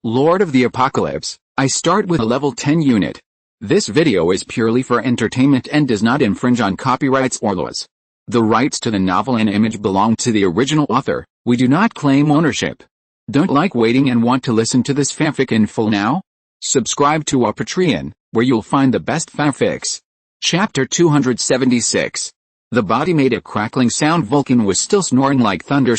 Lord of the Apocalypse. I start with a level 10 unit. This video is purely for entertainment and does not infringe on copyrights or laws. The rights to the novel and image belong to the original author. We do not claim ownership. Don't like waiting and want to listen to this fanfic in full now? Subscribe to our Patreon, where you'll find the best fanfics. Chapter 276. The body made a crackling sound. Vulcan was still snoring like thunder.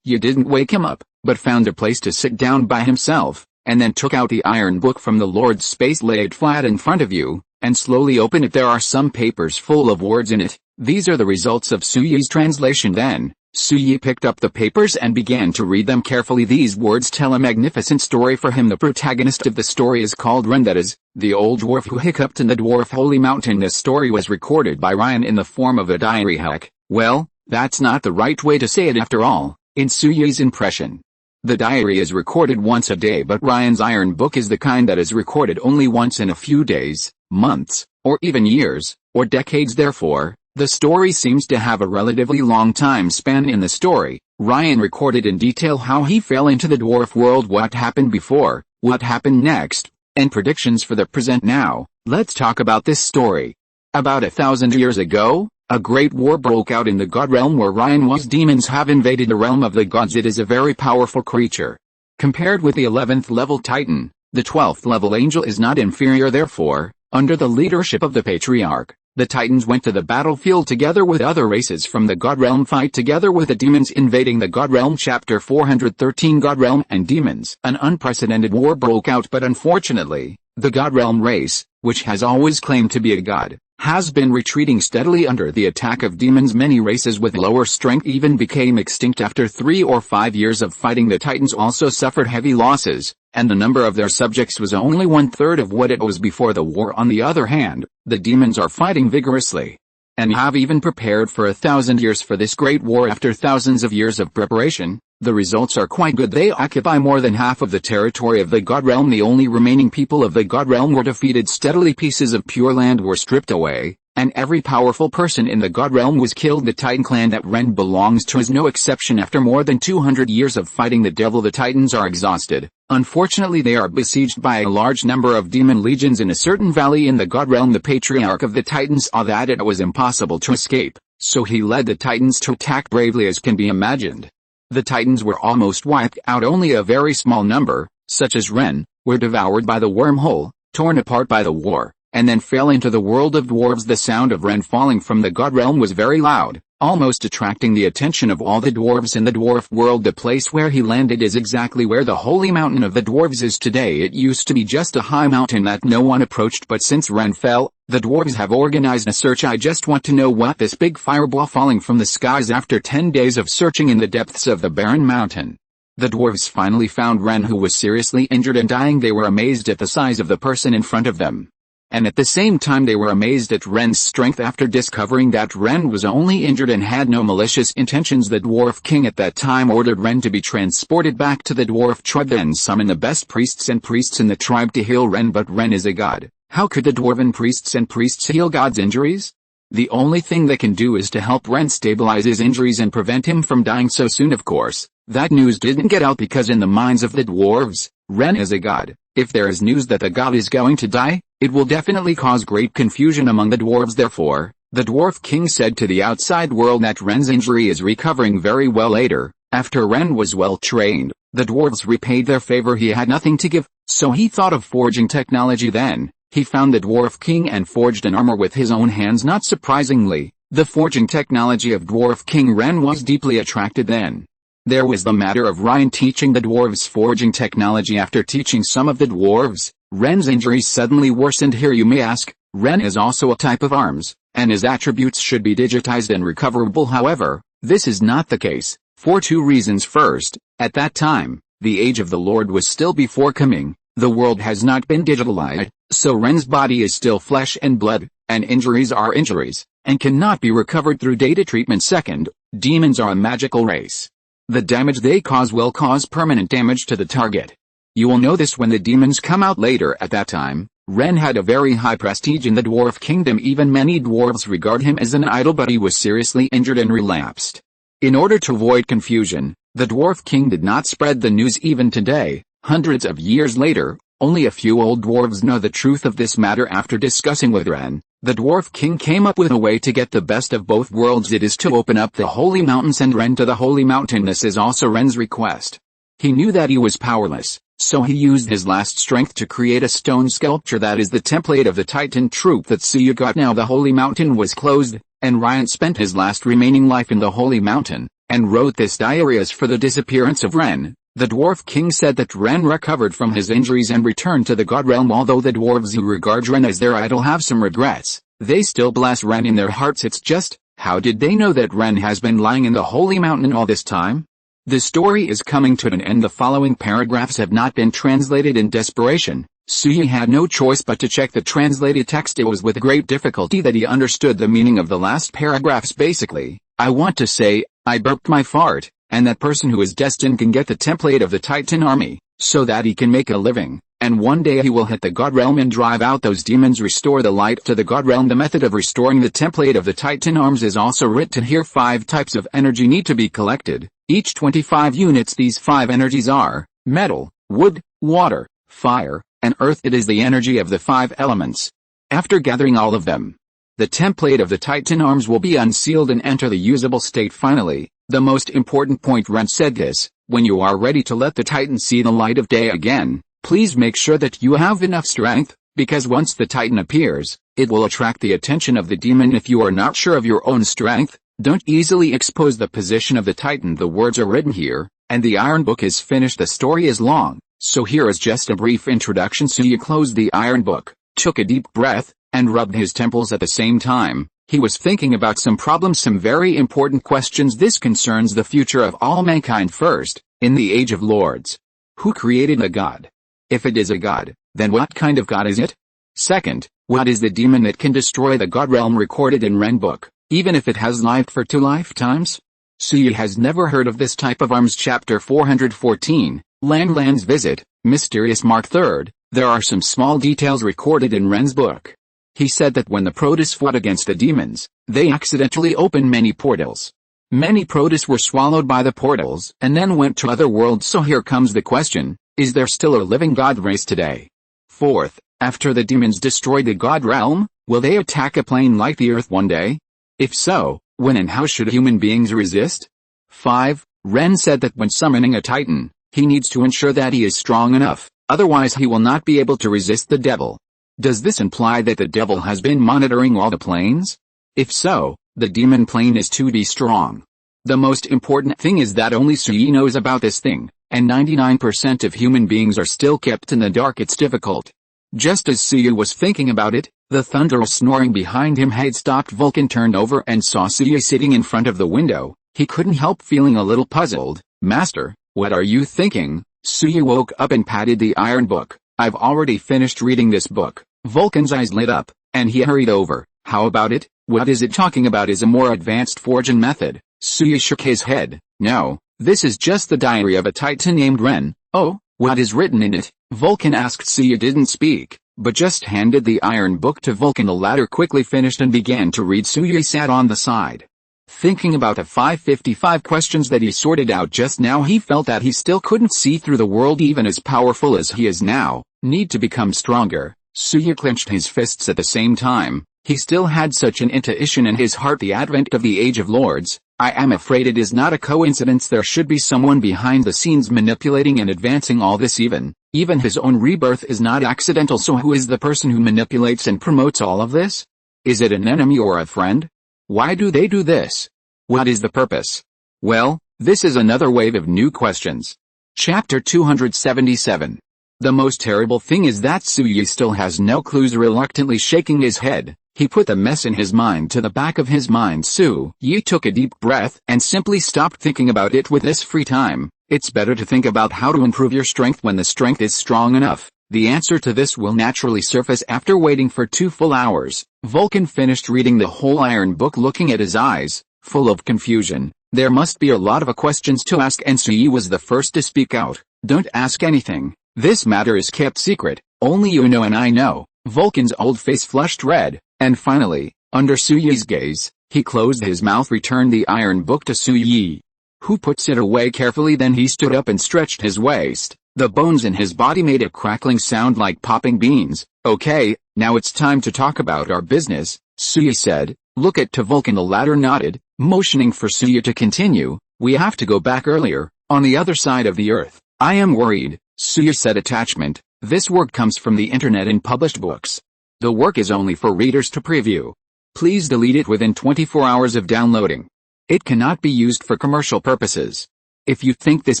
You didn't wake him up, but found a place to sit down by himself, and then took out the iron book from the Lord's space, laid it flat in front of you, and slowly opened it. There are some papers full of words in it. These are the results of Suyi's translation. Then, Suyi picked up the papers and began to read them carefully. These words tell a magnificent story for him. The protagonist of the story is called Ren, that is, the old dwarf who hiccuped in the dwarf holy mountain. This story was recorded by Ryan in the form of a diary hack. Well, that's not the right way to say it after all, in Suyi's impression. The diary is recorded once a day, but Ryan's iron book is the kind that is recorded only once in a few days, months, or even years, or decades. Therefore, the story seems to have a relatively long time span. In the story, Ryan recorded in detail how he fell into the dwarf world, what happened before, what happened next, and predictions for the present. Now, let's talk about this story. About 1,000 years ago, a great war broke out in the god realm where Ryan was. Demons have invaded the realm of the gods. It is a very powerful creature. Compared with the 11th level Titan, the 12th level angel is not inferior. Therefore, under the leadership of the patriarch, the Titans went to the battlefield together with other races from the god realm, fight together with the demons invading the god realm. Chapter 413. God realm and demons. An unprecedented war broke out, but unfortunately, the god realm race, which has always claimed to be a god, has been retreating steadily under the attack of demons. Many races with lower strength even became extinct after 3 or 5 years of fighting. The Titans also suffered heavy losses, and the number of their subjects was only 1/3 of what it was before the war. On the other hand, the demons are fighting vigorously, and have even prepared for 1,000 years for this great war. After thousands of years of preparation, the results are quite good. They occupy more than half of the territory of the god realm. The only remaining people of the god realm were defeated steadily. Pieces of pure land were stripped away, and every powerful person in the god realm was killed. The Titan clan that Ren belongs to is no exception. After more than 200 years of fighting the devil, the Titans are exhausted. Unfortunately, they are besieged by a large number of demon legions in a certain valley in the god realm. The patriarch of the Titans saw that it was impossible to escape, so he led the Titans to attack bravely, as can be imagined. The Titans were almost wiped out. Only a very small number, such as Ren, were devoured by the wormhole, torn apart by the war, and then fell into the world of dwarves. The sound of Ren falling from the god realm was very loud, almost attracting the attention of all the dwarves in the dwarf world. The place where he landed is exactly where the holy mountain of the dwarves is today. It used to be just a high mountain that no one approached, but since Ren fell, the dwarves have organized a search. I just want to know what this big fireball falling from the skies. After 10 days of searching in the depths of the barren mountain, the dwarves finally found Ren, who was seriously injured and dying. They were amazed at the size of the person in front of them, and at the same time they were amazed at Ren's strength. After discovering that Ren was only injured and had no malicious intentions, the dwarf king at that time ordered Ren to be transported back to the dwarf tribe, then summoned the best priests and priests in the tribe to heal Ren. But Ren is a god. How could the dwarven priests and priests heal God's injuries? The only thing they can do is to help Ren stabilize his injuries and prevent him from dying so soon. Of course, that news didn't get out because in the minds of the dwarves, Ren is a god. If there is news that the god is going to die, it will definitely cause great confusion among the dwarves. Therefore, the dwarf king said to the outside world that Ren's injury is recovering very well. Later, after Ren was well trained, the dwarves repaid their favor. He had nothing to give, so he thought of forging technology. Then, he found the dwarf king and forged an armor with his own hands. Not surprisingly, the forging technology of dwarf king Ren was deeply attracted. Then there was the matter of Ryan teaching the dwarves forging technology. After teaching some of the dwarves, Ren's injuries suddenly worsened. Here you may ask, Ren is also a type of arms, and his attributes should be digitized and recoverable. However, this is not the case, for 2 reasons. First, at that time, the age of the Lord was still before coming. The world has not been digitalized, so Ren's body is still flesh and blood, and injuries are injuries, and cannot be recovered through data treatment. Second, demons are a magical race. The damage they cause will cause permanent damage to the target. You will know this when the demons come out later. At that time, Ren had a very high prestige in the dwarf kingdom. Even many dwarves regard him as an idol, but he was seriously injured and relapsed. In order to avoid confusion, the dwarf king did not spread the news. Even today, Hundreds of years later, only a few old dwarves know the truth of this matter. After discussing with Ren, the Dwarf King came up with a way to get the best of both worlds. It is to open up the Holy Mountain, send Ren to the Holy Mountain. This is also Ren's request. He knew that he was powerless, so he used his last strength to create a stone sculpture that is the template of the Titan troop that Suya got. Now the Holy Mountain was closed, and Ryan spent his last remaining life in the Holy Mountain, and wrote this diary as for the disappearance of Ren. The Dwarf King said that Ren recovered from his injuries and returned to the God Realm. Although the dwarves who regard Ren as their idol have some regrets, they still bless Ren in their hearts. It's just, how did they know that Ren has been lying in the Holy Mountain all this time? The story is coming to an end. The following paragraphs have not been translated. In desperation, Suyi had no choice but to check the translated text. It was with great difficulty that he understood the meaning of the last paragraphs. Basically, I want to say, I burped my fart, and that person who is destined can get the template of the Titan army, so that he can make a living, and one day he will hit the God Realm and drive out those demons. Restore the light to the God Realm. The method of restoring the template of the Titan arms is also written here. 5 types of energy need to be collected, each 25 units. These 5 energies are metal, wood, water, fire, and earth. It is the energy of the 5 elements. After gathering all of them, the template of the Titan arms will be unsealed and enter the usable state. Finally, the most important point, Ren said this, when you are ready to let the Titan see the light of day again, please make sure that you have enough strength, because once the Titan appears, it will attract the attention of the demon. If you are not sure of your own strength, don't easily expose the position of the Titan. The words are written here, and the Iron Book is finished. The story is long, so here is just a brief introduction. Suya closed the Iron Book, took a deep breath, and rubbed his temples at the same time. He was thinking about some problems, some very important questions. This concerns the future of all mankind. First, in the Age of Lords, who created a god? If it is a god, then what kind of god is it? Second, what is the demon that can destroy the God Realm recorded in Ren Book, even if it has lived for 2 lifetimes? Suya has never heard of this type of arms. Chapter 414, Land's Visit, Mysterious Mark. Third, there are some small details recorded in Ren's book. He said that when the Protoss fought against the demons, they accidentally opened many portals. Many Protoss were swallowed by the portals and then went to other worlds. So here comes the question, is there still a living god race today? Fourth, after the demons destroy the God Realm, will they attack a plane like the Earth one day? If so, when and how should human beings resist? 5. Ren said that when summoning a Titan, he needs to ensure that he is strong enough, otherwise he will not be able to resist the devil. Does this imply that the devil has been monitoring all the planes? If so, the demon plane is to be strong. The most important thing is that only Suyi knows about this thing, and 99% of human beings are still kept in the dark. It's difficult. Just as Suyi was thinking about it, the thunderous snoring behind him had stopped. Vulcan turned over and saw Suyi sitting in front of the window. He couldn't help feeling a little puzzled. Master, what are you thinking? Suyi woke up and patted the Iron Book. I've already finished reading this book. Vulcan's eyes lit up, and he hurried over. How about it? What is it talking about? Is a more advanced forging method? Suya shook his head. No, this is just the diary of a Titan named Ren. Oh, what is written in it? Vulcan asked. Suya didn't speak, but just handed the Iron Book to Vulcan. The latter quickly finished and began to read. Suya sat on the side, thinking about the 555 questions that he sorted out just now. He felt that he still couldn't see through the world even as powerful as he is now. Need to become stronger. Suya clenched his fists at the same time. He still had such an intuition in his heart. The advent of the Age of Lords. I am afraid it is not a coincidence. There should be someone behind the scenes manipulating and advancing all this. Even his own rebirth is not accidental. So who is the person who manipulates and promotes all of this? Is it an enemy or a friend? Why do they do this? What is the purpose? Well, this is another wave of new questions. Chapter 277. The most terrible thing is that Suyi still has no clues. Reluctantly shaking his head, he put the mess in his mind to the back of his mind. Suyi took a deep breath and simply stopped thinking about it. With this free time, it's better to think about how to improve your strength when the strength is strong enough. The answer to this will naturally surface after waiting for 2 full hours. Vulcan finished reading the whole Iron Book, looking at his eyes, full of confusion. There must be a lot of questions to ask, and Suyi was the first to speak out. Don't ask anything. This matter is kept secret. Only you know and I know. Vulcan's old face flushed red, and finally, under Suyi's gaze, he closed his mouth. Returned the Iron Book to Suyi, who puts it away carefully. Then he stood up and stretched his waist. The bones in his body made a crackling sound like popping beans. "Okay, now it's time to talk about our business," Suya said. "Look at to Vulcan." The latter nodded, motioning for Suya to continue. "We have to go back earlier, on the other side of the earth." "I am worried," Suya said. Attachment: this work comes from the internet in published books. The work is only for readers to preview. Please delete it within 24 hours of downloading. It cannot be used for commercial purposes. If you think this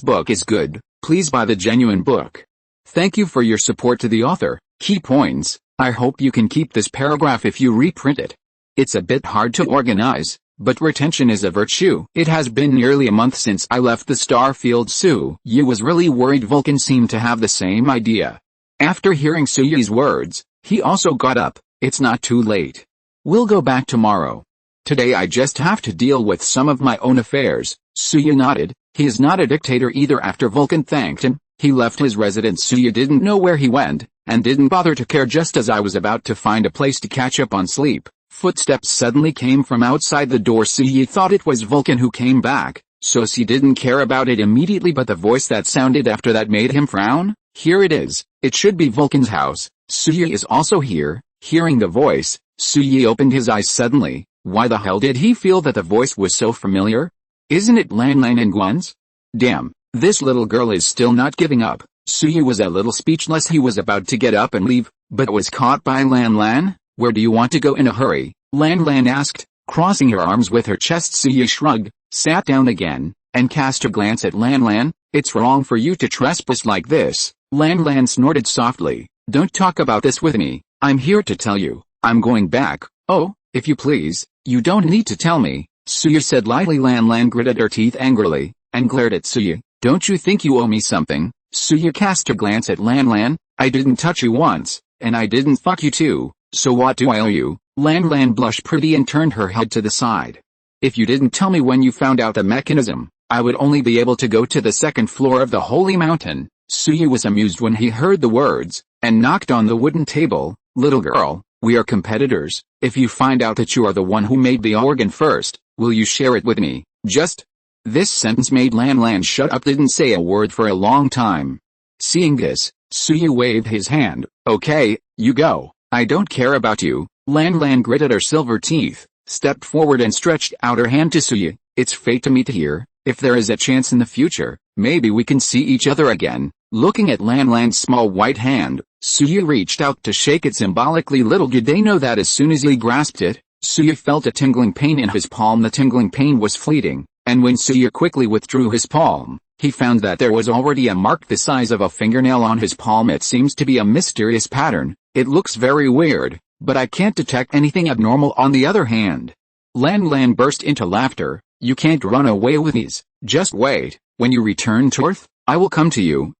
book is good, please buy the genuine book. Thank you for your support to the author. Key points: I hope you can keep this paragraph if you reprint it. It's a bit hard to organize, but retention is a virtue. It has been nearly a month since I left the Starfield. Suya was really worried. Vulcan seemed to have the same idea. After hearing Suya's words, he also got up. "It's not too late. We'll go back tomorrow. Today I just have to deal with some of my own affairs." Suya nodded. He is not a dictator either. After Vulcan thanked him, he left his residence. Suya didn't know where he went, and didn't bother to care. Just as I was about to find a place to catch up on sleep, footsteps suddenly came from outside the door. Suya thought it was Vulcan who came back, so she didn't care about it immediately, but the voice that sounded after that made him frown. "Here it is. It should be Vulcan's house. Suya is also here." Hearing the voice, Suya opened his eyes suddenly. Why the hell did he feel that the voice was so familiar? Isn't it Lan Lan and Gwen's? Damn, this little girl is still not giving up. Suya was a little speechless. He was about to get up and leave, but was caught by Lan Lan. "Where do you want to go in a hurry?" Lan Lan asked, crossing her arms with her chest. Suya shrugged, sat down again, and cast a glance at Lan Lan. "It's wrong for you to trespass like this." Lan Lan snorted softly. "Don't talk about this with me. I'm here to tell you, I'm going back." "Oh, if you please, you don't need to tell me," Suya said lightly. Lan Lan gritted her teeth angrily, and glared at Suya. "Don't you think you owe me something?" Suya cast a glance at Lan Lan. "I didn't touch you once, and I didn't fuck you too, so what do I owe you?" Lan Lan blushed pretty and turned her head to the side. "If you didn't tell me when you found out the mechanism, I would only be able to go to the second floor of the holy mountain." Suya was amused when he heard the words, and knocked on the wooden table. "Little girl, we are competitors. If you find out that you are the one who made the organ first, will you share it with me?" Just. This sentence made Lan Lan shut up. Didn't say a word for a long time. Seeing this, Suya waved his hand. "Okay, you go. I don't care about you." Lan Lan gritted her silver teeth, stepped forward and stretched out her hand to Suya. "It's fate to meet here. If there is a chance in the future, maybe we can see each other again." Looking at Lan Lan's small white hand, Suya reached out to shake it symbolically. Little did they know that as soon as he grasped it, Suya felt a tingling pain in his palm. The tingling pain was fleeting, and when Suya quickly withdrew his palm, he found that there was already a mark the size of a fingernail on his palm. It seems to be a mysterious pattern. "It looks very weird, but I can't detect anything abnormal on the other hand." Lan Lan burst into laughter. "You can't run away with these. Just wait. When you return to Earth, I will come to you."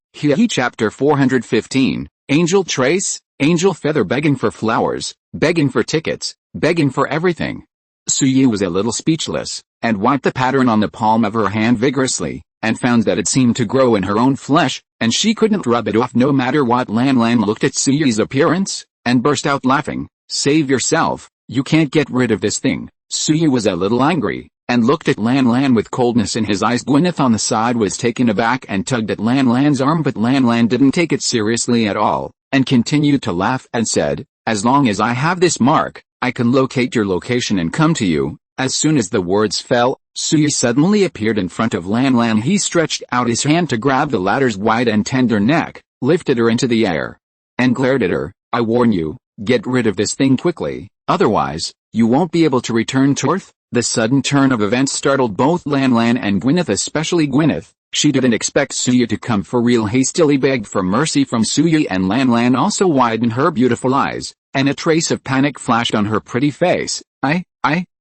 Chapter 415, Angel Trace, Angel Feather. Begging for flowers, begging for tickets, begging for everything. Suya was a little speechless, and wiped the pattern on the palm of her hand vigorously, and found that it seemed to grow in her own flesh, and she couldn't rub it off no matter what. Lan Lan looked at Suya's appearance, and burst out laughing. "Save yourself, you can't get rid of this thing." Suya was a little angry, and looked at Lan Lan with coldness in his eyes. Gwyneth on the side was taken aback and tugged at Lan Lan's arm, but Lan Lan didn't take it seriously at all, and continued to laugh and said, "As long as I have this mark, I can locate your location and come to you." As soon as the words fell, Suya suddenly appeared in front of Lan Lan. He stretched out his hand to grab the latter's wide and tender neck, lifted her into the air, and glared at her. "I warn you, get rid of this thing quickly, otherwise, you won't be able to return to Earth." The sudden turn of events startled both Lan Lan and Gwyneth, especially Gwyneth. She didn't expect Suya to come for real. Hastily begged for mercy from Suya, and Lan Lan also widened her beautiful eyes, and a trace of panic flashed on her pretty face.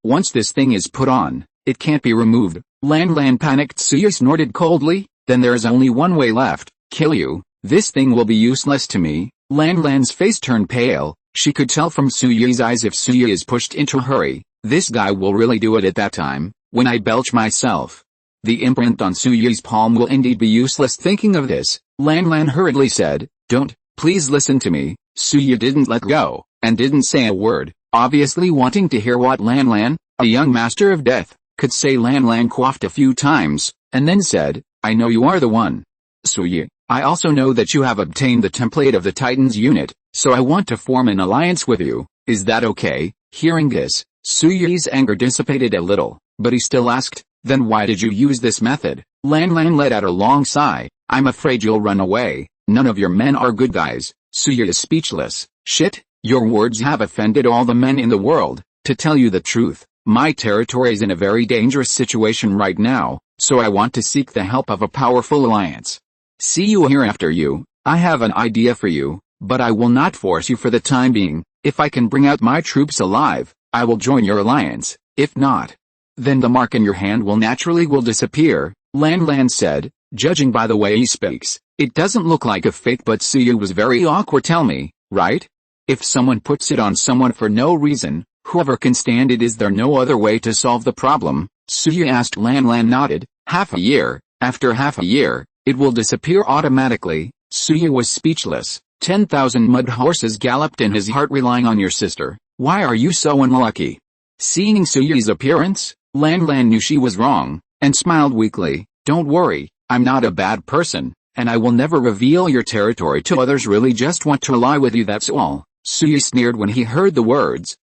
Once this thing is put on, it can't be removed." Lan Lan panicked. Suya snorted coldly. "Then there is only one way left. Kill you. This thing will be useless to me." Lan Lan's face turned pale. She could tell from Suya's eyes if Suya is pushed into a hurry, this guy will really do it. At that time, when I belch myself, the imprint on Suya's palm will indeed be useless. Thinking of this, Lan Lan hurriedly said, "Don't, please listen to me." Suya didn't let go, and didn't say a word, obviously wanting to hear what Lan Lan, a young master of death, could say. Lan Lan coughed a few times, and then said, "I know you are the one." Suyi, I also know that you have obtained the template of the Titans unit, so I want to form an alliance with you. Is that okay? Hearing this, Suyi's anger dissipated a little, but he still asked, then why did you use this method? Lan Lan let out a long sigh. I'm afraid you'll run away. None of your men are good guys. Suyi is speechless. Shit, your words have offended all the men in the world. To tell you the truth, my territory is in a very dangerous situation right now, so I want to seek the help of a powerful alliance. See you hereafter you. I have an idea for you, but I will not force you for the time being. If I can bring out my troops alive, I will join your alliance. If not, then the mark in your hand will naturally disappear, Lan Lan said, judging by the way he speaks. It doesn't look like a fake, but Suyu was very awkward. Tell me, right? If someone puts it on someone for no reason, whoever can stand it, is there no other way to solve the problem? Suyu asked. Lan Lan nodded. Half a year. After half a year, it will disappear automatically. Suyu was speechless. 10,000 mud horses galloped in his heart. Relying on your sister. Why are you so unlucky? Seeing Suyu's appearance, Lan Lan knew she was wrong, and smiled weakly. Don't worry, I'm not a bad person, and I will never reveal your territory to others. Really just want to lie with you, that's all. Suyu sneered when he heard the words.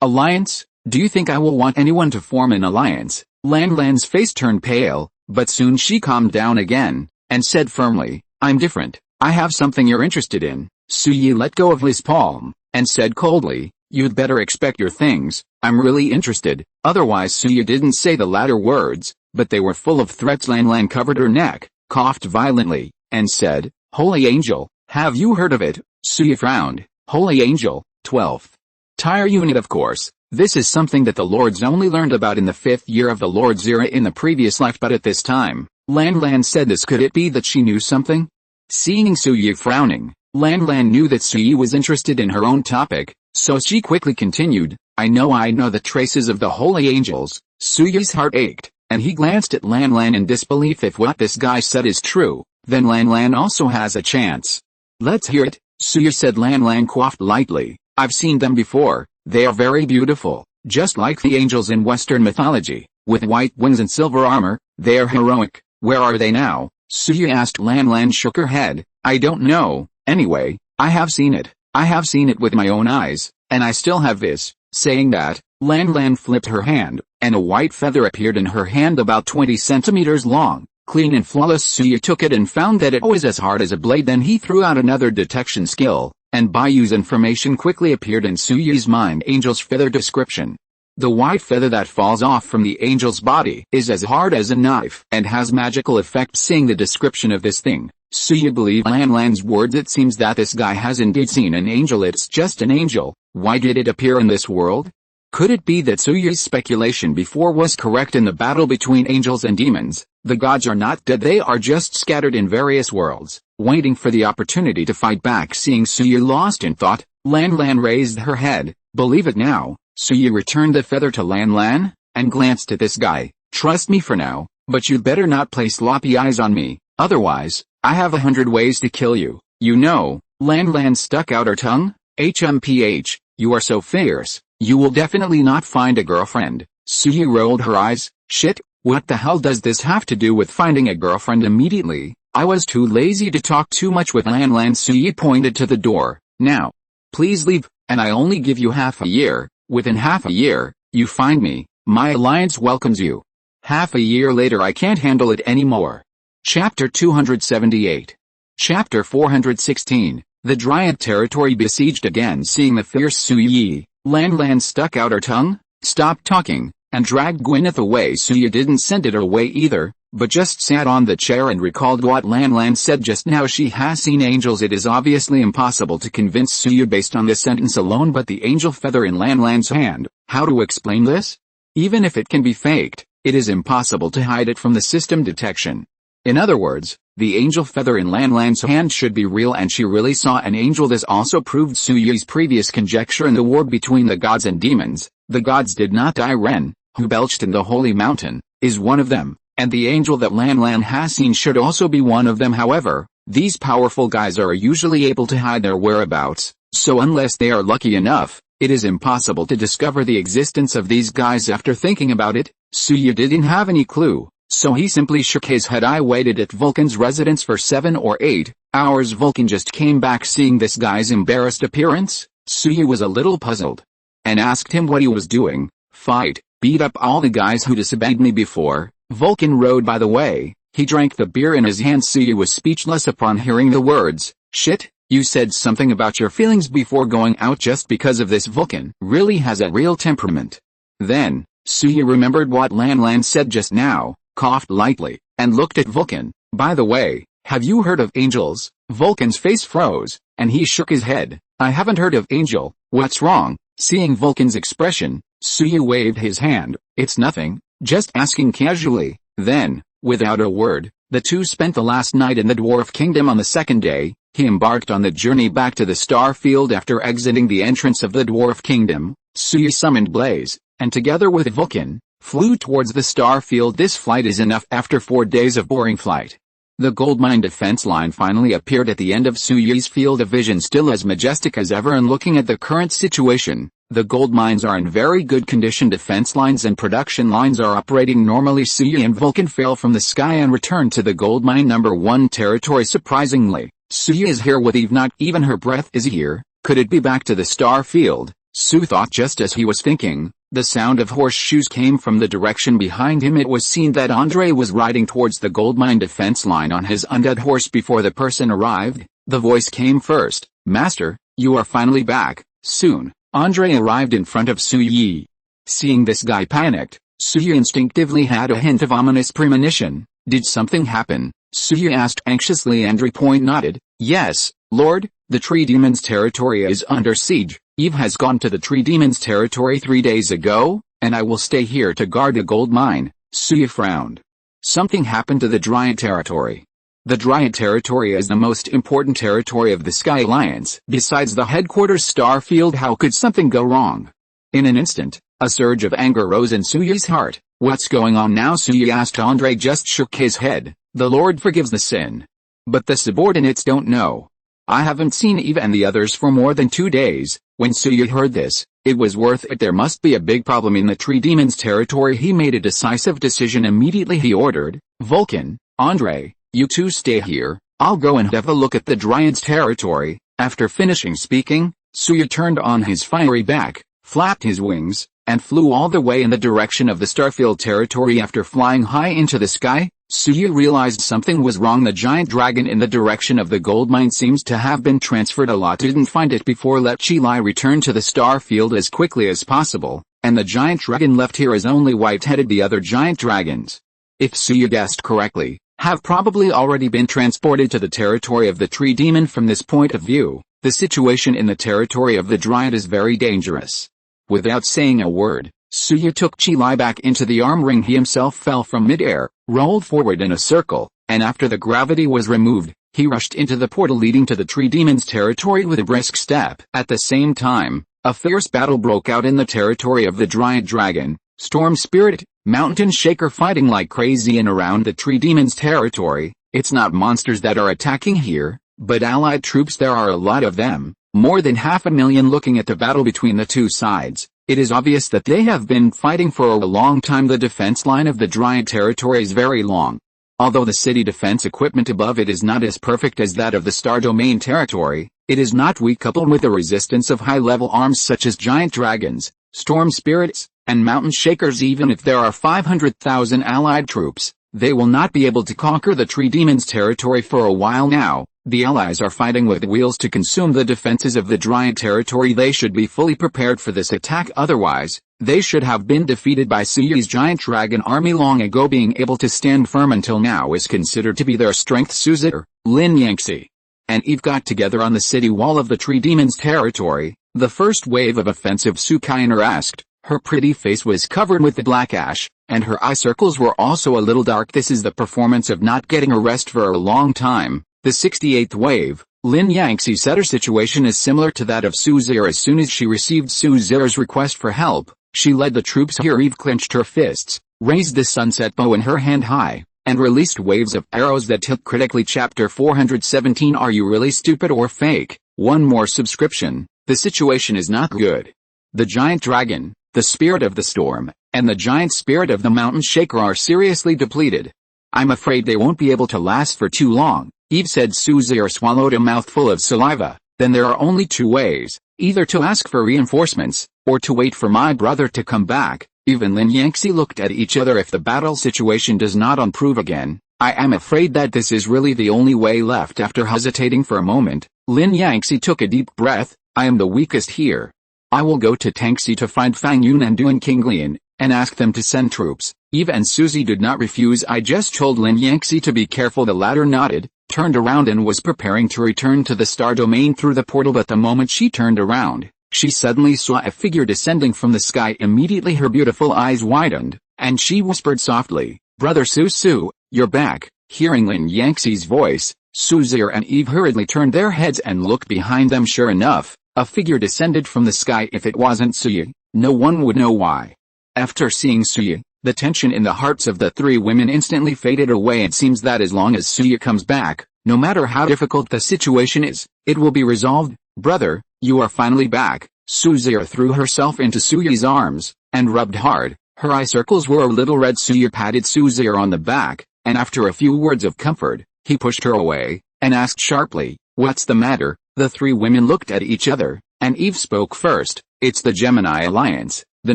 Alliance? Do you think I will want anyone to form an alliance? Lan Lan's face turned pale, but soon she calmed down again, and said firmly, I'm different. I have something you're interested in. Suyu let go of his palm, and said coldly, you'd better expect your things. I'm really interested. Otherwise Suyu didn't say the latter words, but they were full of threats. Lan Lan covered her neck, coughed violently, and said, Holy Angel, have you heard of it? Suyu frowned. Holy Angel, 12th-tier unit, of course. This is something that the Lords only learned about in the 5th year of the Lord's era in the previous life, but at this time, Lan Lan said this. Could it be that she knew something? Seeing Suyu frowning, Lan Lan knew that Suyu was interested in her own topic, so she quickly continued, I know the traces of the holy angels. Suyu's heart ached, and he glanced at Lan Lan in disbelief. If what this guy said is true, then Lan Lan also has a chance. Let's hear it, Suyu said. Lan Lan coughed lightly. I've seen them before. They are very beautiful, just like the angels in Western mythology, with white wings and silver armor. They are heroic. Where are they now? Suyu asked. Lan Lan shook her head. I don't know. Anyway, I have seen it. I have seen it with my own eyes, and I still have this. Saying that, Lan Lan flipped her hand, and a white feather appeared in her hand about 20 centimeters long, clean and flawless. Suyu took it and found that it was as hard as a blade. Then he threw out another detection skill, and Bayu's information quickly appeared in Suyu's mind. Angel's feather description. The white feather that falls off from the angel's body is as hard as a knife and has magical effects. Seeing the description of this thing, Suyu believed Lan Lan's words. It seems that this guy has indeed seen an angel. It's just an angel. Why did it appear in this world? Could it be that Suyu's speculation before was correct? In the battle between angels and demons, the gods are not dead. They are just scattered in various worlds, waiting for the opportunity to fight back. Seeing Suyu lost in thought, Lan Lan raised her head. Believe it now. Suyu returned the feather to Lan Lan, and glanced at this guy. Trust me for now, but you'd better not play sloppy eyes on me, otherwise, I have 100 ways to kill you. You know. Lan Lan stuck out her tongue. HMPH, you are so fierce, you will definitely not find a girlfriend. Suyu rolled her eyes. Shit, what the hell does this have to do with finding a girlfriend? Immediately, I was too lazy to talk too much with Lan Lan. Suyu pointed to the door. Now, please leave, and I only give you half a year. Within half a year, you find me, my alliance welcomes you. Half a year later, I can't handle it anymore. Chapter 278. Chapter 416. The Dryad territory besieged again. Seeing the fierce Suyu, Lan Lan stuck out her tongue, stopped talking, and dragged Gwyneth away. Suyu didn't send it away either, but just sat on the chair and recalled what Lan Lan said just now. She has seen angels. It is obviously impossible to convince Suyu based on this sentence alone, but the angel feather in Lan Lan's hand, how to explain this? Even if it can be faked, it is impossible to hide it from the system detection. In other words, the angel feather in Lan Lan's hand should be real, and she really saw an angel. This also proved Suyu's previous conjecture in the war between the gods and demons. The gods did not die. Ren, who belched in the holy mountain, is one of them, and the angel that Lan Lan has seen should also be one of them. However, these powerful guys are usually able to hide their whereabouts, so unless they are lucky enough, it is impossible to discover the existence of these guys. After thinking about it, Suyu didn't have any clue. So he simply shook his head. I waited at Vulcan's residence for 7 or 8 hours. Vulcan just came back. Seeing this guy's embarrassed appearance, Suyu was a little puzzled and asked him what he was doing. Fight, beat up all the guys who disobeyed me before. Vulcan rode. By the way, he drank the beer in his hand. Suyu was speechless upon hearing the words. Shit, you said something about your feelings before going out just because of this. Vulcan really has a real temperament. Then, Suyu remembered what Lan said just now, coughed lightly, and looked at Vulcan. By the way, have you heard of angels? Vulcan's face froze, and he shook his head. I haven't heard of angel. What's wrong? Seeing Vulcan's expression, Suyu waved his hand. It's nothing, just asking casually. Then, without a word, the two spent the last night in the Dwarf Kingdom. On the second day, he embarked on the journey back to the star field. After exiting the entrance of the Dwarf Kingdom, Suyu summoned Blaze, and together with Vulcan, flew towards the star field. This flight is enough after 4 days of boring flight. The goldmine defense line finally appeared at the end of Suyu's field of vision, still as majestic as ever. And looking at the current situation, the gold mines are in very good condition. Defense lines and production lines are operating normally. Suyu and Vulcan fell from the sky and returned to the gold mine number 1 territory. Surprisingly, Suyu is here with Eve. Not even her breath is here. Could it be back to the star field? Su thought. Just as he was thinking, the sound of horseshoes came from the direction behind him. It was seen that Andre was riding towards the goldmine defense line on his undead horse. Before the person arrived, the voice came first. Master, you are finally back. Soon, Andre arrived in front of Suyu. Seeing this guy panicked, Suyu instinctively had a hint of ominous premonition. Did something happen? Suyu asked anxiously. Andre nodded. Yes, Lord, the tree demon's territory is under siege. Eve has gone to the tree demon's territory 3 days ago, and I will stay here to guard the gold mine. Suyu frowned. Something happened to the Dryad territory. The Dryad territory is the most important territory of the Sky Alliance. Besides the headquarters Starfield, how could something go wrong? In an instant, a surge of anger rose in Suyu's heart. What's going on now? Suyu asked. Andre just shook his head. The Lord forgives the sin, but the subordinates don't know. I haven't seen Eve and the others for more than 2 days. When Suyu heard this, it was worth it. There must be a big problem in the tree demon's territory. He made a decisive decision. Immediately he ordered, Vulcan, Andre, you two stay here. I'll go and have a look at the Dryad's territory. After finishing speaking, Suyu turned on his fiery back, flapped his wings, and flew all the way in the direction of the Starfield territory. After flying high into the sky, Suyu realized something was wrong. The giant dragon in the direction of the gold mine seems to have been transferred a lot. Didn't find it before. Let Chilai return to the star field as quickly as possible, and the giant dragon left here is only white-headed. The other giant dragons, if Suyu guessed correctly, have probably already been transported to the territory of the tree demon. From this point of view, the situation in the territory of the Dryad is very dangerous. Without saying a word, Suyu took Chilai back into the arm ring. He himself fell from mid-air, rolled forward in a circle, and after the gravity was removed, he rushed into the portal leading to the tree demon's territory with a brisk step. At the same time, a fierce battle broke out in the territory of the Dryad dragon, Storm Spirit, Mountain Shaker fighting like crazy and around the tree demon's territory. It's not monsters that are attacking here, but allied troops. There are a lot of them, more than 500,000. Looking at the battle between the two sides, it is obvious that they have been fighting for a long time. The defense line of the Dryad territory is very long. Although the city defense equipment above it is not as perfect as that of the Star Domain territory, it is not weak. Coupled with the resistance of high-level arms such as giant dragons, storm spirits, and mountain shakers. Even if there are 500,000 allied troops, they will not be able to conquer the tree demon's territory for a while now. The allies are fighting with wheels to consume the defenses of the Dryad territory. They should be fully prepared for this attack, otherwise, they should have been defeated by Suyu's giant dragon army long ago. Being able to stand firm until now is considered to be their strength. Suzir, Lin Yangxi, and Eve got together on the city wall of the tree demon's territory. The first wave of offensive, Sukainer asked. Her pretty face was covered with the black ash, and her eye circles were also a little dark. This is the performance of not getting a rest for a long time. The 68th wave, Lin Yangxi said her situation is similar to that of Suzir. As soon as she received Suzir's request for help, she led the troops here. Eve clenched her fists, raised the sunset bow in her hand high, and released waves of arrows that hit critically. Chapter 417. Are you really stupid or fake? One more subscription. The situation is not good. The giant dragon, the spirit of the storm, and the giant spirit of the mountain shaker are seriously depleted. I'm afraid they won't be able to last for too long, Eve said. Suzerain swallowed a mouthful of saliva. Then there are only two ways, either to ask for reinforcements, or to wait for my brother to come back. Eve and Lin Yangxi looked at each other. If the battle situation does not improve again, I am afraid that this is really the only way left. After hesitating for a moment, Lin Yangxi took a deep breath. I am the weakest here. I will go to Tangxi to find Fang Yun and Duan Qinglian, and ask them to send troops. Eve and Suzy did not refuse. I just told Lin Yangxi to be careful. The latter nodded, turned around and was preparing to return to the star domain through the portal, but the moment she turned around, she suddenly saw a figure descending from the sky. Immediately her beautiful eyes widened, and she whispered softly, "Brother Su, you're back." Hearing Lin Yangxi's voice, Suzerain and Eve hurriedly turned their heads and looked behind them. Sure enough, a figure descended from the sky. If it wasn't Suyi, no one would know why. After seeing Suyi, the tension in the hearts of the three women instantly faded away. It seems that as long as Suyi comes back, no matter how difficult the situation is, it will be resolved. Brother, you are finally back. Suzerain threw herself into Suyi's arms, and rubbed hard. Her eye circles were a little red. Suyi patted Suzerain on the back, and after a few words of comfort, he pushed her away, and asked sharply, "What's the matter?" The three women looked at each other, and Eve spoke first. "It's the Gemini Alliance, the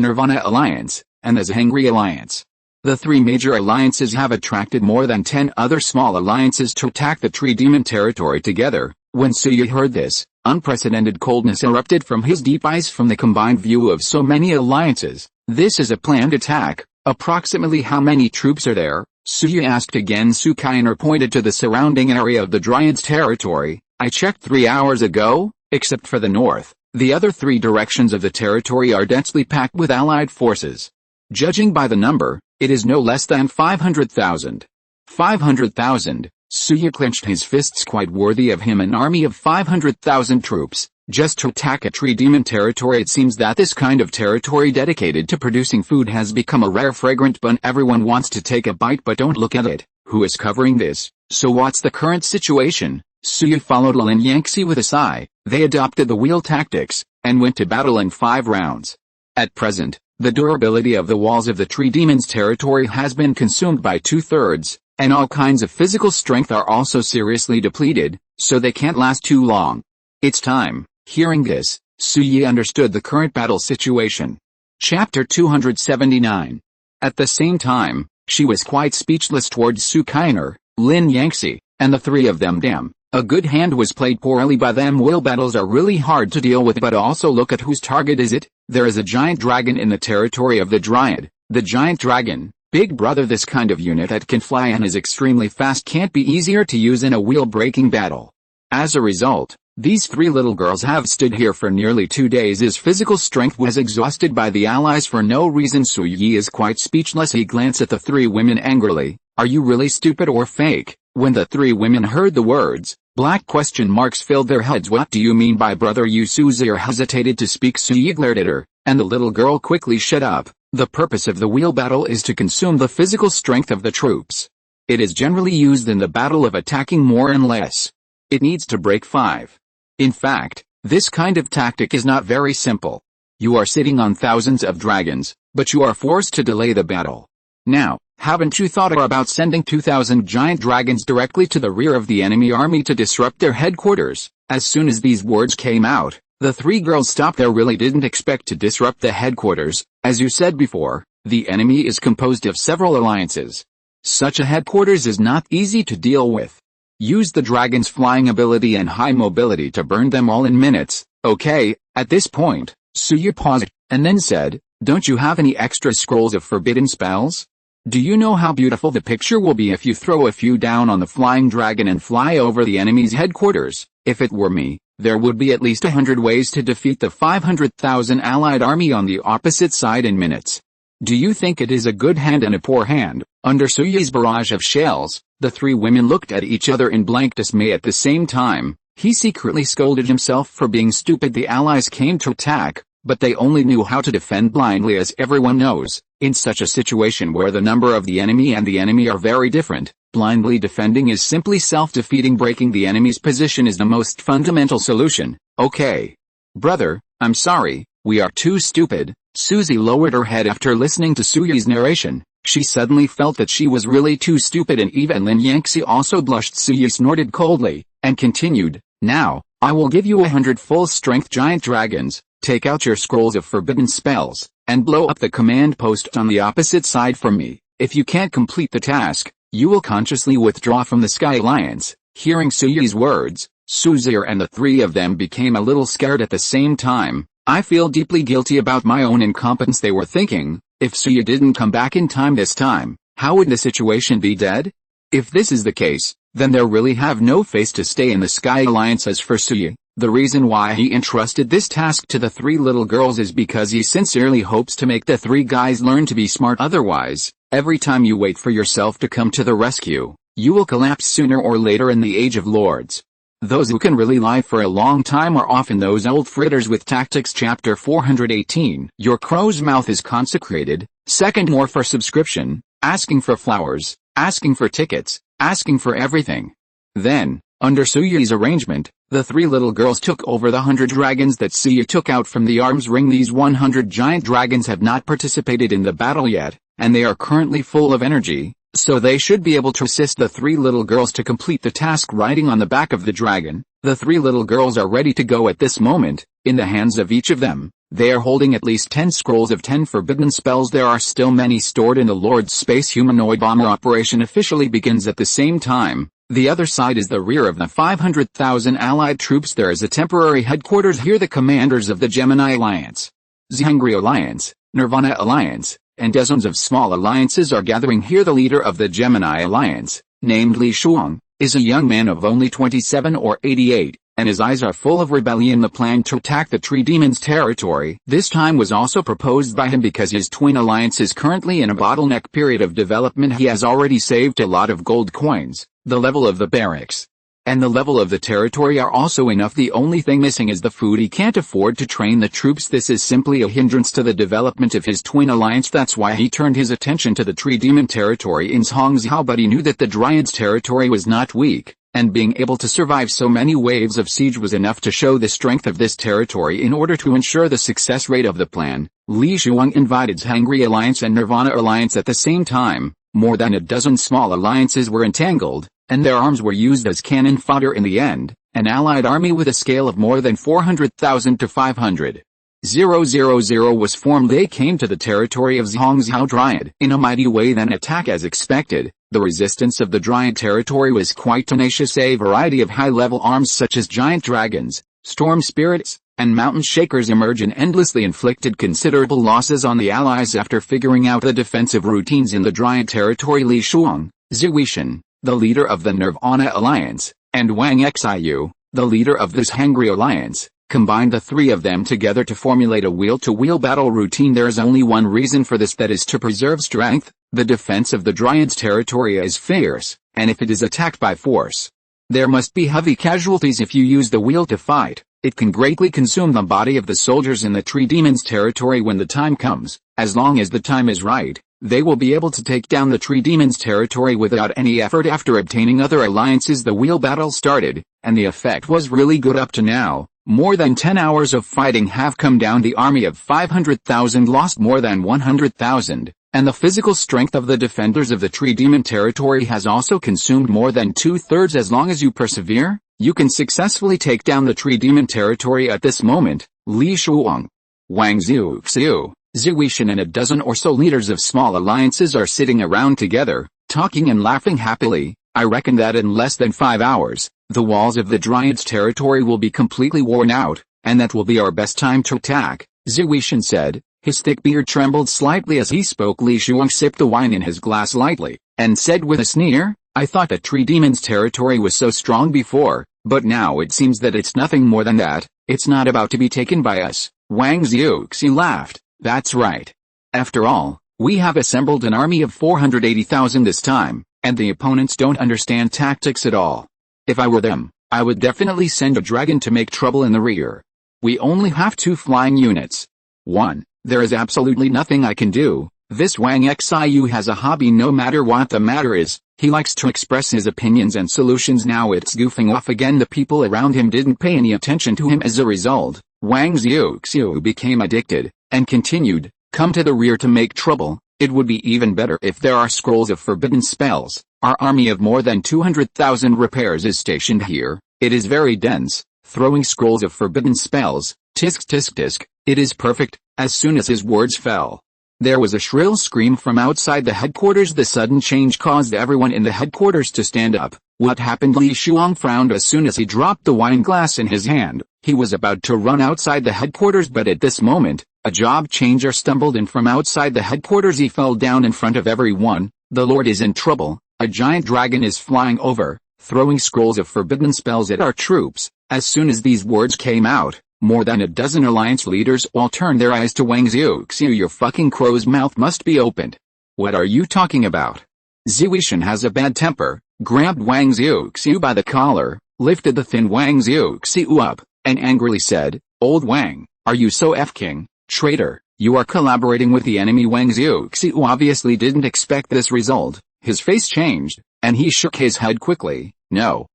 Nirvana Alliance, and the Zhengri Alliance. The three major alliances have attracted more than 10 other small alliances to attack the Tree Demon territory together." When Suyi heard this, unprecedented coldness erupted from his deep eyes. From the combined view of so many alliances, this is a planned attack. Approximately how many troops are there? Suyi asked again. Su Kainer pointed to the surrounding area of the Dryads' territory. "I checked 3 hours ago, except for the north. The other 3 directions of the territory are densely packed with allied forces. Judging by the number, it is no less than 500,000. 500,000, Suyi clenched his fists. Quite worthy of him. An army of 500,000 troops, just to attack a tree demon territory. It seems that this kind of territory dedicated to producing food has become a rare fragrant bun. Everyone wants to take a bite but don't look at it. Who is covering this? So what's the current situation? Suyi followed Lin Yangxi with a sigh. They adopted the wheel tactics, and went to battle in 5 rounds. At present, the durability of the walls of the tree demon's territory has been consumed by 2/3, and all kinds of physical strength are also seriously depleted, so they can't last too long. It's time. Hearing this, Suyi understood the current battle situation. Chapter 279. At the same time, she was quite speechless towards Su Kainer, Lin Yangxi, and the three of them. Damn, a good hand was played poorly by them. Wheel battles are really hard to deal with, but also look at whose target is it. There is a giant dragon in the territory of the Dryad. The giant dragon, big brother. This kind of unit that can fly and is extremely fast can't be easier to use in a wheel-breaking battle. As a result, these 3 little girls have stood here for nearly 2 days. His physical strength was exhausted by the allies for no reason. Suyi is quite speechless. He glanced at the 3 women angrily. Are you really stupid or fake? When the 3 women heard the words, black question marks filled their heads. What do you mean by brother? Suzerain hesitated to speak. Suyi glared at her, and the little girl quickly shut up. The purpose of the wheel battle is to consume the physical strength of the troops. It is generally used in the battle of attacking more and less. It needs to break 5. In fact, this kind of tactic is not very simple. You are sitting on thousands of dragons, but you are forced to delay the battle. Now, haven't you thought about sending 2,000 giant dragons directly to the rear of the enemy army to disrupt their headquarters? As soon as these words came out, the 3 girls stopped. They really didn't expect to disrupt the headquarters. As you said before, the enemy is composed of several alliances. Such a headquarters is not easy to deal with. Use the dragon's flying ability and high mobility to burn them all in minutes. Okay, at this point, Suyi paused, and then said, don't you have any extra scrolls of forbidden spells? Do you know how beautiful the picture will be if you throw a few down on the flying dragon and fly over the enemy's headquarters? If it were me, there would be at least 100 ways to defeat the 500,000 allied army on the opposite side in minutes. Do you think it is a good hand and a poor hand? Under Suyi's barrage of shells, the 3 women looked at each other in blank dismay. At the same time, he secretly scolded himself for being stupid. The allies came to attack, but they only knew how to defend blindly. As everyone knows, in such a situation where the number of the enemy and the enemy are very different, blindly defending is simply self-defeating. Breaking the enemy's position is the most fundamental solution. Okay. Brother, I'm sorry, we are too stupid. Suzy lowered her head after listening to Suyi's narration. She suddenly felt that she was really too stupid, and even Lin Yangxi also blushed. Suyi snorted coldly, and continued, "Now, I will give you 100 full-strength giant dragons. Take out your scrolls of forbidden spells, and blow up the command post on the opposite side from me. If you can't complete the task, you will consciously withdraw from the Sky Alliance." Hearing Suyi's words, Suzy and the three of them became a little scared at the same time. "I feel deeply guilty about my own incompetence," they were thinking. If Suyi didn't come back in time this time, how would the situation be dead? If this is the case, then they really have no face to stay in the Sky Alliance. As for Suyi, the reason why he entrusted this task to the three little girls is because he sincerely hopes to make the three guys learn to be smart. Otherwise, every time you wait for yourself to come to the rescue, you will collapse sooner or later in the Age of Lords. Those who can really lie for a long time are often those old fritters with tactics. Chapter 418. Your crow's mouth is consecrated. Second, more for subscription, asking for flowers, asking for tickets, asking for everything. Then, under Suyi's arrangement, the three little girls took over the 100 dragons that Suyi took out from the arms ring. These 100 giant dragons have not participated in the battle yet, and they are currently full of energy, so they should be able to assist the three little girls to complete the task. Riding on the back of the dragon, the three little girls are ready to go at this moment. In the hands of each of them, they are holding at least 10 scrolls of 10 forbidden spells. There are still many stored in the Lord's space. Humanoid bomber operation officially begins at the same time. The other side is the rear of the 500,000 allied troops. There is a temporary headquarters here. The commanders of the Gemini Alliance, Zhangri Alliance, Nirvana Alliance, and dozens of small alliances are gathering here. The leader of the Gemini Alliance, named Li Shuang, is a young man of only 27 or 88, and his eyes are full of rebellion. The plan to attack the Tree Demon's territory this time was also proposed by him because his twin alliance is currently in a bottleneck period of development. He has already saved a lot of gold coins. The level of the barracks and the level of the territory are also enough. The only thing missing is the food. He can't afford to train the troops. This is simply a hindrance to the development of his twin alliance. That's why he turned his attention to the Tree Demon territory in Zhangzhou. But he knew that the Giant's territory was not weak, and being able to survive so many waves of siege was enough to show the strength of this territory. In order to ensure the success rate of the plan, Li Shuang invited Zhangri Alliance and Nirvana Alliance at the same time. More than a dozen small alliances were entangled, and their arms were used as cannon fodder. In the end, an allied army with a scale of more than 400,000 to 500,000 was formed. They came to the territory of Zhangzhou Dryad in a mighty way, then attack. As expected, the resistance of the Dryad territory was quite tenacious. A variety of high-level arms such as giant dragons, storm spirits, and mountain shakers emerged and endlessly inflicted considerable losses on the allies. After figuring out the defensive routines in the Dryad territory, Li Shuang, Zhuishan, the leader of the Nirvana Alliance, and Wang Xiu, the leader of the Zhangri Alliance, combined the three of them together to formulate a wheel-to-wheel battle routine. There is only one reason for this, that is to preserve strength. The defense of the Dryad's territory is fierce, and if it is attacked by force, there must be heavy casualties. If you use the wheel to fight, it can greatly consume the body of the soldiers in the Tree Demon's territory. When the time comes, as long as the time is right, they will be able to take down the Tree Demon's territory without any effort. After obtaining other alliances, the wheel battle started, and the effect was really good up to now. More than 10 hours of fighting have come down. The army of 500,000 lost more than 100,000, and the physical strength of the defenders of the Tree Demon territory has also consumed more than 2/3. As long as you persevere, you can successfully take down the Tree Demon territory. At this moment, Li Shuang, Wang Xiu, Zhuishan and a dozen or so leaders of small alliances are sitting around together, talking and laughing happily. I reckon that in less than 5 hours, the walls of the Dryad's territory will be completely worn out, and that will be our best time to attack, Zhuishan said. His thick beard trembled slightly as he spoke. Li Shuang sipped the wine in his glass lightly, and said with a sneer, I thought the Tree Demon's territory was so strong before, but now it seems that it's nothing more than that. It's not about to be taken by us. Wang Xiuxi laughed. That's right. After all, we have assembled an army of 480,000 this time, and the opponents don't understand tactics at all. If I were them, I would definitely send a dragon to make trouble in the rear. We only have 2 flying units. 1. There is absolutely nothing I can do. This Wang Xiu has a hobby. No matter what the matter is, he likes to express his opinions and solutions. Now it's goofing off again. The people around him didn't pay any attention to him. As a result, Wang Xiuxiu became addicted, and continued, come to the rear to make trouble. It would be even better if there are scrolls of forbidden spells. Our army of more than 200,000 repairs is stationed here. It is very dense, throwing scrolls of forbidden spells. Tisk tisk tisk, it is perfect." As soon as his words fell, there was a shrill scream from outside the headquarters. The sudden change caused everyone in the headquarters to stand up. "What happened?" Li Shuang frowned as soon as he dropped the wine glass in his hand. He was about to run outside the headquarters, but at this moment, a job changer stumbled in from outside the headquarters. He fell down in front of everyone. "The Lord is in trouble. A giant dragon is flying over, throwing scrolls of forbidden spells at our troops." As soon as these words came out, more than a dozen alliance leaders all turned their eyes to Wang Xiuxiu. "Your fucking crow's mouth must be opened. What are you talking about?" Ziwishan has a bad temper, grabbed Wang Xiuxiu by the collar, lifted the thin Wang Xiuxiu up, and angrily said, "Old Wang, are you so f-king, traitor? You are collaborating with the enemy." Wang Xiuxiu obviously didn't expect this result. His face changed, and he shook his head quickly. No,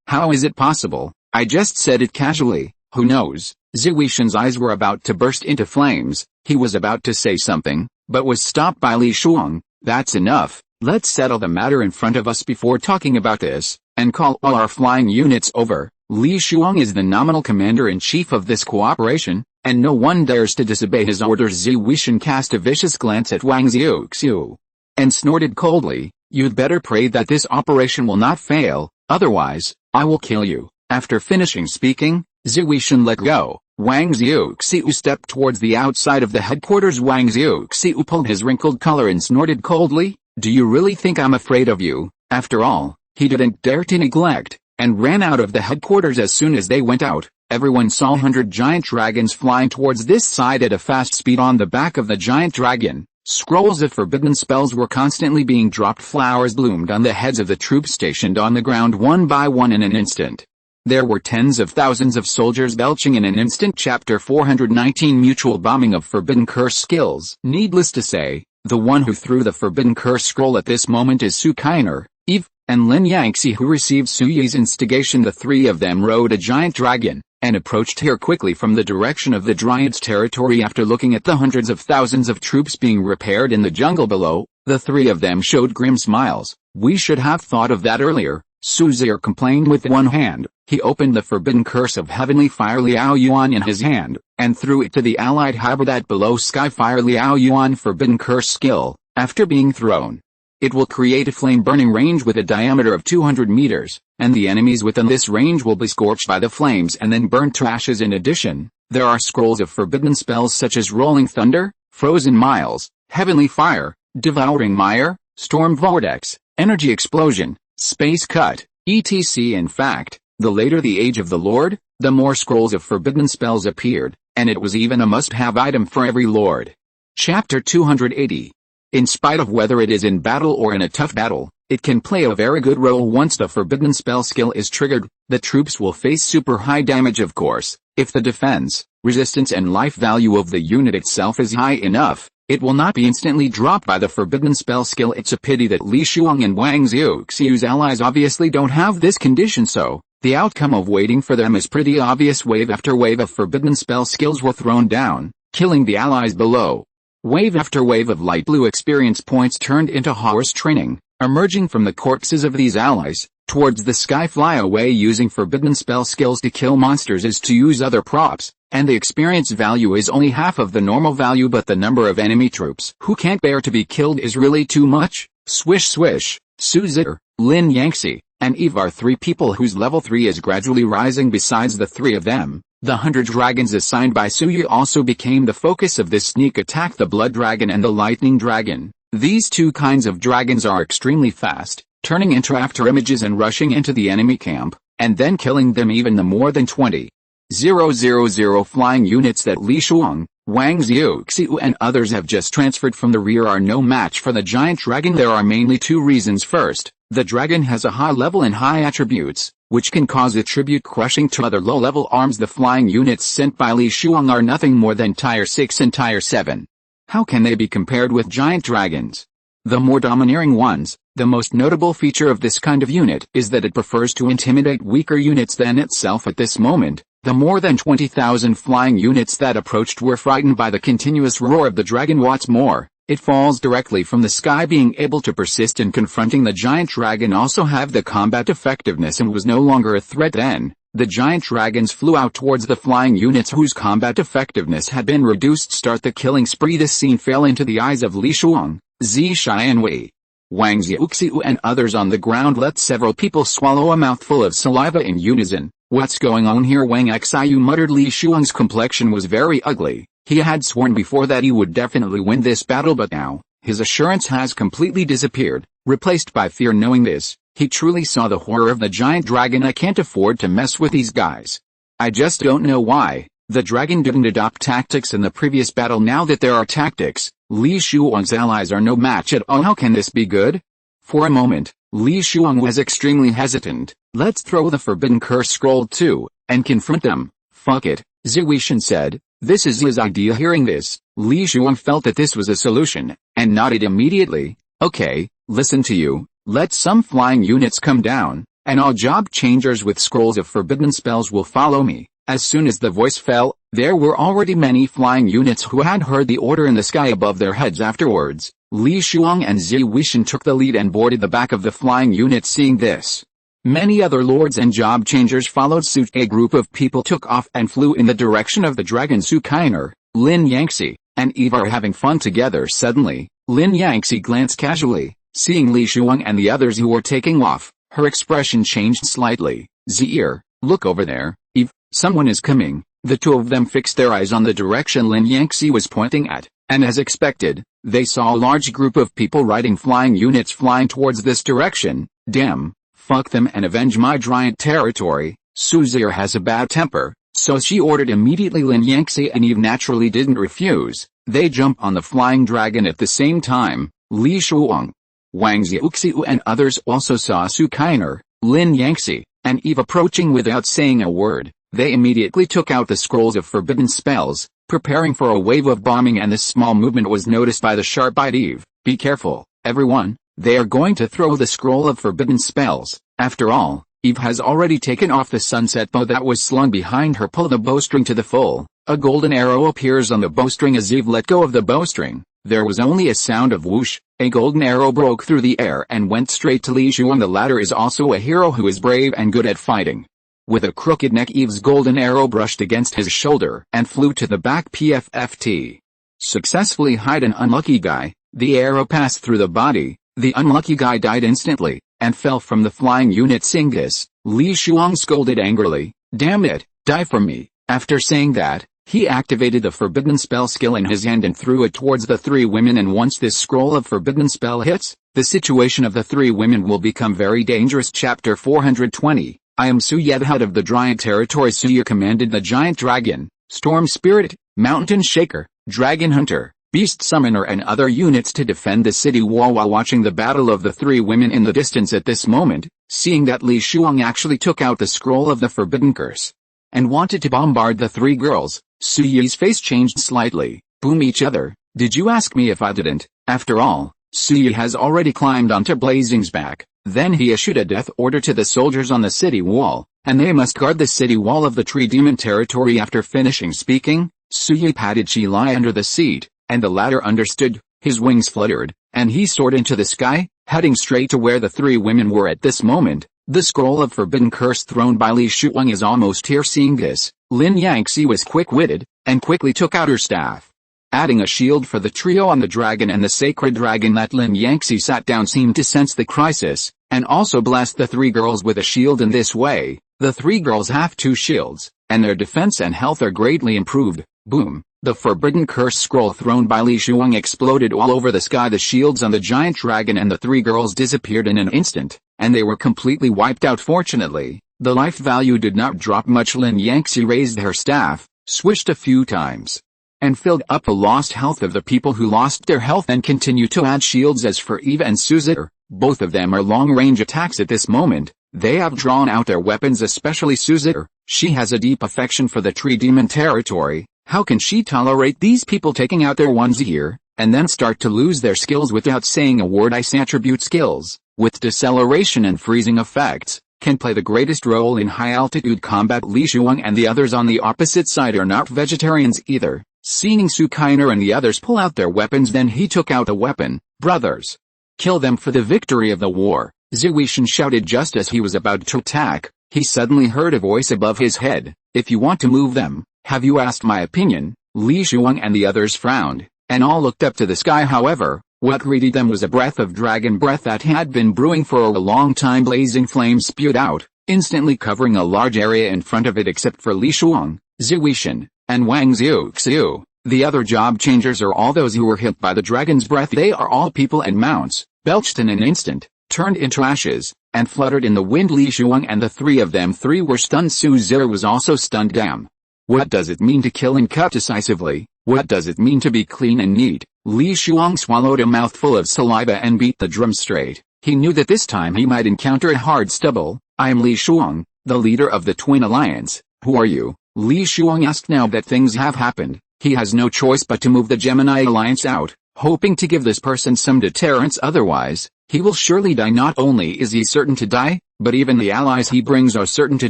how is it possible? I just said it casually. Who knows?" Ziwishan's eyes were about to burst into flames. He was about to say something, but was stopped by Li Shuang. "That's enough. Let's settle the matter in front of us before talking about this, and call all our flying units over." Li Shuang is the nominal commander-in-chief of this cooperation, and no one dares to disobey his orders. Ziwishan cast a vicious glance at Wang Xiuxiu, and snorted coldly, "You'd better pray that this operation will not fail, otherwise, I will kill you." After finishing speaking, Ziwishan let go. Wang Xiuxiu stepped towards the outside of the headquarters. Wang Xiuxiu pulled his wrinkled collar and snorted coldly, "Do you really think I'm afraid of you?" After all, he didn't dare to neglect, and ran out of the headquarters. As soon as they went out, everyone saw 100 giant dragons flying towards this side at a fast speed. On the back of the giant dragon, scrolls of forbidden spells were constantly being dropped. Flowers bloomed on the heads of the troops stationed on the ground one by one in an instant. There were tens of thousands of soldiers belching in an instant. Chapter 419 Mutual Bombing of Forbidden Curse Skills. Needless to say, the one who threw the forbidden curse scroll at this moment is Su Kainer, Eve, and Lin Yangxi, who received Su Yi's instigation. The three of them rode a giant dragon, and approached here quickly from the direction of the Dryad's territory. After looking at the hundreds of thousands of troops being repaired in the jungle below, the three of them showed grim smiles. "We should have thought of that earlier," Su Zir complained. With one hand, he opened the forbidden curse of heavenly fire Liao Yuan in his hand, and threw it to the allied habitat below. Sky Fire Liao Yuan forbidden curse skill. After being thrown, it will create a flame-burning range with a diameter of 200 meters, and the enemies within this range will be scorched by the flames and then burned to ashes. In addition, there are scrolls of forbidden spells such as Rolling Thunder, Frozen Miles, Heavenly Fire, Devouring Mire, Storm Vortex, Energy Explosion, Space Cut, etc. In fact, the later the age of the Lord, the more scrolls of forbidden spells appeared, and it was even a must-have item for every Lord. Chapter 280. In spite of whether it is in battle or in a tough battle, it can play a very good role. Once the forbidden spell skill is triggered, the troops will face super high damage. Of course, if the defense, resistance and life value of the unit itself is high enough, it will not be instantly dropped by the forbidden spell skill. It's a pity that Li Shuang and Wang Xiuxiu's allies obviously don't have this condition, so the outcome of waiting for them is pretty obvious. Wave after wave of forbidden spell skills were thrown down, killing the allies below. Wave after wave of light blue experience points turned into horse training, emerging from the corpses of these allies. Towards the sky fly away. Using forbidden spell skills to kill monsters is to use other props, and the experience value is only half of the normal value, but the number of enemy troops who can't bear to be killed is really too much. Swish swish, Su Zir, Lin Yangxi, and Eve are three people whose level 3 is gradually rising. Besides the three of them, the 100 dragons assigned by Su Yi also became the focus of this sneak attack: the Blood Dragon and the Lightning Dragon. These two kinds of dragons are extremely fast, turning into after images and rushing into the enemy camp, and then killing them. Even the more than 20,000 flying units that Li Shuang, Wang Xiuxiu and others have just transferred from the rear are no match for the giant dragon. There are mainly two reasons. First, the dragon has a high level and high attributes, which can cause attribute crushing to other low-level arms. The flying units sent by Li Shuang are nothing more than Tier 6 and Tier 7. How can they be compared with giant dragons? The more domineering ones. The most notable feature of this kind of unit is that it prefers to intimidate weaker units than itself. At this moment, The more than 20,000 flying units that approached were frightened by the continuous roar of the dragon. What's more, it falls directly from the sky. Being able to persist in confronting the giant dragon also have the combat effectiveness and was no longer a threat then. The giant dragons flew out towards the flying units whose combat effectiveness had been reduced. Start the killing spree. This scene fell into the eyes of Li Shuang, Zi Xianwei, Wang Xiuxiu and others on the ground. Let several people swallow a mouthful of saliva in unison. What's going on here? Wang Xiu muttered. Li Shuang's complexion was very ugly. He had sworn before that he would definitely win this battle, but now, his assurance has completely disappeared, replaced by fear. Knowing this, he truly saw the horror of the giant dragon. I can't afford to mess with these guys. I just don't know why. The dragon didn't adopt tactics in the previous battle. Now that there are tactics, Li Shuang's allies are no match at all. How can this be good? For a moment, Li Shuang was extremely hesitant. Let's throw the Forbidden Curse Scroll too, and confront them. Fuck it, Zhi Wuxian said. This is his idea. Hearing this, Li Shuang felt that this was a solution, and nodded immediately. Okay, listen to you. Let some flying units come down, and all job changers with scrolls of forbidden spells will follow me. As soon as the voice fell, there were already many flying units who had heard the order in the sky above their heads. Afterwards, Li Shuang and Zhi Wuxian took the lead and boarded the back of the flying unit. Seeing this, many other lords and job changers followed suit. A group of people took off and flew in the direction of the dragon. Su Kainer, Lin Yangxi, and Eve are having fun together. Suddenly, Lin Yangxi glanced casually, seeing Li Shuang and the others who were taking off. Her expression changed slightly. Zir, look over there, Eve, someone is coming. The two of them fixed their eyes on the direction Lin Yangxi was pointing at, and as expected, they saw a large group of people riding flying units flying towards this direction. Damn, fuck them and avenge my giant territory. Suzir has a bad temper, so she ordered immediately. Lin Yangxi and Eve naturally didn't refuse. They jumped on the flying dragon at the same time. Li Shuang, Wang Xiuxiu and others also saw Su Kainer, Lin Yangxi, and Eve approaching without saying a word. They immediately took out the scrolls of forbidden spells, preparing for a wave of bombing, and this small movement was noticed by the sharp-eyed Eve. Be careful, everyone, they are going to throw the scroll of forbidden spells. After all, Eve has already taken off the sunset bow that was slung behind her. Pull the bowstring to the full. A golden arrow appears on the bowstring. As Eve let go of the bowstring, there was only a sound of whoosh. A golden arrow broke through the air and went straight to Li Shuang. The latter is also a hero who is brave and good at fighting. With a crooked neck, Eve's golden arrow brushed against his shoulder and flew to the back. PFFT. Successfully hide an unlucky guy. The arrow passed through the body. The unlucky guy died instantly, and fell from the flying unit. Seeing this, Li Shuang scolded angrily. Damn it, die for me. After saying that, he activated the forbidden spell skill in his hand and threw it towards the three women. And once this scroll of forbidden spell hits, the situation of the three women will become very dangerous. Chapter 420. I am Su Ye, head of the giant territory. Su Ye commanded the giant dragon, storm spirit, mountain shaker, dragon hunter, beast summoner and other units to defend the city wall while watching the battle of the three women in the distance. At this moment, seeing that Li Shuang actually took out the scroll of the forbidden curse and wanted to bombard the three girls, Su Ye's face changed slightly. Boom each other. Did you ask me if I didn't? After all, Su Ye has already climbed onto Blazing's back. Then he issued a death order to the soldiers on the city wall, and they must guard the city wall of the tree demon territory. After finishing speaking, Su Ye patted Chi Lai under the seat, and the latter understood. His wings fluttered, and he soared into the sky, heading straight to where the three women were. At this moment, the scroll of forbidden curse thrown by Li Shuang is almost here. Seeing this, Lin Yangxi was quick-witted, and quickly took out her staff. Adding a shield for the trio on the dragon and the sacred dragon that Lin Yangxi sat down seemed to sense the crisis, and also blessed the three girls with a shield. In this way, the three girls have two shields, and their defense and health are greatly improved. Boom! The forbidden curse scroll thrown by Li Shuang exploded all over the sky. The shields on the giant dragon and the three girls disappeared in an instant, and they were completely wiped out. Fortunately, the life value did not drop much. Lin Yangxi raised her staff, swished a few times, and filled up the lost health of the people who lost their health, and continued to add shields. As for Eve and Suzir, both of them are long-range attacks at this moment. They have drawn out their weapons, especially Suzir. She has a deep affection for the tree demon territory. How can she tolerate these people taking out their ones here, and then start to lose their skills without saying a word? Ice attribute skills, with deceleration and freezing effects, can play the greatest role in high-altitude combat. Li Shuang and the others on the opposite side are not vegetarians either. Seeing Su Kainer and the others pull out their weapons, then he took out a weapon. Brothers, kill them for the victory of the war, Zhu Weixin shouted just as he was about to attack. He suddenly heard a voice above his head. If you want to move them, have you asked my opinion? Li Shuang and the others frowned, and all looked up to the sky. However, what greeted them was a breath of dragon breath that had been brewing for a long time. Blazing flames spewed out, instantly covering a large area in front of it except for Li Shuang, Zhu Weixin, and Wang Xiuxiu. The other job changers are all those who were hit by the dragon's breath. They are all people and mounts, belched in an instant, turned into ashes, and fluttered in the wind. Li Shuang and the three of them were stunned. Su Ziller was also stunned. Damn. What does it mean to kill and cut decisively? What does it mean to be clean and neat? Li Shuang swallowed a mouthful of saliva and beat the drum straight. He knew that this time he might encounter a hard stubble. I am Li Shuang, the leader of the Twin Alliance. Who are you? Li Shuang asked. Now that things have happened, he has no choice but to move the Gemini Alliance out, hoping to give this person some deterrence. Otherwise, he will surely die. Not only is he certain to die, but even the allies he brings are certain to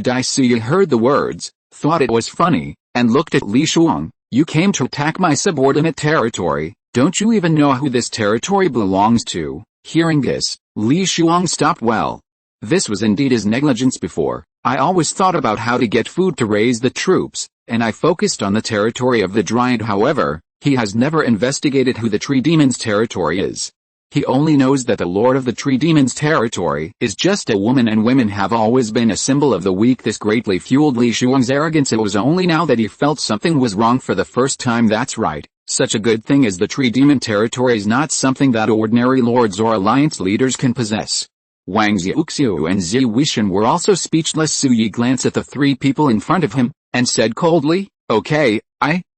die. Suya heard the words, thought it was funny, and looked at Li Shuang. You came to attack my subordinate territory. Don't you even know who this territory belongs to? Hearing this, Li Shuang stopped. Well, this was indeed his negligence before. I always thought about how to get food to raise the troops, and I focused on the territory of the Dryad. However, he has never investigated who the Tree Demon's territory is. He only knows that the Lord of the Tree Demon's territory is just a woman, and women have always been a symbol of the weak. This greatly fueled Li Shuang's arrogance. It was only now that he felt something was wrong for the first time. That's right. Such a good thing as the Tree Demon territory is not something that ordinary lords or alliance leaders can possess. Wang Xiuxiu and Zhu Weixin were also speechless. Su Yi glanced at the three people in front of him, and said coldly, Okay,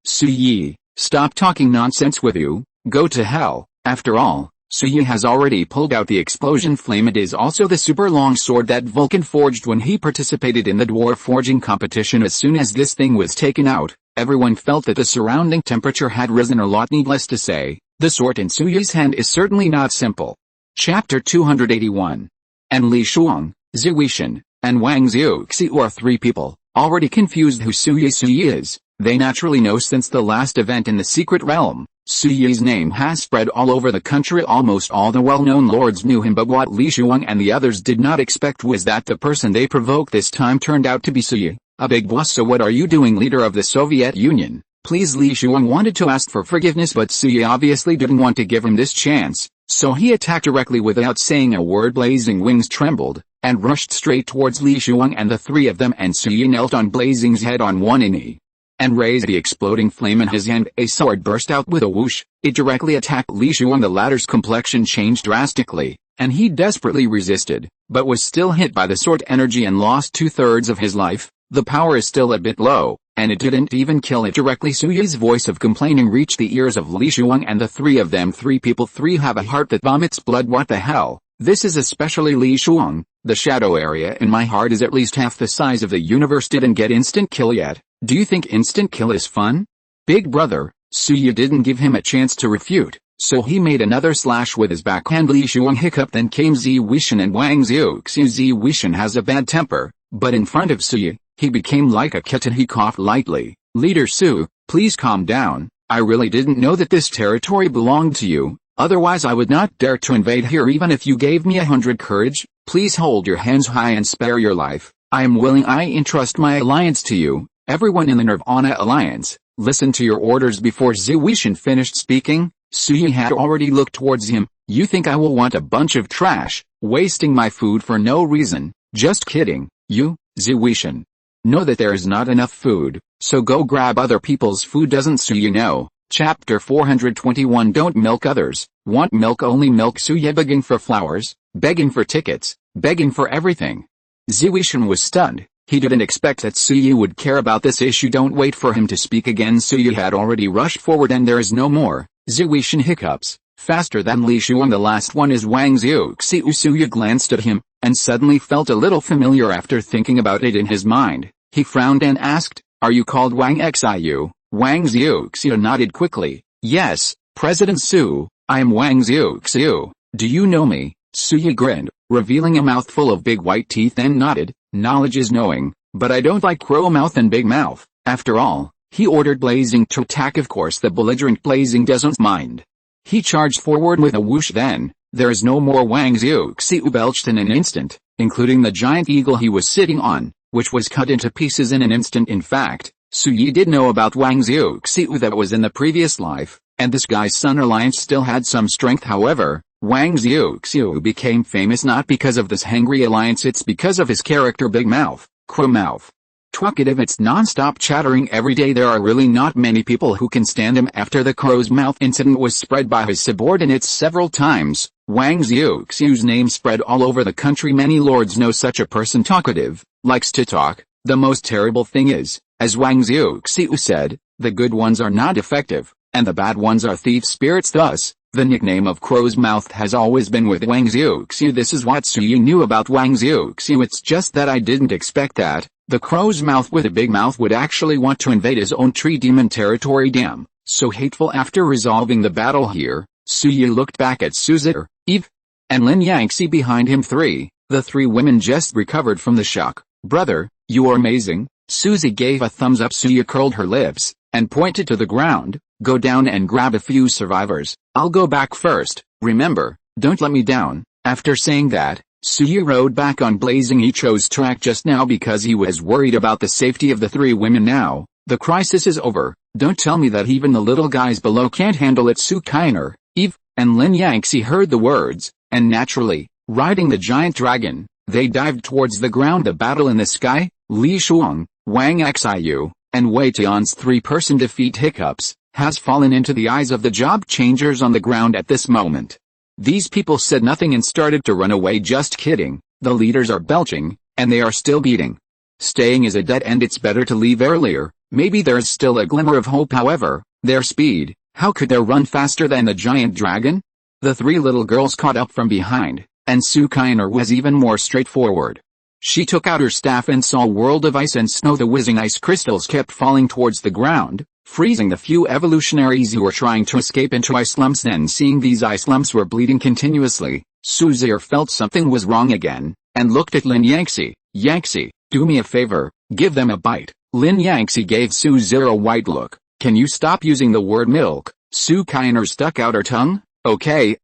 Su Yi, stop talking nonsense with you, go to hell. After all, Su Yi has already pulled out the explosion flame. It is also the super long sword that Vulcan forged when he participated in the dwarf forging competition. As soon as this thing was taken out, everyone felt that the surrounding temperature had risen a lot. Needless to say, the sword in Su Yi's hand is certainly not simple. Chapter 281. And Li Shuang, Zhu Weixin, and Wang Xiuxiu are three people, already confused who Su Yi is. They naturally know since the last event in the secret realm. Su Yi's name has spread all over the country. Almost all the well-known lords knew him, but what Li Shuang and the others did not expect was that the person they provoked this time turned out to be Su Yi, a big boss. So what are you doing, leader of the Soviet Union? Please. Li Shuang wanted to ask for forgiveness, but Su Yi obviously didn't want to give him this chance, so he attacked directly without saying a word. Blazing wings trembled, and rushed straight towards Li Shuang and the three of them, and Su Yi knelt on Blazing's head on one knee, and raised the exploding flame in his hand. A sword burst out with a whoosh. It directly attacked Li Shuang. The latter's complexion changed drastically, and he desperately resisted, but was still hit by the sword energy and lost 2/3 of his life. The power is still a bit low, and it didn't even kill it directly. Su Yi's voice of complaining reached the ears of Li Shuang and the three of them. Three people, three have a heart that vomits blood. What the hell? This is especially Li Shuang. The shadow area in my heart is at least half the size of the universe. Didn't get instant kill yet. Do you think instant kill is fun? Big brother. Su Yi didn't give him a chance to refute, so he made another slash with his backhand. Li Shuang hiccuped. Then came Zhu Weixin and Wang Xiuxiu. Zhu Weixin has a bad temper, but in front of Su Yi, he became like a kitten. He coughed lightly. Leader Su, please calm down. I really didn't know that this territory belonged to you. Otherwise I would not dare to invade here even if you gave me 100 courage. Please hold your hands high and spare your life. I am willing. I entrust my alliance to you. Everyone in the Nirvana Alliance, listen to your orders. Before Zhu Weixin finished speaking, Su Yi had already looked towards him. You think I will want a bunch of trash, wasting my food for no reason? Just kidding. You, Zhu Weixin, know that there is not enough food, so go grab other people's food. Doesn't Su Yi know? Chapter 421. Don't milk others. Want milk, only milk. Su Yi begging for flowers, begging for tickets, begging for everything. Zhu Weixin was stunned. He didn't expect that Su Yi would care about this issue. Don't wait for him to speak again. Su Yi had already rushed forward and there is no more. Zhu Weixin hiccups, faster than Li Shuang. The last one is Wang Xiuxiu. Su Yi glanced at him, and suddenly felt a little familiar. After thinking about it in his mind, he frowned and asked, Are you called Wang Xiu? Wang Xiuxiu nodded quickly. Yes, President Su, I am Wang Xiuxiu. Do you know me? Su Yi grinned, revealing a mouthful of big white teeth, and nodded. Knowledge is knowing, but I don't like Crow Mouth and Big Mouth. After all, he ordered Blazing to attack. Of course the belligerent Blazing doesn't mind. He charged forward with a whoosh. Then, there is no more. Wang Xiuxiu belched in an instant, including the giant eagle he was sitting on, which was cut into pieces in an instant. In fact, Su Yi did know about Wang Xiuxiu that was in the previous life, and this guy's Sun Alliance still had some strength. However, Wang Xiuxiu became famous not because of this hangry alliance, it's because of his character Big Mouth, Crow Mouth. Talkative, it's non-stop chattering every day. There are really not many people who can stand him. After the Crow's Mouth incident was spread by his subordinates several times, Wang Xiuxiu's name spread all over the country. Many lords know such a person. Talkative, likes to talk. The most terrible thing is, as Wang Xiuxiu said, the good ones are not effective, and the bad ones are thief spirits. Thus, the nickname of Crow's Mouth has always been with Wang Xiuxiu. This is what Su Yi knew about Wang Xiuxiu. It's just that I didn't expect that the Crow's Mouth with a big mouth would actually want to invade his own tree demon territory. Damn, so hateful. After resolving the battle here, Su Yi looked back at Suzir, Eve, and Lin Yangxi behind him. The three women just recovered from the shock. Brother, you are amazing. Suzy gave a thumbs up. Su Yi curled her lips, and pointed to the ground. Go down and grab a few survivors. I'll go back first. Remember, don't let me down. After saying that, Su Yi rode back on Blazing. He chose track just now because he was worried about the safety of the three women. Now, the crisis is over. Don't tell me that even the little guys below can't handle it. Su Kainer, Eve, and Lin Yangxi heard the words, and naturally, riding the giant dragon, they dived towards the ground. The battle in the sky, Li Shuang, Wang Xiu, and Wei Tian's three-person defeat hiccups has fallen into the eyes of the job changers on the ground at this moment. These people said nothing and started to run away. Just kidding, the leaders are belching, and they are still beating. Staying is a dead end. It's better to leave earlier. Maybe there's still a glimmer of hope. However, their speed, how could they run faster than the giant dragon? The three little girls caught up from behind, and Su Kainer was even more straightforward. She took out her staff and saw a world of ice and snow. The whizzing ice crystals kept falling towards the ground, freezing the few evolutionaries who were trying to escape into ice lumps. Then, seeing these ice lumps were bleeding continuously, Suzir felt something was wrong again, and looked at Lin Yangxi. Yangxi, do me a favor, give them a bite. Lin Yangxi gave Suzir a white look. Can you stop using the word milk? Su Kainer stuck out her tongue. Okay,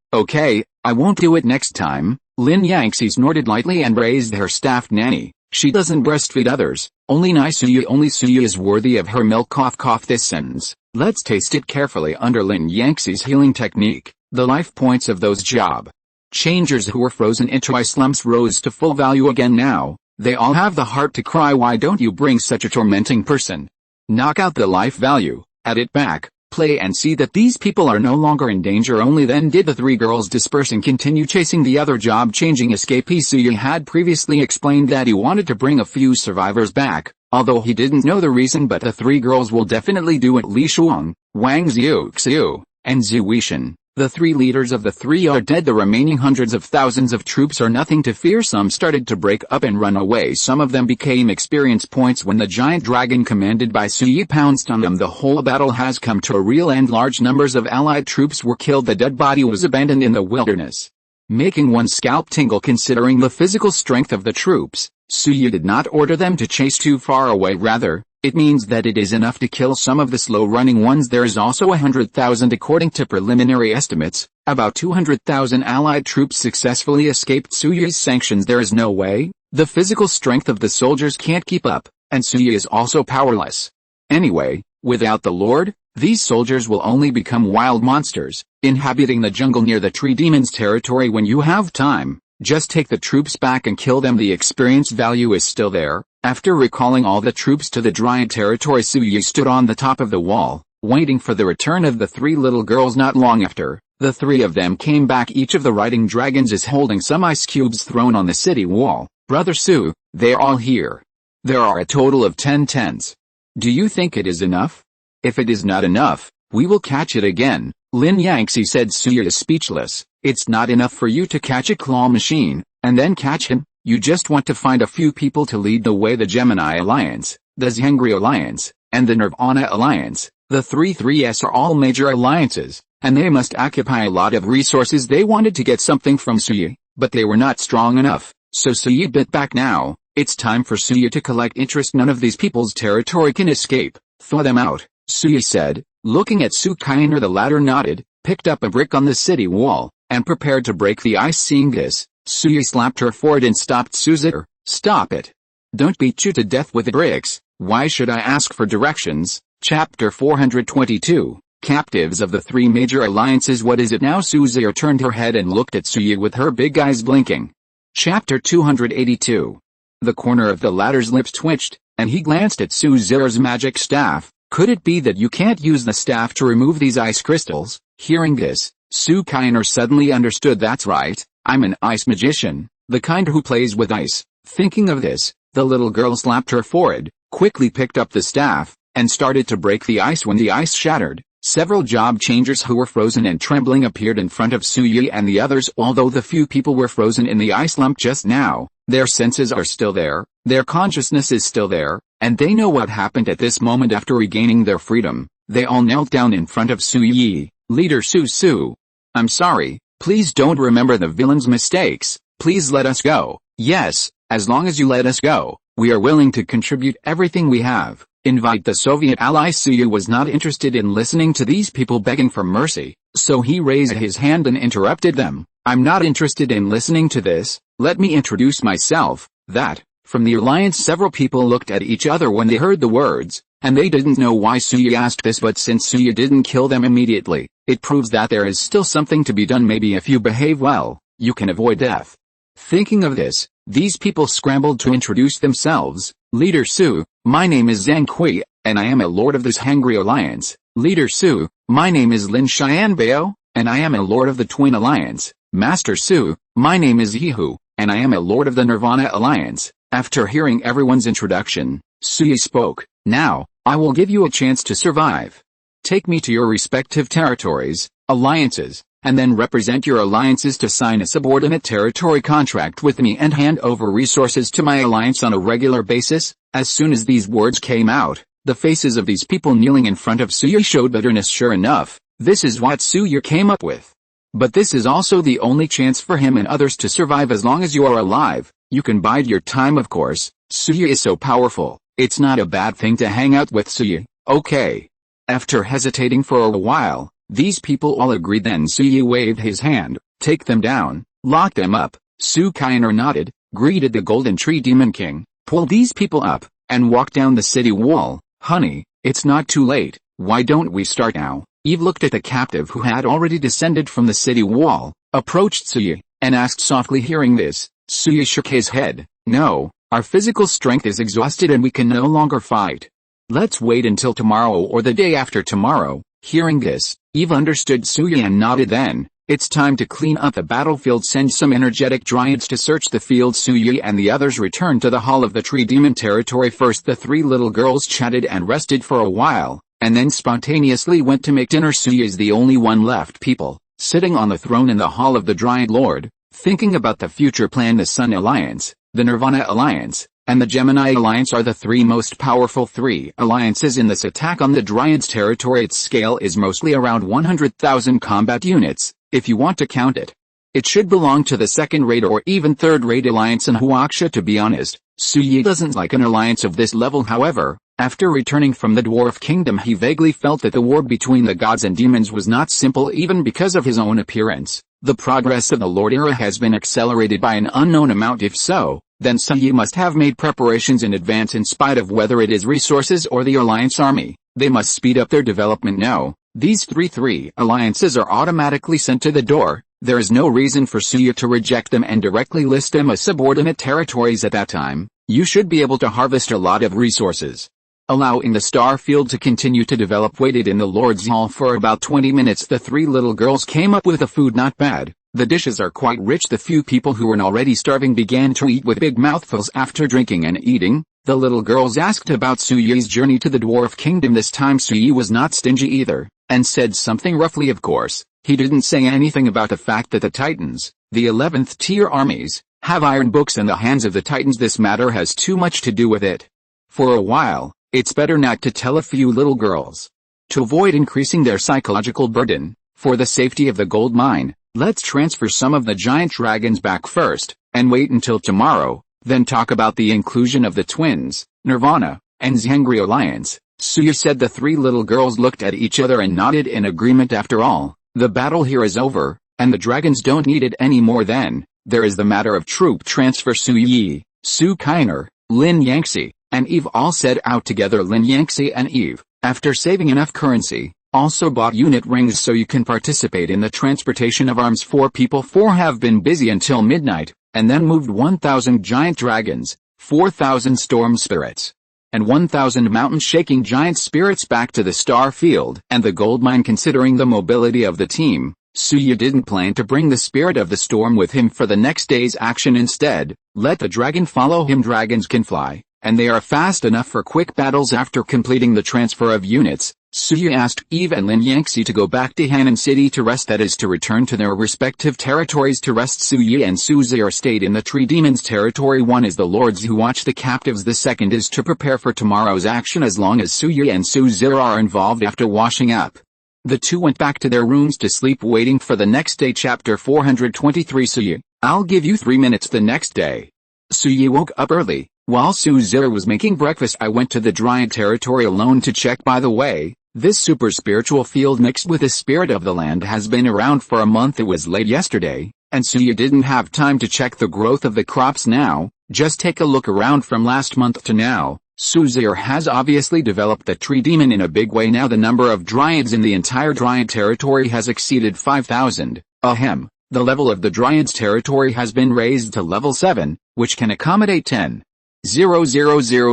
I won't do it next time. Lin Yangxi snorted lightly and raised her staff. Nanny, she doesn't breastfeed others. Only Suyi is worthy of her milk. Cough. This sentence, let's taste it carefully. Under Lin Yangxi's healing technique, the life points of those job changers who were frozen into ice lumps rose to full value again. Now, they all have the heart to cry. Why don't you bring such a tormenting person? Knock out the life value, add it back, play and see that these people are no longer in danger. Only then did the three girls disperse and continue chasing the other job-changing escapees. Suyi had previously explained that he wanted to bring a few survivors back, although he didn't know the reason, but the three girls will definitely do it. Li Shuang, Wang Xiuxiu, and Zhu Weishan, the three leaders of the three are dead. The remaining hundreds of thousands of troops are nothing to fear. Some started to break up and run away. Some of them became experience points when the giant dragon commanded by Su Yi pounced on them. The whole battle has come to a real end. Large numbers of allied troops were killed. The dead body was abandoned in the wilderness, making one's scalp tingle considering the physical strength of the troops. Su Yi did not order them to chase too far away. Rather, it means that it is enough to kill some of the slow-running ones. There is also 100,000 according to preliminary estimates. About 200,000 allied troops successfully escaped Su Yi's sanctions. There is no way. The physical strength of the soldiers can't keep up, and Su Yi is also powerless. Anyway, without the Lord, these soldiers will only become wild monsters, inhabiting the jungle near the tree demon's territory. When you have time, just take the troops back and kill them. The experience value is still there. After recalling all the troops to the giant territory, Su Yi stood on the top of the wall, waiting for the return of the three little girls. Not long after, the three of them came back. Each of the riding dragons is holding some ice cubes thrown on the city wall. Brother Su, they're all here. There are a total of 10 tens. Do you think it is enough? If it is not enough, we will catch it again. Lin Yangxi said. Su Yi is speechless. It's not enough for you to catch a claw machine, and then catch him. You just want to find a few people to lead the way. The Gemini Alliance, the Zhengri Alliance, and the Nirvana Alliance, the 3-3s are all major alliances, and they must occupy a lot of resources. They wanted to get something from Su Yi, but they were not strong enough, so Suyi bit back. Now, it's time for Suyi to collect interest. None of these people's territory can escape. Thaw them out, Suyi said, looking at Su Kainer. The latter nodded, picked up a brick on the city wall, and prepared to break the ice. Seeing this, Suyi slapped her forehead and stopped Suzir. Stop it. Don't beat you to death with the bricks. Why should I ask for directions? Chapter 422, Captives of the Three Major Alliances. What is it now? Suzir turned her head and looked at Suyi with her big eyes blinking. Chapter 282. The corner of the latter's lips twitched, and he glanced at Suzir's magic staff. Could it be that you can't use the staff to remove these ice crystals? Hearing this, Su Kainer suddenly understood. That's right, I'm an ice magician, the kind who plays with ice. Thinking of this, the little girl slapped her forehead, quickly picked up the staff, and started to break the ice. When the ice shattered, several job changers who were frozen and trembling appeared in front of Suyi and the others. Although the few people were frozen in the ice lump just now, their senses are still there, their consciousness is still there, and they know what happened at this moment. After regaining their freedom, they all knelt down in front of Suyi. Leader Su. I'm sorry, please don't remember the villain's mistakes, please let us go. Yes, as long as you let us go, we are willing to contribute everything we have. Invite the Soviet ally. Suyi was not interested in listening to these people begging for mercy, so he raised his hand and interrupted them. I'm not interested in listening to this, let me introduce myself. That, from the alliance. Several people looked at each other when they heard the words, and they didn't know why Suyi asked this, but since Suyi didn't kill them immediately, it proves that there is still something to be done. Maybe if you behave well, you can avoid death. Thinking of this, these people scrambled to introduce themselves. Leader Su, my name is Zhang Kui, and I am a lord of this Hangry Alliance. Leader Su, my name is Lin Xianbao, and I am a lord of the Twin Alliance. Master Su, my name is Yihu, and I am a lord of the Nirvana Alliance. After hearing everyone's introduction, Suyi spoke. Now, I will give you a chance to survive. Take me to your respective territories, alliances, and then represent your alliances to sign a subordinate territory contract with me and hand over resources to my alliance on a regular basis. As soon as these words came out, the faces of these people kneeling in front of Suyi showed bitterness. Sure enough, this is what Suyi came up with. But this is also the only chance for him and others to survive. As long as you are alive, you can bide your time. Of course, Suyi is so powerful, it's not a bad thing to hang out with Suyi. Okay. After hesitating for a while, these people all agreed. Then Suyi waved his hand. Take them down, lock them up. Su Kainer nodded, greeted the Golden Tree Demon King, pulled these people up, and walked down the city wall. Honey, it's not too late, why don't we start now? Eve looked at the captive who had already descended from the city wall, approached Suyi, and asked softly. Hearing this, Suyi shook his head. No, our physical strength is exhausted and we can no longer fight. Let's wait until tomorrow or the day after tomorrow. Hearing this, Eve understood Suyi and nodded. Then, it's time to clean up the battlefield. Send some energetic dryads to search the field. Suyi and the others returned to the Hall of the Tree Demon territory. First the three little girls chatted and rested for a while, and then spontaneously went to make dinner. Suyi is the only one left. People, sitting on the throne in the Hall of the Dryad Lord, thinking about the future plan. The Sun Alliance, the Nirvana Alliance, and the Gemini Alliance are the three most powerful three alliances in this attack on the Dryads' territory. Its scale is mostly around 100,000 combat units, if you want to count it. It should belong to the second-rate or even third-rate alliance in Huaxia. To be honest, Suyi doesn't like an alliance of this level. However, after returning from the Dwarf Kingdom, he vaguely felt that the war between the gods and demons was not simple. Even because of his own appearance, the progress of the Lord era has been accelerated by an unknown amount. If so, then Suyi must have made preparations in advance. In spite of whether it is resources or the alliance army, they must speed up their development. No, these three alliances are automatically sent to the door. There is no reason for Suyi to reject them and directly list them as subordinate territories. At that time, you should be able to harvest a lot of resources. Allowing the star field to continue to develop. Waited in the Lord's Hall for about 20 minutes. The three little girls came up with the food. Not bad. The dishes are quite rich. The few people who were already starving began to eat with big mouthfuls. After drinking and eating, the little girls asked about Suyi's journey to the Dwarf Kingdom. This time Suyi was not stingy either, and said something roughly. Of course, he didn't say anything about the fact that the Titans, the 11th tier armies, have iron books in the hands of the Titans. This matter has too much to do with it. For a while, it's better not to tell a few little girls. To avoid increasing their psychological burden, for the safety of the gold mine, Let's transfer some of the giant dragons back first, and wait until tomorrow, then talk about the inclusion of the twins, Nirvana, and Zhengri Alliance. Suya said. The three little girls looked at each other and nodded in agreement. After all, the battle here is over, and the dragons don't need it anymore. Then there is the matter of troop transfer. Su Yi, Su Kainer, Lin Yangxi, and Eve all set out together. Lin Yangxi and Eve, after saving enough currency, also bought unit rings so you can participate in the transportation of arms. 4 people. 4 have been busy until midnight, and then moved 1,000 giant dragons, 4,000 storm spirits, and 1,000 mountain-shaking giant spirits back to the star field and the gold mine. Considering the mobility of the team, Suya didn't plan to bring the spirit of the storm with him for the next day's action. Instead, let the dragon follow him. Dragons can fly, and they are fast enough for quick battles. After completing the transfer of units, Suya asked Eve and Lin Yangxi to go back to Hanan City to rest, that is to return to their respective territories to rest. Suya and Su Zir stayed in the Tree Demons territory. One is the lords who watch the captives, the second is to prepare for tomorrow's action. As long as Suya and Su Zir are involved after washing up, the two went back to their rooms to sleep, waiting for the next day. Chapter 423. Suya, I'll give you 3 minutes. The next day, Suya woke up early. While Su Zir was making breakfast, I went to the Giant territory alone to check. By the way, this super spiritual field mixed with the spirit of the land has been around for a month. It was late yesterday, and Suya didn't have time to check the growth of the crops now. Just take a look around from last month to now. Su Zir has obviously developed the tree demon in a big way. Now the number of dryads in the entire Dryad territory has exceeded 5,000. Ahem. The level of the Dryad's territory has been raised to level 7, which can accommodate 10,000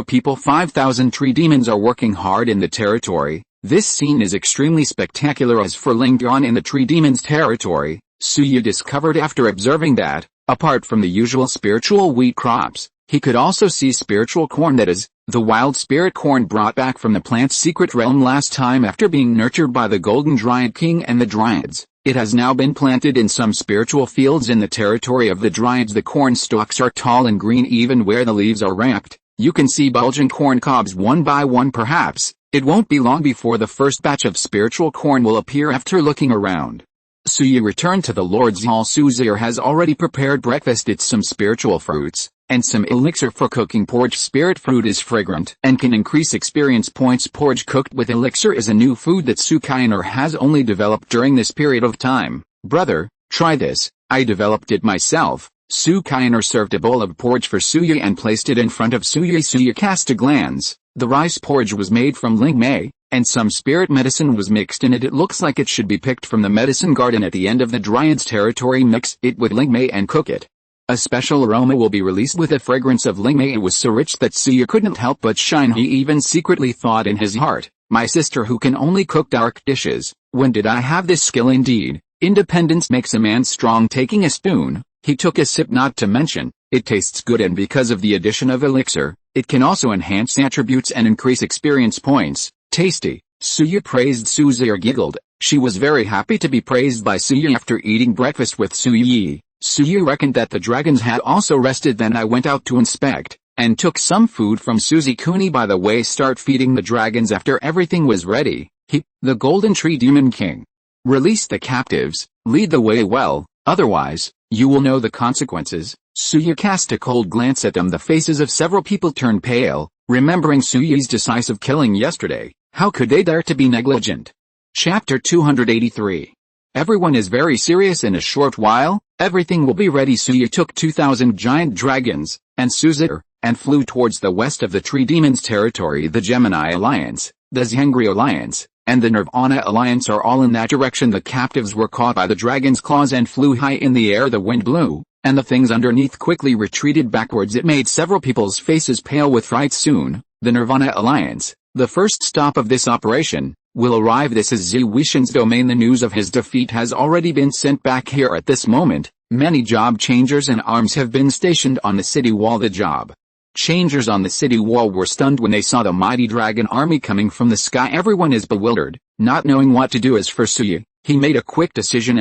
people. 5,000 tree demons are working hard in the territory. This scene is extremely spectacular. As for Ling Yuan in the Tree Demon's territory, Suya discovered after observing that, apart from the usual spiritual wheat crops, he could also see spiritual corn, that is, the wild spirit corn brought back from the plant's secret realm last time after being nurtured by the Golden Dryad King and the Dryads. It has now been planted in some spiritual fields in the territory of the Dryads. The corn stalks are tall and green even where the leaves are ramped. You can see bulging corn cobs one by one. Perhaps it won't be long before the first batch of spiritual corn will appear. After looking around, Suya returned to the Lord's Hall. Su Zir has already prepared breakfast. It's some spiritual fruits and some elixir for cooking porridge. Spirit fruit is fragrant and can increase experience points. Porridge cooked with elixir is a new food that Su Kainer has only developed during this period of time. Brother, try this. I developed it myself. Su Kainer served a bowl of porridge for Suya and placed it in front of Suya. Suya cast a glance. The rice porridge was made from ling mei, and some spirit medicine was mixed in it. It looks like it should be picked from the medicine garden at the end of the Dryad's territory. Mix it with ling mei and cook it. A special aroma will be released with the fragrance of ling mei. It was so rich that Suya couldn't help but shine. He even secretly thought in his heart, my sister who can only cook dark dishes, when did I have this skill? Indeed, independence makes a man strong. Taking a spoon, he took a sip. Not to mention, it tastes good, and because of the addition of elixir, it can also enhance attributes and increase experience points. Tasty. Suya praised. Su Zir giggled. She was very happy to be praised by Suya. After eating breakfast with Suya, Suya reckoned that the dragons had also rested. Then I went out to inspect, and took some food from Suzukuni. By the way, start feeding the dragons. After everything was ready, he, the Golden Tree Demon King, released the captives. Lead the way well, otherwise, you will know the consequences. Suya cast a cold glance at them. The faces of several people turned pale, remembering Suya's decisive killing yesterday. How could they dare to be negligent? Chapter 283. Everyone is very serious. In a short while, everything will be ready. Suya took 2,000 giant dragons, and Su Zir, and flew towards the west of the Tree Demon's territory. The Gemini Alliance, the Zhengri Alliance, and the Nirvana Alliance are all in that direction. The captives were caught by the dragon's claws and flew high in the air. The wind blew, and the things underneath quickly retreated backwards. It made several people's faces pale with fright. Soon, the Nirvana Alliance, the first stop of this operation, will arrive. This is Zhu Wishen's domain. The news of his defeat has already been sent back here. At this moment, many job changers and arms have been stationed on the city wall. The job changers on the city wall were stunned when they saw the mighty dragon army coming from the sky. Everyone is bewildered, not knowing what to do. As for Suya, he made a quick decision.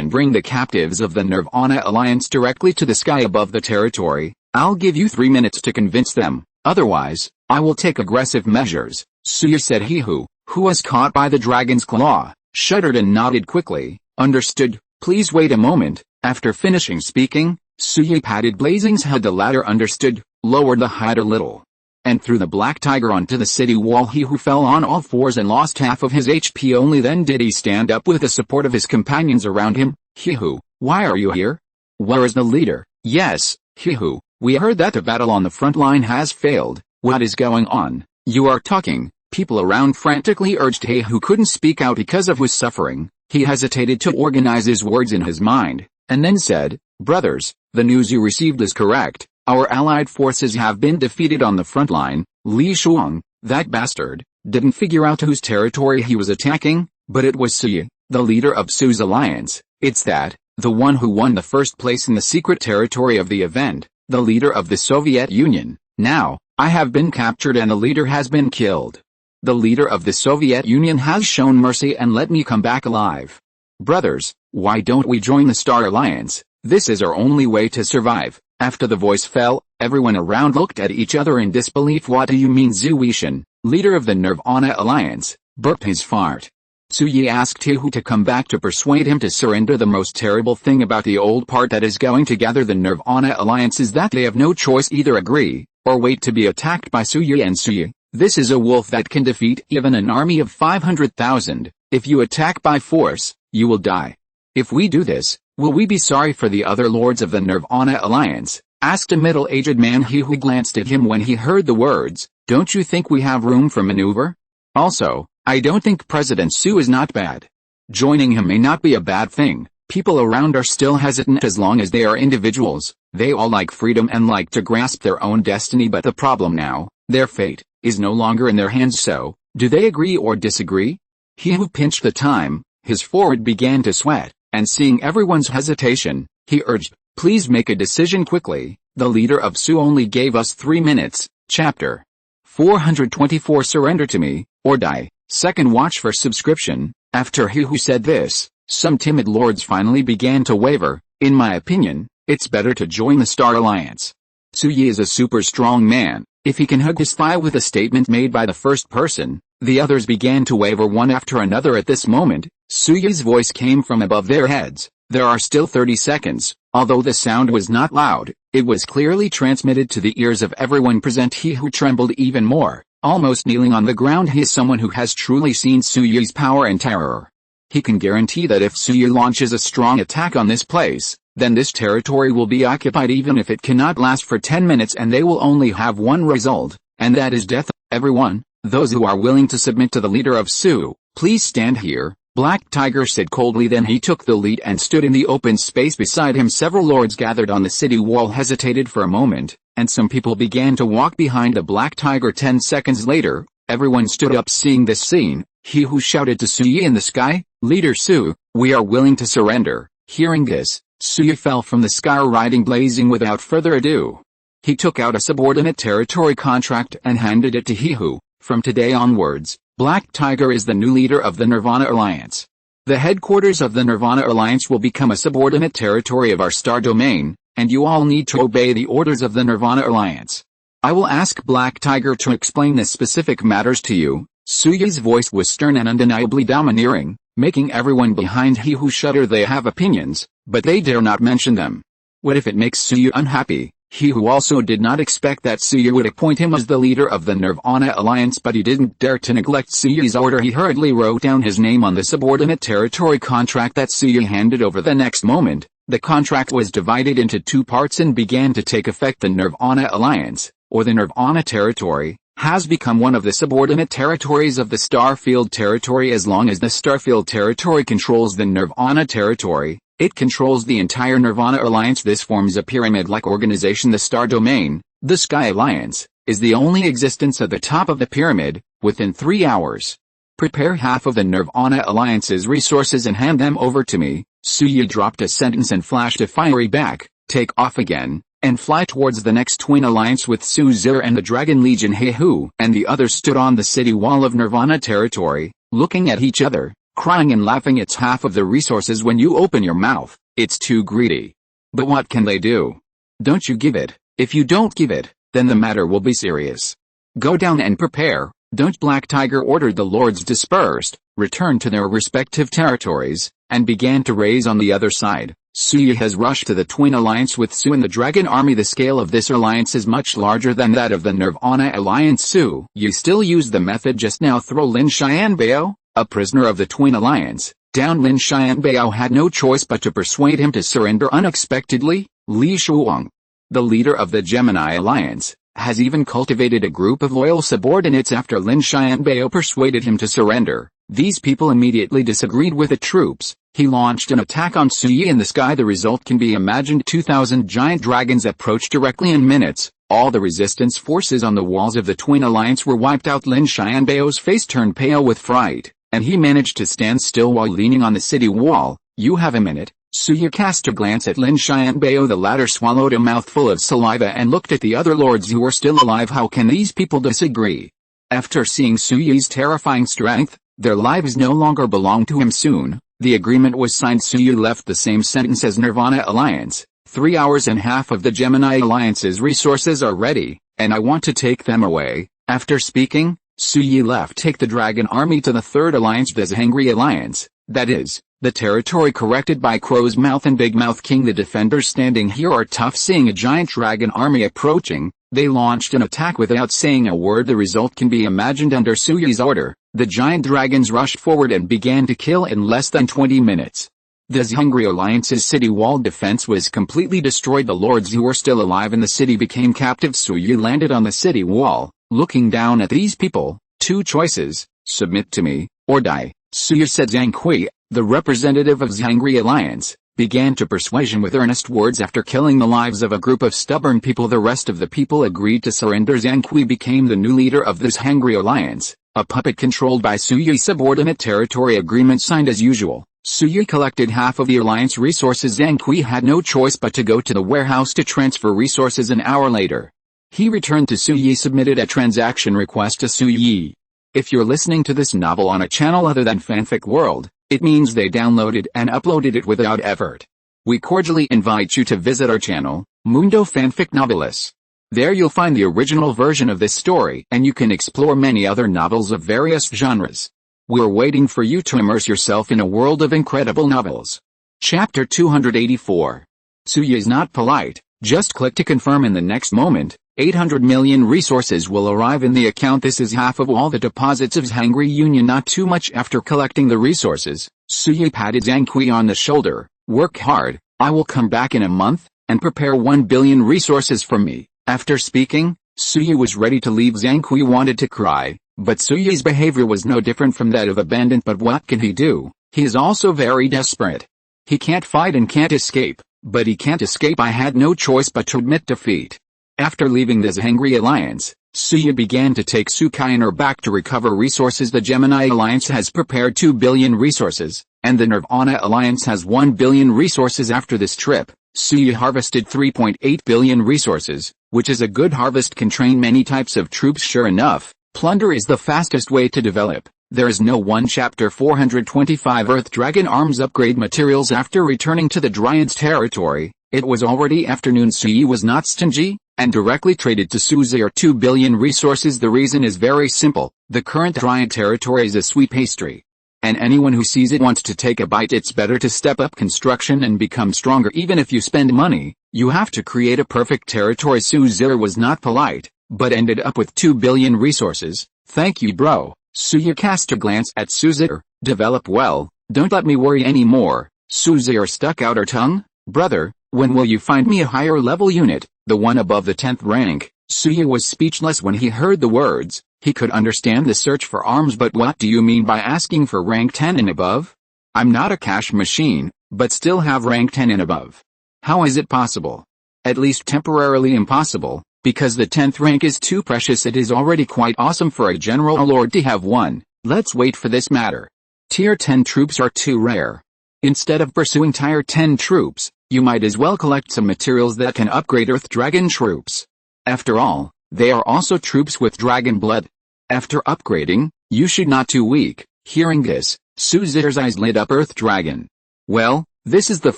Bring the captives of the Nirvana Alliance directly to the sky above the territory. I'll give you 3 minutes to convince them, otherwise, I will take aggressive measures. Suya said. He who was caught by the dragon's claw, shuddered and nodded quickly. Understood. Please wait a moment." After finishing speaking, Suyi patted Blazing's head. The latter understood, lowered the hide a little, and threw the black tiger onto the city wall. He who fell on all fours and lost half of his HP. Only then did he stand up with the support of his companions around him. "He who, why are you here? Where is the leader?" "Yes, he who, we heard that the battle on the front line has failed. What is going on?" "You are talking." People around frantically urged. He who couldn't speak out because of his suffering. He hesitated to organize his words in his mind, and then said, "Brothers, the news you received is correct. Our allied forces have been defeated on the front line. Li Shuang, that bastard, didn't figure out whose territory he was attacking, but it was Suyi, the leader of Su's alliance. It's that, the one who won the first place in the secret territory of the event, the leader of the Soviet Union. Now, I have been captured and the leader has been killed. The leader of the Soviet Union has shown mercy and let me come back alive. Brothers, why don't we join the Star Alliance? This is our only way to survive." After the voice fell, everyone around looked at each other in disbelief. "What do you mean?" Zhu Weishan, leader of the Nirvana Alliance, burped his fart. Suyi asked Tihu to come back to persuade him to surrender. The most terrible thing about the old part that is going to gather the Nirvana Alliance is that they have no choice: either agree, or wait to be attacked by Suyi and Suyi. This is a wolf that can defeat even an army of 500,000. If you attack by force, you will die. If we do this, will we be sorry for the other lords of the Nirvana Alliance? Asked a middle-aged man. He who glanced at him when he heard the words, "Don't you think we have room for maneuver? Also, I don't think President Su is not bad. Joining him may not be a bad thing." People around are still hesitant as long as they are individuals. They all like freedom and like to grasp their own destiny, but the problem now, their fate, is no longer in their hands. So, do they agree or disagree? He who pinched the time, his forehead began to sweat, and seeing everyone's hesitation, he urged, "Please make a decision quickly. The leader of Su only gave us 3 minutes." Chapter 424. Surrender to me, or die. Second watch for subscription. After he who said this, some timid lords finally began to waver. "In my opinion, it's better to join the Star Alliance. Suyi is a super strong man. If he can hug his thigh with a statement made by the first person." The others began to waver one after another. At this moment, Suyi's voice came from above their heads. "There are still 30 seconds. Although the sound was not loud, it was clearly transmitted to the ears of everyone present. He who trembled even more, almost kneeling on the ground. He is someone who has truly seen Suyi's power and terror. He can guarantee that if Suyi launches a strong attack on this place, then this territory will be occupied, even if it cannot last for 10 minutes, and they will only have one result, and that is death. Everyone, those who are willing to submit to the leader of Su, please stand here." Black Tiger said coldly. Then he took the lead and stood in the open space beside him. Several lords gathered on the city wall hesitated for a moment, and some people began to walk behind the Black Tiger. 10 seconds later, everyone stood up. Seeing this scene, he who shouted to Suyi in the sky, "Leader Su, we are willing to surrender." Hearing this, Suyi fell from the sky riding Blazing. Without further ado, he took out a subordinate territory contract and handed it to he who, from today onwards, Black Tiger is the new leader of the Nirvana Alliance. The headquarters of the Nirvana Alliance will become a subordinate territory of our star domain, and you all need to obey the orders of the Nirvana Alliance. I will ask Black Tiger to explain the specific matters to you. Suyi's voice was stern and undeniably domineering, making everyone behind he who shudder. They have opinions, but they dare not mention them. What if it makes Suyi unhappy? He who also did not expect that Suyi would appoint him as the leader of the Nirvana Alliance, but he didn't dare to neglect Suyi's order. He hurriedly wrote down his name on the subordinate territory contract that Suyi handed over. The next moment, the contract was divided into 2 parts and began to take effect. The Nirvana Alliance, or the Nirvana Territory, has become one of the subordinate territories of the Starfield Territory. As long as the Starfield Territory controls the Nirvana Territory, it controls the entire Nirvana Alliance. This forms a pyramid-like organization. The Star Domain, the Sky Alliance, is the only existence at the top of the pyramid. Within 3 hours, prepare half of the Nirvana Alliance's resources and hand them over to me. Suyi dropped a sentence and flashed a fiery back, "Take off again, and fly towards the next twin alliance with Su Zir and the Dragon Legion." Hehu and the others stood on the city wall of Nirvana Territory, looking at each other, crying and laughing. It's half of the resources. When you open your mouth, it's too greedy. But what can they do? Don't you give it. If you don't give it, then the matter will be serious. Go down and prepare. Don't Black Tiger ordered the lords dispersed, returned to their respective territories, and began to raise on the other side. Suyi has rushed to the Twin Alliance with Su and the Dragon Army. The scale of this alliance is much larger than that of the Nirvana Alliance. Su, you still used the method just now. Throw Lin Xianbao, a prisoner of the Twin Alliance, down. Lin Xianbao had no choice but to persuade him to surrender unexpectedly. Li Shuang, the leader of the Gemini Alliance, has even cultivated a group of loyal subordinates after Lin Xianbao persuaded him to surrender. These people immediately disagreed with the troops. He launched an attack on Suyi in the sky. The result can be imagined. 2,000 giant dragons approached directly in minutes. All the resistance forces on the walls of the Twin Alliance were wiped out. Lin Xianbao's face turned pale with fright, and he managed to stand still while leaning on the city wall. You have a minute. Suyi cast a glance at Lin Xianbao. The latter swallowed a mouthful of saliva and looked at the other lords who were still alive. How can these people disagree? After seeing Suyi's terrifying strength, their lives no longer belonged to him. Soon, the agreement was signed. Suyi left the same sentence as Nirvana Alliance. 3 hours and a half of the Gemini Alliance's resources are ready, and I want to take them away. After speaking, Suyi left. Take the Dragon Army to the Third Alliance, the Zhangri Alliance, that is, the territory corrected by Crow's Mouth and Big Mouth King. The defenders standing here are tough. Seeing a giant dragon army approaching, they launched an attack without saying a word. The result can be imagined. Under Suyi's order, the giant dragons rushed forward and began to kill in less than 20 minutes. The Zhangri Alliance's city wall defense was completely destroyed. The lords who were still alive in the city became captive. Suyi landed on the city wall, looking down at these people. Two choices: submit to me, or die. Suyi said. Zhang Kui, the representative of Zhangri Alliance, began to persuasion with earnest words. After killing the lives of a group of stubborn people, the rest of the people agreed to surrender. Zhang Kui became the new leader of the Zhangri Alliance, a puppet controlled by Suyi. Subordinate territory agreement signed as usual. Suyi collected half of the alliance resources. Zhang Kui had no choice but to go to the warehouse to transfer resources. An hour later, he returned to Suyi, submitted a transaction request to Suyi. If you're listening to this novel on a channel other than Fanfic World, it means they downloaded and uploaded it without effort. We cordially invite you to visit our channel, Mundo Fanfic Novelis. There you'll find the original version of this story, and you can explore many other novels of various genres. We're waiting for you to immerse yourself in a world of incredible novels. Chapter 284. Suyi is not polite. Just click to confirm. In the next moment, 800 million resources will arrive in the account. This is half of all the deposits of Zhangri Union. Not too much. After collecting the resources, Suyi patted Zhang Kui on the shoulder. Work hard. I will come back in a month, and prepare 1 billion resources for me. After speaking, Suyi was ready to leave. Zhang Kui wanted to cry, but Suyi's behavior was no different from that of a bandit. But what can he do? He is also very desperate. He can't fight and can't escape, but he can't escape. I had no choice but to admit defeat. After leaving the Zhangri Alliance, Suyi began to take Su Kainer back to recover resources. The Gemini Alliance has prepared 2 billion resources, and the Nirvana Alliance has 1 billion resources. After this trip, Suyi harvested 3.8 billion resources, which is a good harvest. Can train many types of troops. Sure enough, plunder is the fastest way to develop. There is no one. Chapter 425. Earth Dragon Arms upgrade materials. After returning to the Giant's territory, it was already afternoon. Suyi was not stingy, and directly traded to Suzir 2 billion resources. The reason is very simple: the current Giant territory is a sweet pastry, and anyone who sees it wants to take a bite. It's better to step up construction and become stronger. Even if you spend money, you have to create a perfect territory. Suzir was not polite, but ended up with 2 billion resources. Thank you, bro. Suyi cast a glance at Suzir. Develop well, don't let me worry anymore. Suzir stuck out her tongue. Brother, when will you find me a higher level unit, the one above the 10th rank? Suyi was speechless when he heard the words. He could understand the search for arms, but what do you mean by asking for rank 10 and above? I'm not a cash machine, but still have rank 10 and above. How is it possible? At least temporarily impossible, because the 10th rank is too precious. It is already quite awesome for a general or lord to have one. Let's wait for this matter. Tier 10 troops are too rare. Instead of pursuing tier 10 troops, you might as well collect some materials that can upgrade Earth Dragon troops. After all, they are also troops with dragon blood. After upgrading, you should not too weak. Hearing this, Suzir's eyes lit up. Earth Dragon. Well, this is the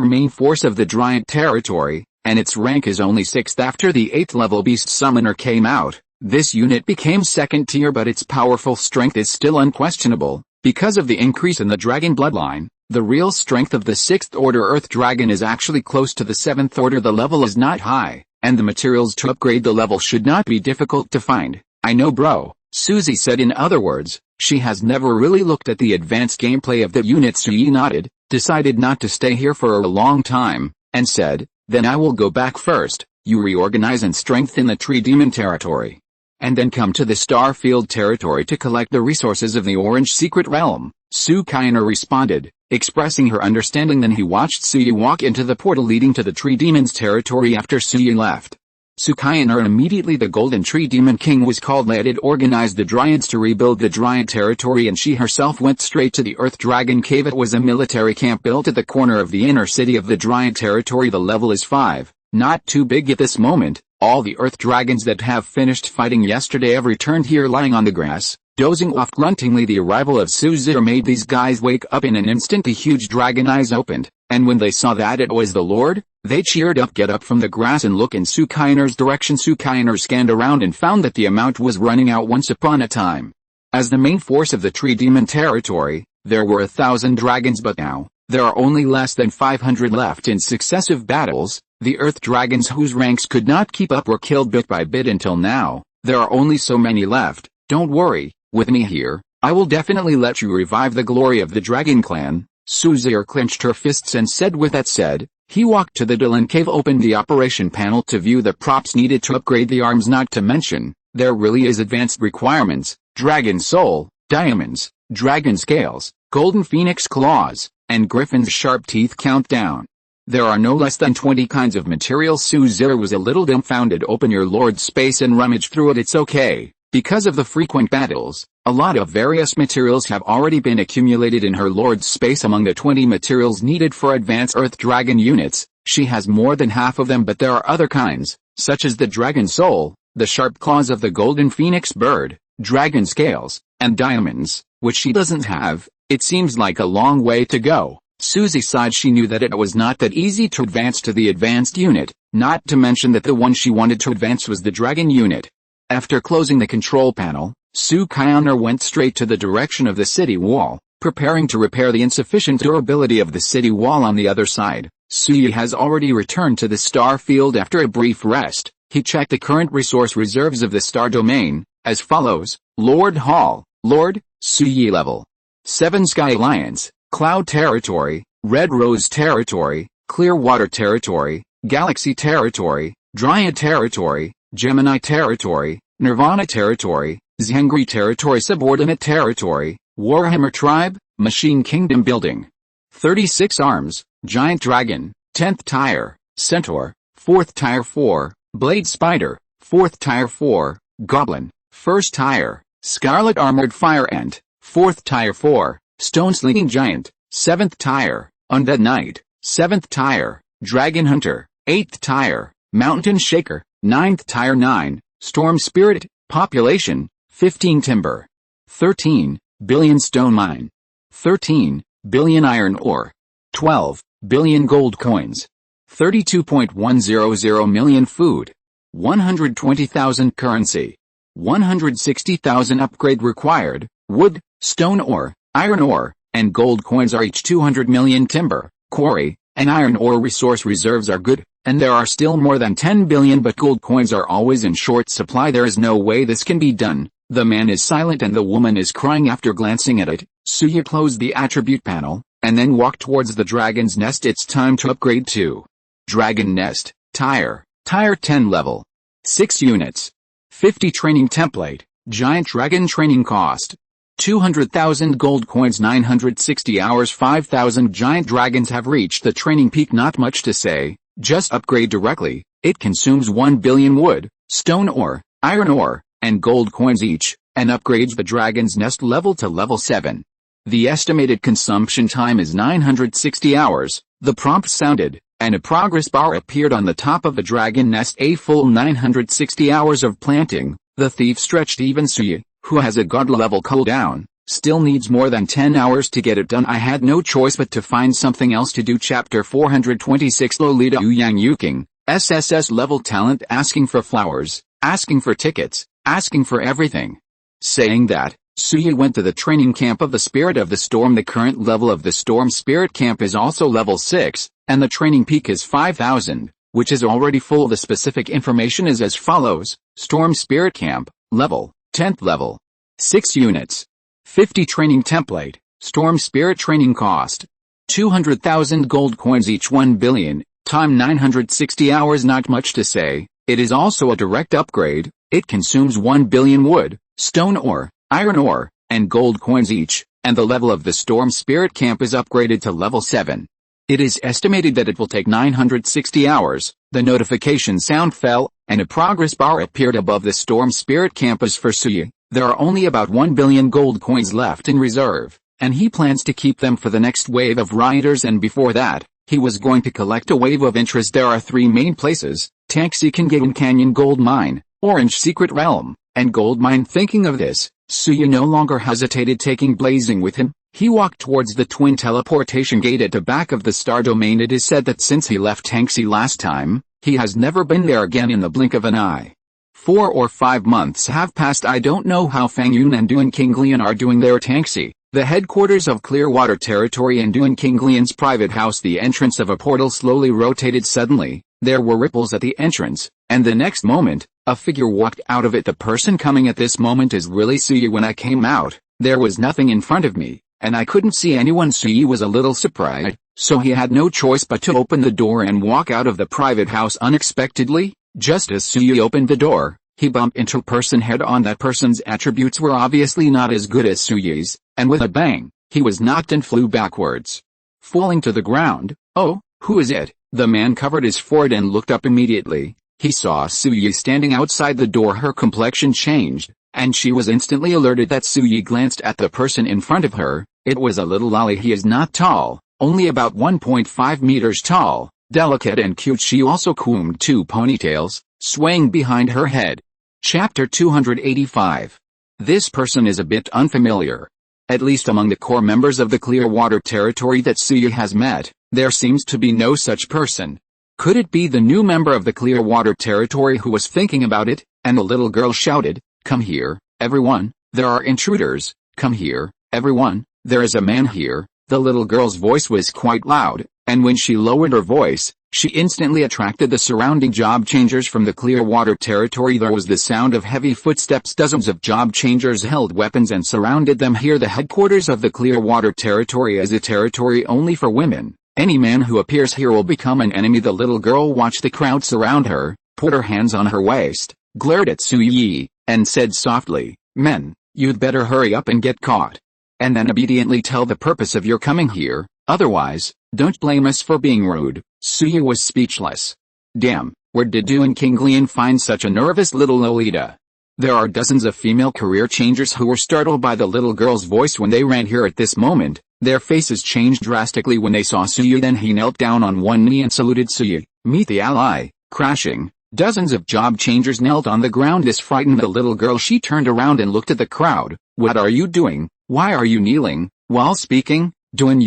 main force of the Giant territory, and its rank is only 6th. After the 8th level Beast Summoner came out, This unit became second tier, but its powerful strength is still unquestionable. Because of the increase in the dragon bloodline, the real strength of the 6th order Earth Dragon is actually close to the 7th order. The level is not high, and the materials to upgrade the level should not be difficult to find. I know, bro, Susie said. In other words, she has never really looked at the advanced gameplay of the unit. Suyi nodded, decided not to stay here for a long time, and said, then I will go back first. You reorganize and strengthen the tree demon territory, and then come to the Starfield territory to collect the resources of the Orange Secret Realm. Su Kainer responded, expressing her understanding. Then he watched Suyi walk into the portal leading to the Tree Demon's territory. After Suyi left, Su Kainer immediately the Golden Tree Demon King was called. Lated organized the Dryads to rebuild the Dryad territory, and she herself went straight to the Earth Dragon Cave. It was a military camp built at the corner of the inner city of the Dryad territory. The level is 5, not too big at this moment. All the Earth Dragons that have finished fighting yesterday have returned here, lying on the grass, dozing off gruntingly. The arrival of Suzir made these guys wake up in an instant. The huge dragon eyes opened, and when they saw that it was the Lord, they cheered up. Get up from the grass and look in Su Kainer's direction. Su Kainer scanned around and found that the amount was running out. Once upon a time, as the main force of the Tree Demon territory, there were 1,000 dragons, but now, there are only less than 500 left. In successive battles, the Earth Dragons whose ranks could not keep up were killed bit by bit until now. There are only so many left. Don't worry, with me here, I will definitely let you revive the glory of the Dragon Clan. Suzir clenched her fists and said. With that said, he walked to the Dylan Cave, opened the operation panel to view the props needed to upgrade the arms. Not to mention, there really is advanced requirements: Dragon Soul, Diamonds, Dragon Scales, Golden Phoenix Claws, and Griffin's Sharp Teeth. Countdown. There are no less than 20 kinds of materials. Suzir was a little dumbfounded. Open your Lord's space and rummage through it. It's okay. Because of the frequent battles, a lot of various materials have already been accumulated in her Lord's space. Among the 20 materials needed for advanced Earth Dragon units, she has more than half of them, but there are other kinds, such as the Dragon Soul, the Sharp Claws of the Golden Phoenix Bird, Dragon Scales, and Diamonds, which she doesn't have. It seems like a long way to go. Susie sighed. She knew that it was not that easy to advance to the advanced unit, not to mention that the one she wanted to advance was the Dragon unit. After closing the control panel, Su Kainer went straight to the direction of the city wall, preparing to repair the insufficient durability of the city wall on the other side. Suyi has already returned to the star field. After a brief rest, he checked the current resource reserves of the star domain, as follows: Lord Hall, Lord, Suyi level 7 Sky Alliance, Cloud Territory, Red Rose Territory, Clearwater Territory, Galaxy Territory, Dryad Territory, Gemini Territory, Nirvana Territory, Zhengri Territory, Subordinate Territory, Warhammer Tribe, Machine Kingdom Building. 36 Arms, Giant Dragon, 10th Tier, Centaur, 4th Tier 4, Blade Spider, 4th Tier 4, Goblin, 1st Tier, Scarlet Armored Fire Ant, 4th Tier 4, Stone Slinging Giant, 7th Tier, Undead Knight, 7th Tier, Dragon Hunter, 8th Tier, Mountain Shaker, 9th Tier 9, Storm Spirit. Population, 15 Timber, 13 billion Stone Mine, 13 billion Iron Ore, 12 billion Gold Coins, 32.100 million Food, 120,000 Currency, 160,000 Upgrade required. Wood, Stone Ore, Iron Ore, and Gold Coins are each 200 million. Timber, Quarry, and Iron Ore resource reserves are good, and there are still more than 10 billion, but gold coins are always in short supply. There is no way this can be done. The man is silent and the woman is crying. After glancing at it, Suya closed the attribute panel, and then walked towards the dragon's nest. It's time to upgrade to Dragon Nest, Tier 10 level. 6 units. 50 training template, Giant Dragon training cost. 200,000 gold coins, 960 hours. 5,000 giant dragons have reached the training peak. Not much to say. Just upgrade directly. It consumes 1 billion wood, stone ore, iron ore, and gold coins each, and upgrades the dragon's nest level to level 7. The estimated consumption time is 960 hours. The prompt sounded, and a progress bar appeared on the top of the dragon nest. A full 960 hours of planting. The thief stretched. Even Suya, who has a god level cooldown, still needs more than 10 hours to get it done. I had no choice but to find something else to do. Chapter 426. Lolita Yang Yuking, SSS level talent, asking for flowers, asking for tickets, asking for everything. Saying that, Suyi went to the training camp of the Spirit of the Storm. The current level of the Storm Spirit Camp is also level 6, and the training peak is 5,000, which is already full. The specific information is as follows: Storm Spirit Camp, level, 10th level. 6 units. 50 training template, Storm Spirit training cost. 200,000 gold coins each. 1 billion, time 960 hours. Not much to say. It is also a direct upgrade. It consumes 1 billion wood, stone ore, iron ore, and gold coins each, and the level of the Storm Spirit Camp is upgraded to level 7. It is estimated that it will take 960 hours. The notification sound fell, and a progress bar appeared above the Storm Spirit Camp. As for Suyi, there are only about 1 billion gold coins left in reserve, and he plans to keep them for the next wave of rioters, and before that, he was going to collect a wave of interest. There are 3 main places: Taxi Canyon Gold Mine, Orange Secret Realm, and Gold Mine. Thinking of this, Suyi no longer hesitated, taking Blazing with him. He walked towards the twin teleportation gate at the back of the Star Domain. It is said that since he left Taxi last time, he has never been there again in the blink of an eye. 4 or 5 months have passed. I don't know how Fang Yun and Duan Qinglian are doing there. Taxi, the headquarters of Clearwater Territory, and Duan Qinglian's private house. The entrance of a portal slowly rotated. Suddenly, there were ripples at the entrance, and the next moment, a figure walked out of it. The person coming at this moment is really Suyi. When I came out, there was nothing in front of me, and I couldn't see anyone. Suyi was a little surprised, so he had no choice but to open the door and walk out of the private house unexpectedly. Just as Suyi opened the door, he bumped into a person head on. That person's attributes were obviously not as good as Suyi's, and with a bang, he was knocked and flew backwards, falling to the ground. "Oh, who is it?" The man covered his forehead and looked up immediately. He saw Suyi standing outside the door. Her complexion changed, and she was instantly alerted that Suyi glanced at the person in front of her. It was a little lolly. He is not tall, only about 1.5 meters tall, delicate and cute. She also combed 2 ponytails, swaying behind her head. Chapter 285. This person is a bit unfamiliar. At least among the core members of the Clearwater Territory that Suyi has met, there seems to be no such person. Could it be the new member of the Clearwater Territory who was thinking about it? And the little girl shouted, "Come here, everyone, there are intruders. Come here, everyone, there is a man here." The little girl's voice was quite loud, and when she lowered her voice, she instantly attracted the surrounding job changers from the Clearwater Territory. There was the sound of heavy footsteps. Dozens of job changers held weapons and surrounded them. Here, the headquarters of the Clearwater Territory is a territory only for women. Any man who appears here will become an enemy. The little girl watched the crowd surround her, put her hands on her waist, glared at Suyi, and said softly, "Men, you'd better hurry up and get caught. And then obediently tell the purpose of your coming here, otherwise, don't blame us for being rude." Suyi was speechless. Damn, where did Duan Qinglian find such a nervous little Lolita? There are dozens of female career changers who were startled by the little girl's voice when they ran here. At this moment, their faces changed drastically when they saw Suyi. Then he knelt down on one knee and saluted Suyi. "Meet the ally." Crashing, dozens of job changers knelt on the ground. This frightened the little girl. She turned around and looked at the crowd. "What are you doing? Why are you kneeling?" While speaking, Duan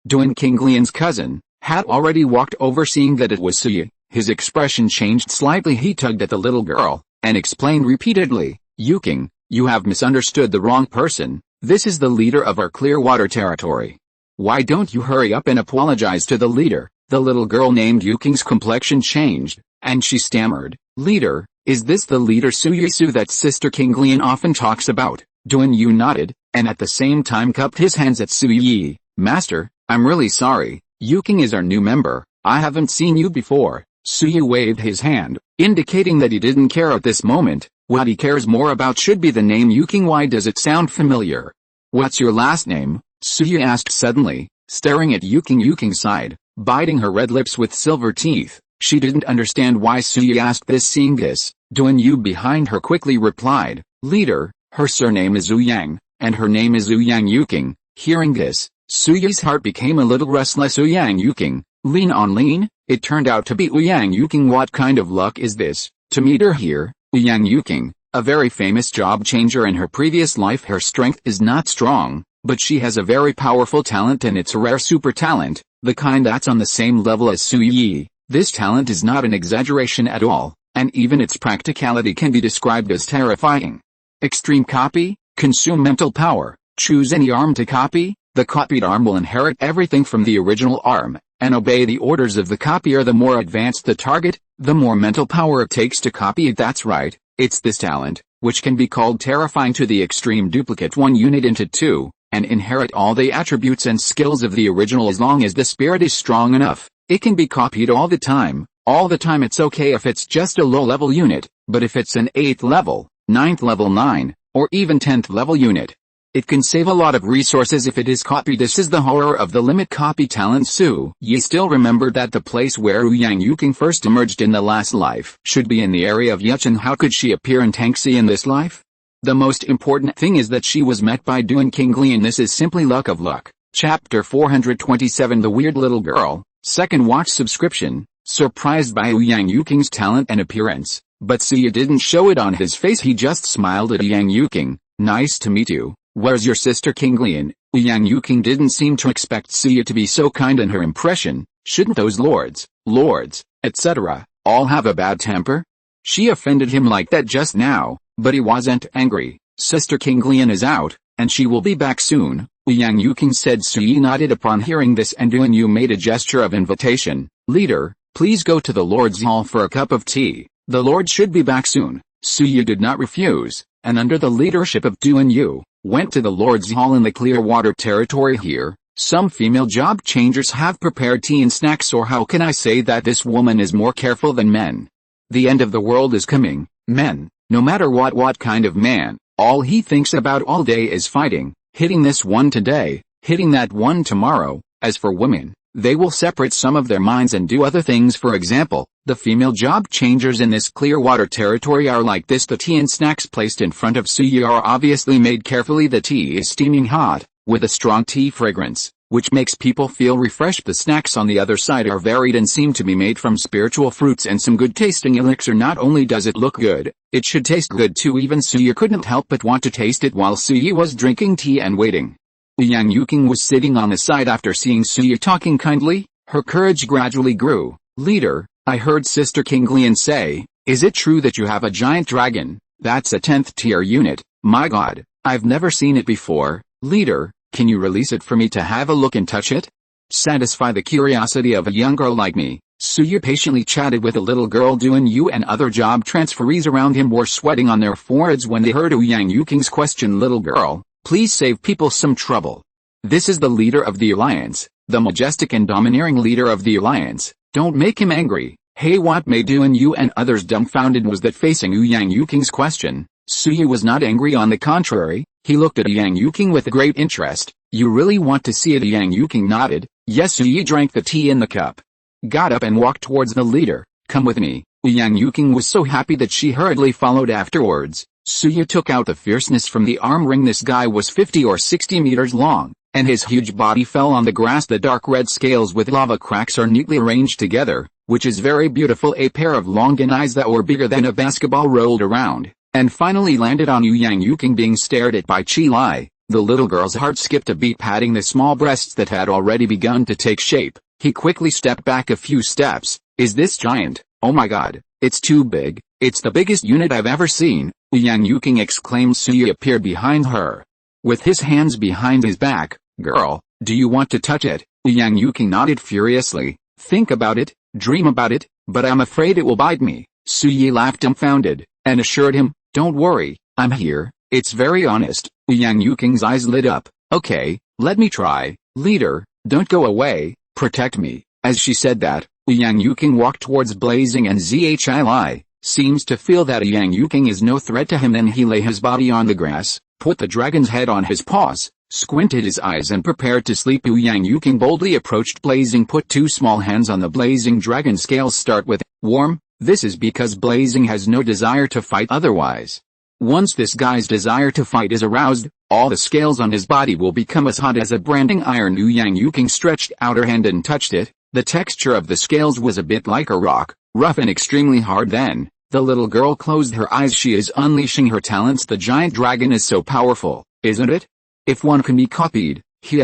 Qinglian's cousin, had already walked over. Seeing that it was Suyi, his expression changed slightly. He tugged at the little girl, and explained repeatedly, "Yuking, you have misunderstood the wrong person. This is the leader of our Clearwater Territory. Why don't you hurry up and apologize to the leader?" The little girl named Yuking's complexion changed, and she stammered, "Leader, is this the leader Suyi that Sister Qinglian often talks about?" Duan Yu nodded, and at the same time cupped his hands at Suyi. "Master, I'm really sorry. Yuking is our new member. I haven't seen you before." Suyi waved his hand, indicating that he didn't care at this moment. What he cares more about should be the name Yuking. Why does it sound familiar? "What's your last name?" Suyi asked suddenly, staring at Yuking. Yuking sighed, biting her red lips with silver teeth. She didn't understand why Suyi asked this. Seeing this, Duan Yu behind her quickly replied, "Leader, her surname is Ouyang, and her name is Ouyang Yuking." Hearing this, Suyi's heart became a little restless. Ouyang Yuking, lean on lean? It turned out to be Ouyang Yuking. What kind of luck is this, to meet her here? Ouyang Yuking, a very famous job changer. In her previous life her strength is not strong, but she has a very powerful talent, and it's a rare super talent, the kind that's on the same level as Suyi. This talent is not an exaggeration at all. and even its practicality can be described as terrifying. Extreme copy, consume mental power, choose any arm to copy, the copied arm will inherit everything from the original arm, and obey the orders of the copier. The more advanced the target, the more mental power it takes to copy it. That's right, it's this talent, which can be called terrifying to the extreme, duplicate one unit into two, and inherit all the attributes and skills of the original. As long as the spirit is strong enough, it can be copied all the time. All the time. It's okay if it's just a low-level unit, but if it's an 8th level, 9th level 9, or even 10th level unit, it can save a lot of resources if it is copied. This is the horror of the limit copy talent. Su Yi still remembered that the place where Yang Yuking first emerged in the last life should be in the area of Yuchen. How could she appear in Tangxi in this life? The most important thing is that she was met by Duan Qingli, and this is simply luck of luck. Chapter 427, The Weird Little Girl, second watch subscription. Surprised by Yang Yuking's talent and appearance, but Suya didn't show it on his face. He just smiled at Yang Yuking. Nice to meet you. Where's your sister Qinglian? Yang Yuking didn't seem to expect Suya to be so kind in her impression. Shouldn't those lords, etc., all have a bad temper? She offended him like that just now, but he wasn't angry. Sister Qinglian is out, and she will be back soon, Yang Yuking said. Suya nodded upon hearing this, and Duan Yu made a gesture of invitation. Leader, please go to the Lord's Hall for a cup of tea. The Lord should be back soon. Suya did not refuse, and under the leadership of Duan Yu, went to the Lord's Hall in the Clearwater territory. Here, some female job changers have prepared tea and snacks, or how can I say that this woman is more careful than men? The end of the world is coming. Men, no matter what kind of man, all he thinks about all day is fighting, hitting this one today, hitting that one tomorrow. As for women, they will separate some of their minds and do other things. For example, the female job changers in this Clearwater territory are like this. The tea and snacks placed in front of Suya are obviously made carefully. The tea is steaming hot, with a strong tea fragrance, which makes people feel refreshed. The snacks on the other side are varied and seem to be made from spiritual fruits and some good tasting elixir. Not only does it look good, it should taste good too. Even Suya couldn't help but want to taste it while Suya was drinking tea and waiting. Yang Yuking was sitting on the side. After seeing Suya talking kindly, her courage gradually grew. Leader, I heard Sister Qinglian say, is it true that you have a giant dragon? That's a 10th tier unit. My god, I've never seen it before. Leader, can you release it for me to have a look and touch it? Satisfy the curiosity of a young girl like me. Suya patiently chatted with the little girl. Duan Yu and other job transferees around him were sweating on their foreheads when they heard Yang Yuking's question. Little girl, please save people some trouble. This is the leader of the alliance, the majestic and domineering leader of the alliance. Don't make him angry. Hey, what made Duan Yu and others dumbfounded was that facing Yang Yuking's question, Suya was not angry. On the contrary, he looked at Yang Yuking with great interest. You really want to see it? Yang Yuking nodded. Yes. Suya drank the tea in the cup, got up and walked towards the leader. Come with me. Yang Yuking was so happy that she hurriedly followed afterwards. Suya took out the fierceness from the arm ring. This guy was 50 or 60 meters long, and his huge body fell on the grass. The dark red scales with lava cracks are neatly arranged together, which is very beautiful. A pair of long eyes that were bigger than a basketball rolled around, and finally landed on Yang Yuking. Being stared at by Chi Lai, the little girl's heart skipped a beat. Patting the small breasts that had already begun to take shape, he quickly stepped back a few steps. Is this giant? Oh my god, it's too big. It's the biggest unit I've ever seen, Yang Yuking exclaimed. Suya appeared behind her, with his hands behind his back. Girl, do you want to touch it? Yang Yuking nodded furiously. Think about it, dream about it, but I'm afraid it will bite me. Suya laughed dumbfounded, and assured him, don't worry, I'm here. It's very honest. Yang Yuking's eyes lit up. Okay, let me try. Leader, don't go away, protect me. As she said that, Yang Yuking walked towards Blazing, and Zhi seems to feel that Yang Yuking is no threat to him. Then he lay his body on the grass, put the dragon's head on his paws, squinted his eyes and prepared to sleep. Yang Yuking boldly approached Blazing, put two small hands on the Blazing dragon. Scales start with warm. This is because Blazing has no desire to fight otherwise. Once this guy's desire to fight is aroused, all the scales on his body will become as hot as a branding iron. Yang Yuking stretched out her hand and touched it. The texture of the scales was a bit like a rock, rough and extremely hard. Then, the little girl closed her eyes. She is unleashing her talents. The giant dragon is so powerful, isn't it? If one can be copied,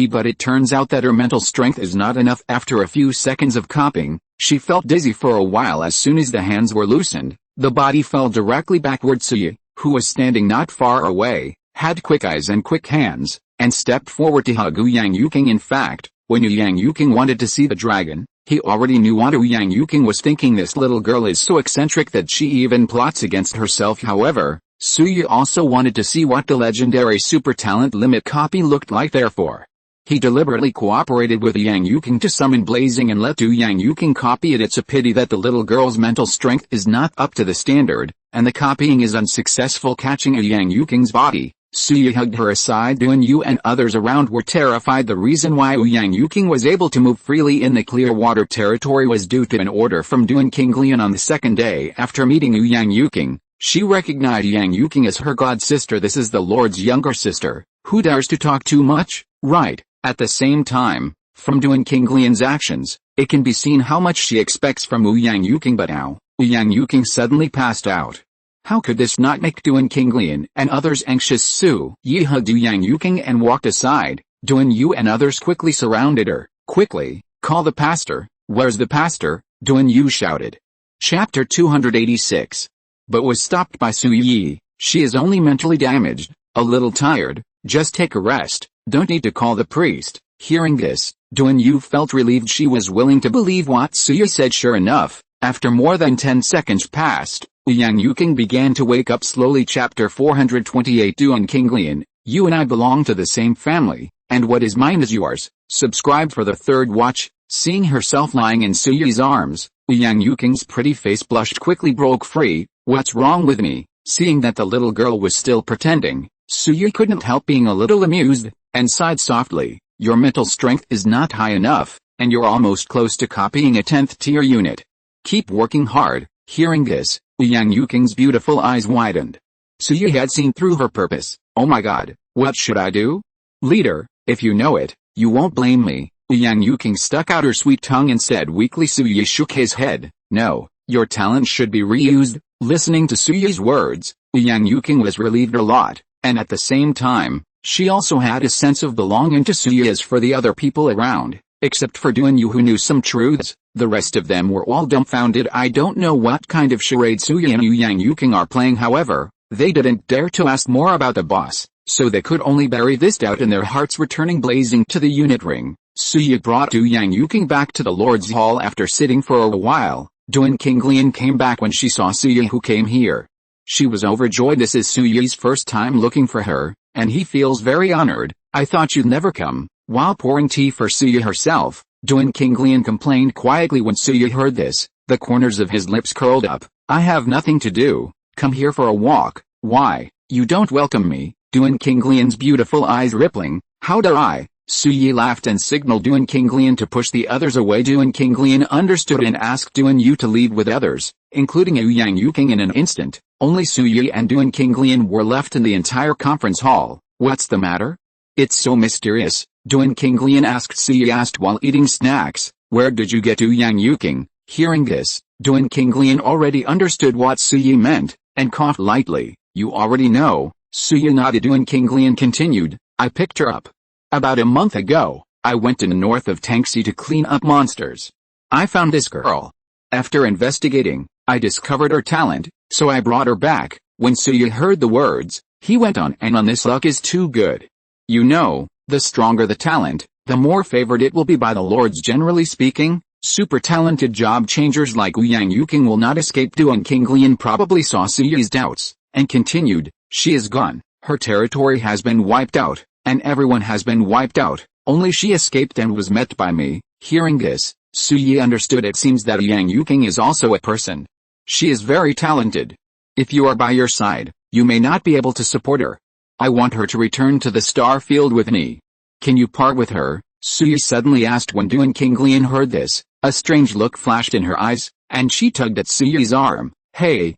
but it turns out that her mental strength is not enough. After a few seconds of copying, she felt dizzy for a while. As soon as the hands were loosened, The body fell directly backward. Suyi, who was standing not far away, had quick eyes and quick hands, and stepped forward to hug Yang Yuking. In fact, when Yang Yuking wanted to see the dragon, he already knew what Yang Yuking was thinking. This little girl is so eccentric that she even plots against herself. However, Suyi also wanted to see what the legendary super talent limit copy looked like. Therefore, he deliberately cooperated with Yang Yuking to summon Blazing and let Yang Yuking copy it. It's a pity that the little girl's mental strength is not up to the standard, and the copying is unsuccessful. Catching Yang Yuking's body, Suyi hugged her aside. Yu and others around were terrified. The reason why Yang Yuking was able to move freely in the clear water territory was due to an order from King Lian. On the second day after meeting Yang Yuking, she recognized Yang Yuking as her god sister. This is the Lord's younger sister. Who dares to talk too much, right? At the same time, from King Lian's actions, it can be seen how much she expects from Yang Yuking. But now, Yang Yuking suddenly passed out. How could this not make King Lian and others anxious? Suyi hugged Yang Yuking and walked aside. Yu and others quickly surrounded her. Quickly, call the pastor. Where's the pastor? Yu shouted. Chapter 286. But was stopped by Suyi. She is only mentally damaged, a little tired, just take a rest, don't need to call the priest. Hearing this, Yu felt relieved. She was willing to believe what Suyi said. Sure enough, after more than 10 seconds passed, Yang Yuking began to wake up slowly. Chapter 428. King Lian, you and I belong to the same family, and what is mine is yours. Subscribe for the third watch. Seeing herself lying in Suyi's arms, Yang Yuking's pretty face blushed, quickly broke free. What's wrong with me? Seeing that the little girl was still pretending, Suyi couldn't help being a little amused, and sighed softly. Your mental strength is not high enough, and you're almost close to copying a 10th tier unit. Keep working hard. Hearing this, Yang Yuking's beautiful eyes widened. Suyi had seen through her purpose. Oh my god, what should I do? Leader, if you know it, you won't blame me. Yang Yuking stuck out her sweet tongue and said weakly. Suyi shook his head. No, your talent should be reused. Listening to Suyi's words, Yang Yuking was relieved a lot, and at the same time, she also had a sense of belonging to Suyi. As for the other people around, except for Yu who knew some truths, the rest of them were all dumbfounded. I don't know what kind of charade Suyi and Yang Yuking are playing. However, they didn't dare to ask more about the boss, so they could only bury this doubt in their hearts. Returning Blazing to the unit ring, Suyi brought Yang Yuking back to the Lord's Hall. After sitting for a while, King Lian came back when she saw Suyi who came here. She was overjoyed. This is Suyi's first time looking for her, and he feels very honored. I thought you'd never come. While pouring tea for Suyi herself, King Lian complained quietly. When Suyi heard this, the corners of his lips curled up. I have nothing to do. Come here for a walk. Why, you don't welcome me? King Lian's beautiful eyes rippling. How dare I? Suyi laughed and signaled King Lian to push the others away. King Lian understood and asked Yu to leave with others, including Yang Yuking. In an instant, only Suyi and King Lian were left in the entire conference hall. What's the matter? It's so mysterious, King Lian asked. Suyi while eating snacks. Where did you get Yang Yuking? Hearing this, King Lian already understood what Suyi meant, and coughed lightly. You already know. Suyi nodded. King Lian continued. I picked her up. About a month ago, I went to the north of Tangxi to clean up monsters. I found this girl. After investigating, I discovered her talent, so I brought her back. When Suyi heard the words, he went on and on. This luck is too good. You know, the stronger the talent, the more favored it will be by the lords. Generally speaking, super talented job changers like Yang Yuking will not escape. King Lian probably saw Suyi's doubts, and continued, she is gone. Her territory has been wiped out, and everyone has been wiped out. Only she escaped and was met by me. Hearing this, Suyi understood. It seems that Yang Yuking is also a person. She is very talented. If you are by your side, you may not be able to support her. I want her to return to the star field with me. Can you part with her? Suyi suddenly asked. When King Lian heard this, a strange look flashed in her eyes, and she tugged at Suyi's arm. Hey,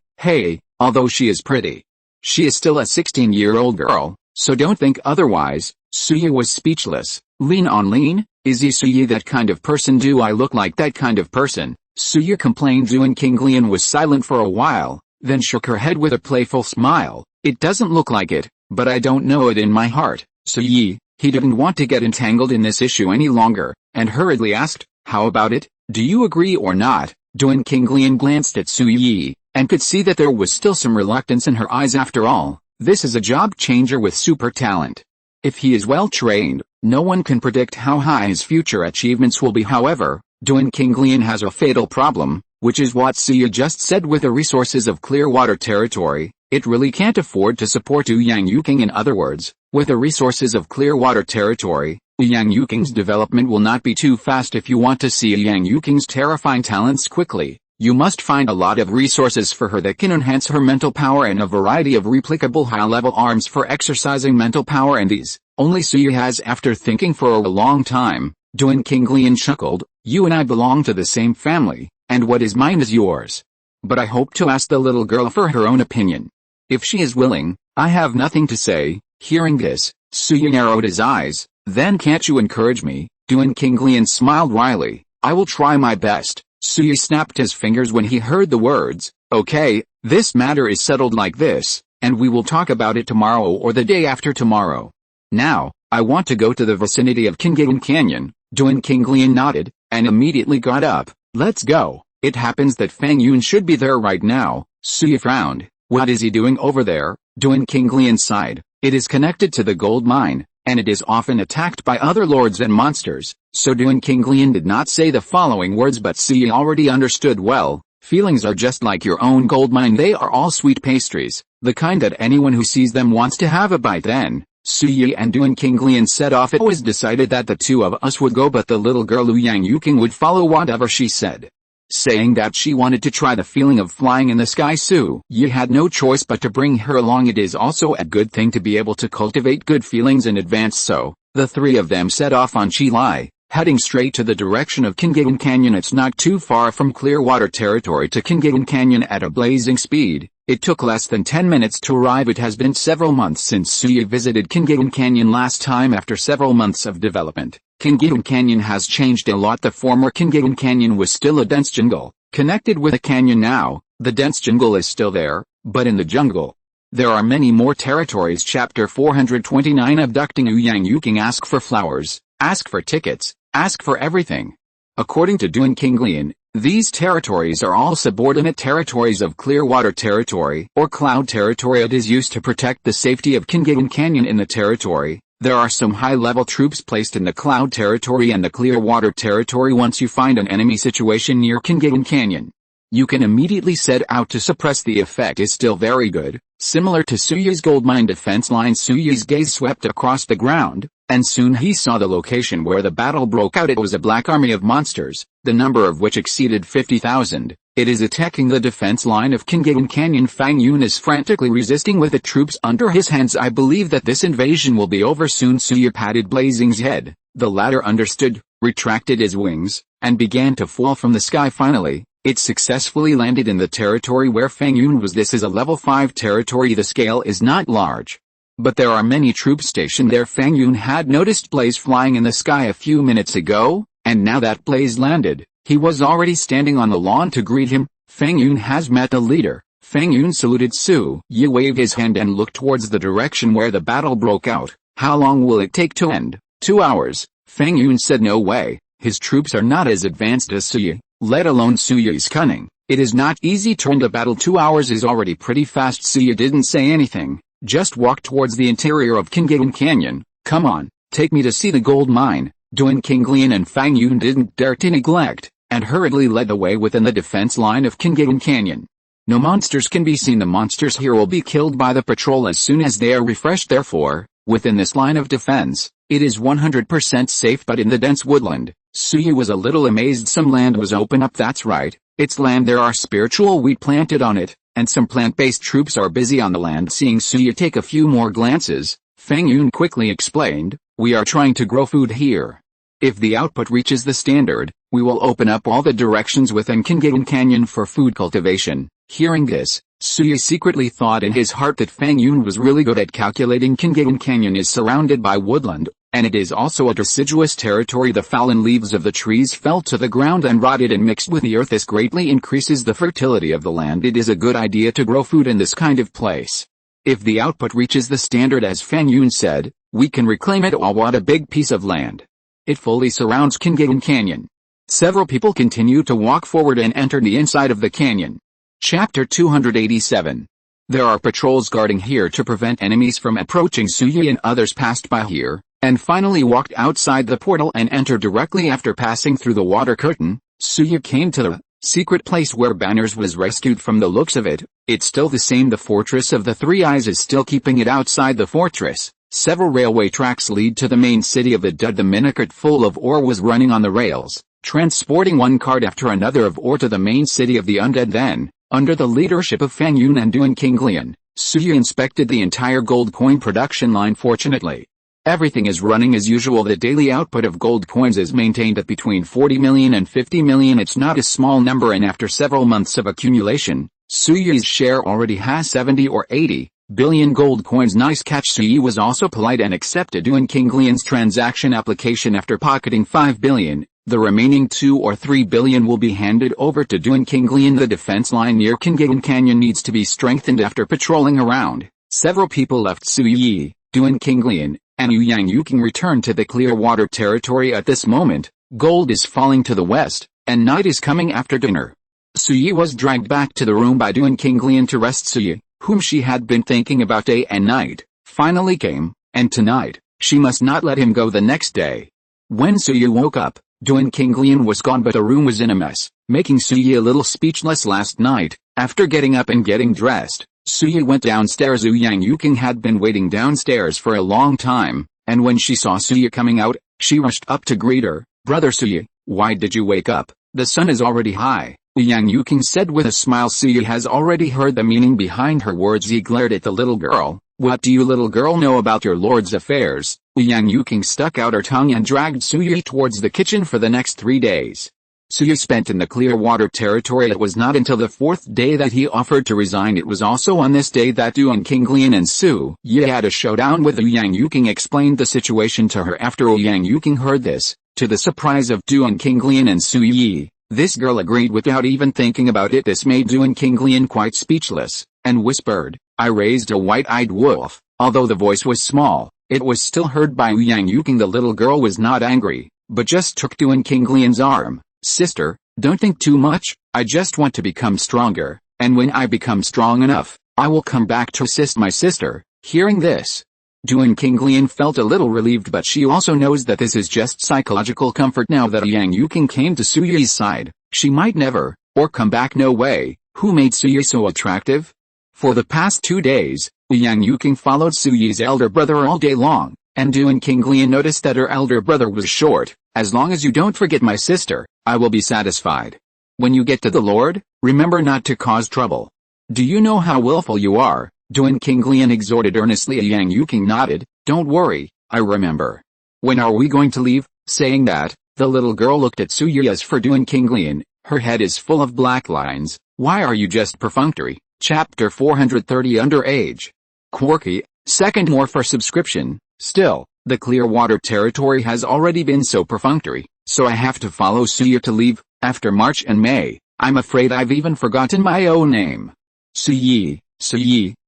although she is pretty, she is still a 16-year-old girl, so don't think otherwise. Suyi was speechless. Lean on Lean? Is Suyi that kind of person? Do I look like that kind of person? Suyi complained. King Lian was silent for a while, then shook her head with a playful smile. It doesn't look like it, but I don't know it in my heart. Suyi, he didn't want to get entangled in this issue any longer, and hurriedly asked, how about it? Do you agree or not? King Lian glanced at Suyi. and could see that there was still some reluctance in her eyes. After all, this is a job changer with super talent. If he is well trained, no one can predict how high his future achievements will be. However, Duan Qinglian has a fatal problem, which is what Suya just said. With the resources of Clearwater territory, it really can't afford to support Ouyang Yuking. In other words, with the resources of Clearwater territory, Ouyang Yuking's development will not be too fast. If you want to see Ouyang Yuking's terrifying talents quickly, you must find a lot of resources for her that can enhance her mental power and a variety of replicable high-level arms for exercising mental power, and these only Suya has. After thinking for a long time, Duan Qinglian chuckled, "You and I belong to the same family, and what is mine is yours. But I hope to ask the little girl for her own opinion. If she is willing, I have nothing to say." Hearing this, Suya narrowed his eyes. "Then can't you encourage me?" Duan Qinglian smiled wryly. "I will try my best." Suya snapped his fingers when he heard the words. "Okay, this matter is settled like this, and we will talk about it tomorrow or the day after tomorrow. Now, I want to go to the vicinity of Qingyun Canyon." Duan Qinglian nodded, and immediately got up. "Let's go." It happens that Fang Yun should be there right now. Suya frowned. "What is he doing over there?" Duan Qinglian sighed. "It is connected to the gold mine, and it is often attacked by other lords and monsters." So Duan Qinglian did not say the following words, but Suya already understood well. Feelings are just like your own gold mine. They are all sweet pastries, the kind that anyone who sees them wants to have a bite. Then Suya and Duan Qinglian set off. It was decided that the two of us would go, but the little girl Ouyang Yuking would follow whatever she said. Saying that she wanted to try the feeling of flying in the sky, Suya had no choice but to bring her along. It is also a good thing to be able to cultivate good feelings in advance. So the three of them set off on Chilai, heading straight to the direction of Qingyun Canyon. It's not too far from Clearwater territory to Qingyun Canyon at a blazing speed. It took less than 10 minutes to arrive. It has been several months since Suya visited Qingyun Canyon last time. After several months of development, Qingyun Canyon has changed a lot. The former Qingyun Canyon was still a dense jungle, connected with a canyon. Now, the dense jungle is still there, but in the jungle, there are many more territories. Chapter 429 Abducting Ouyang Yuking. Ask for flowers, ask for tickets, ask for everything. According to Duan Qinglian, these territories are all subordinate territories of Clearwater territory, or Cloud territory. It is used to protect the safety of Qingyun Canyon. In the territory, there are some high-level troops placed in the Cloud territory and the Clearwater territory. Once you find an enemy situation near Qingyun Canyon, you can immediately set out to suppress. The effect is still very good, similar to Suya's gold mine defense line. Suya's gaze swept across the ground, and soon he saw the location where the battle broke out. It was a black army of monsters, the number of which exceeded 50,000. It is attacking the defense line of Qingyun Canyon. Fang Yun is frantically resisting with the troops under his hands. "I believe that this invasion will be over soon." Suya patted Blazing's head. The latter understood, retracted his wings, and began to fall from the sky. Finally, it successfully landed in the territory where Fang Yun was. This is a level 5 territory. The scale is not large, but there are many troops stationed there. Fang Yun had noticed Blaze flying in the sky a few minutes ago, and now that Blaze landed, he was already standing on the lawn to greet him. "Fang Yun has met the leader." Fang Yun saluted. Suya waved his hand and looked towards the direction where the battle broke out. "How long will it take to end?" 2 hours. Fang Yun said. "No way. His troops are not as advanced as Suya, let alone Suya's cunning. It is not easy to end a battle. 2 hours is already pretty fast." Suya didn't say anything, just walked towards the interior of Qingyun Canyon. "Come on, take me to see the gold mine." Duan Qinglian and Fang Yun didn't dare to neglect, and hurriedly led the way within the defense line of Qingyun Canyon. No monsters can be seen. The monsters here will be killed by the patrol as soon as they are refreshed. Therefore, within this line of defense, it is 100% safe. But in the dense woodland, Suya was a little amazed. Some land was open up. That's right, it's land. There are spiritual wheat planted on it, and some plant-based troops are busy on the land. Seeing Suya take a few more glances, Fang Yun quickly explained, "We are trying to grow food here. If the output reaches the standard, we will open up all the directions within Qingyun Canyon for food cultivation." Hearing this, Suya secretly thought in his heart that Fang Yun was really good at calculating. Qingyun Canyon is surrounded by woodland, and it is also a deciduous territory. The fallen leaves of the trees fell to the ground and rotted and mixed with the earth. This greatly increases the fertility of the land. It is a good idea to grow food in this kind of place. If the output reaches the standard as Fang Yun said, we can reclaim it all. What a big piece of land. It fully surrounds Qingyun Canyon. Several people continue to walk forward and enter the inside of the canyon. Chapter 287. There are patrols guarding here to prevent enemies from approaching Suyi, and others passed by here, and finally walked outside the portal and entered directly after passing through the water curtain. Suyi came to the secret place where Banners was rescued. From the looks of it, it's still the same. The Fortress of the Three Eyes is still keeping it outside the fortress. Several railway tracks lead to the main city of the Dead. The minicart full of ore was running on the rails, transporting one cart after another of ore to the main city of the undead. Then, under the leadership of Fang Yun and Duan Qinglian, Suyi inspected the entire gold coin production line. Fortunately, everything is running as usual. The daily output of gold coins is maintained at between 40 million and 50 million. It's not a small number, and after several months of accumulation, Suyi's share already has 70 or 80 billion gold coins. Nice catch. Suyi was also polite and accepted Duan Qinglian's transaction application. After pocketing 5 billion, the remaining 2 or 3 billion will be handed over to Duan Qinglian. The defense line near Qingyang Canyon needs to be strengthened. After patrolling around, several people left Suyi, Duan Qinglian, and Yang Yuking returned to the Clearwater territory. At this moment, gold is falling to the west, and night is coming. After dinner, Suyi was dragged back to the room by Duan Qinglian to rest. Suyi, whom she had been thinking about day and night, finally came, and tonight, she must not let him go. The next day, when Suyi woke up, Duan Qinglian was gone, but the room was in a mess, making Suyi a little speechless. Last night, after getting up and getting dressed, Suyi went downstairs. Yang Yuking had been waiting downstairs for a long time, and when she saw Suyi coming out, she rushed up to greet her. Brother Suyi, why did you wake up? The sun is already high, Yang Yuking said with a smile. Suyi has already heard the meaning behind her words. He glared at the little girl. What do you little girl know about your lord's affairs? Yang Yuking stuck out her tongue and dragged Suyi towards the kitchen. For the next 3 days, Suyi spent in the Clearwater territory. It was not until the 4th day that he offered to resign. It was also on this day that Duan Qinglian and Suyi had a showdown with Yang Yuking. Explained the situation to her. After Yang Yuking heard this, to the surprise of Duan Qinglian and Suyi, this girl agreed without even thinking about it. This made Duan Qinglian quite speechless, and whispered, I raised a white-eyed wolf. Although the voice was small, it was still heard by Yang Yuking. The little girl was not angry, but just took Duan Qinglian's arm. Sister, don't think too much, I just want to become stronger, and when I become strong enough, I will come back to assist my sister. Hearing this, Duan Qinglian felt a little relieved, but she also knows that this is just psychological comfort. Now that Yang Yuking came to Suyi's side, she might never, or come back. No way. Who made Suyi so attractive? For the past 2 days, Yang Yuking followed Suyi's elder brother all day long, and Duan Qinglian noticed that her elder brother was short. As long as you don't forget my sister, I will be satisfied. When you get to the Lord, remember not to cause trouble. Do you know how willful you are? Duan Qinglian exhorted earnestly. Yang Yuking nodded. Don't worry, I remember. When are we going to leave? Saying that, the little girl looked at Suyi. As for Duan Qinglian, her head is full of black lines. Why are you just perfunctory? Chapter 430. Underage. Quirky, second more for subscription. Still, the Clearwater territory has already been so perfunctory, so I have to follow Suyi to leave. After March and May, I'm afraid I've even forgotten my own name. Suyi,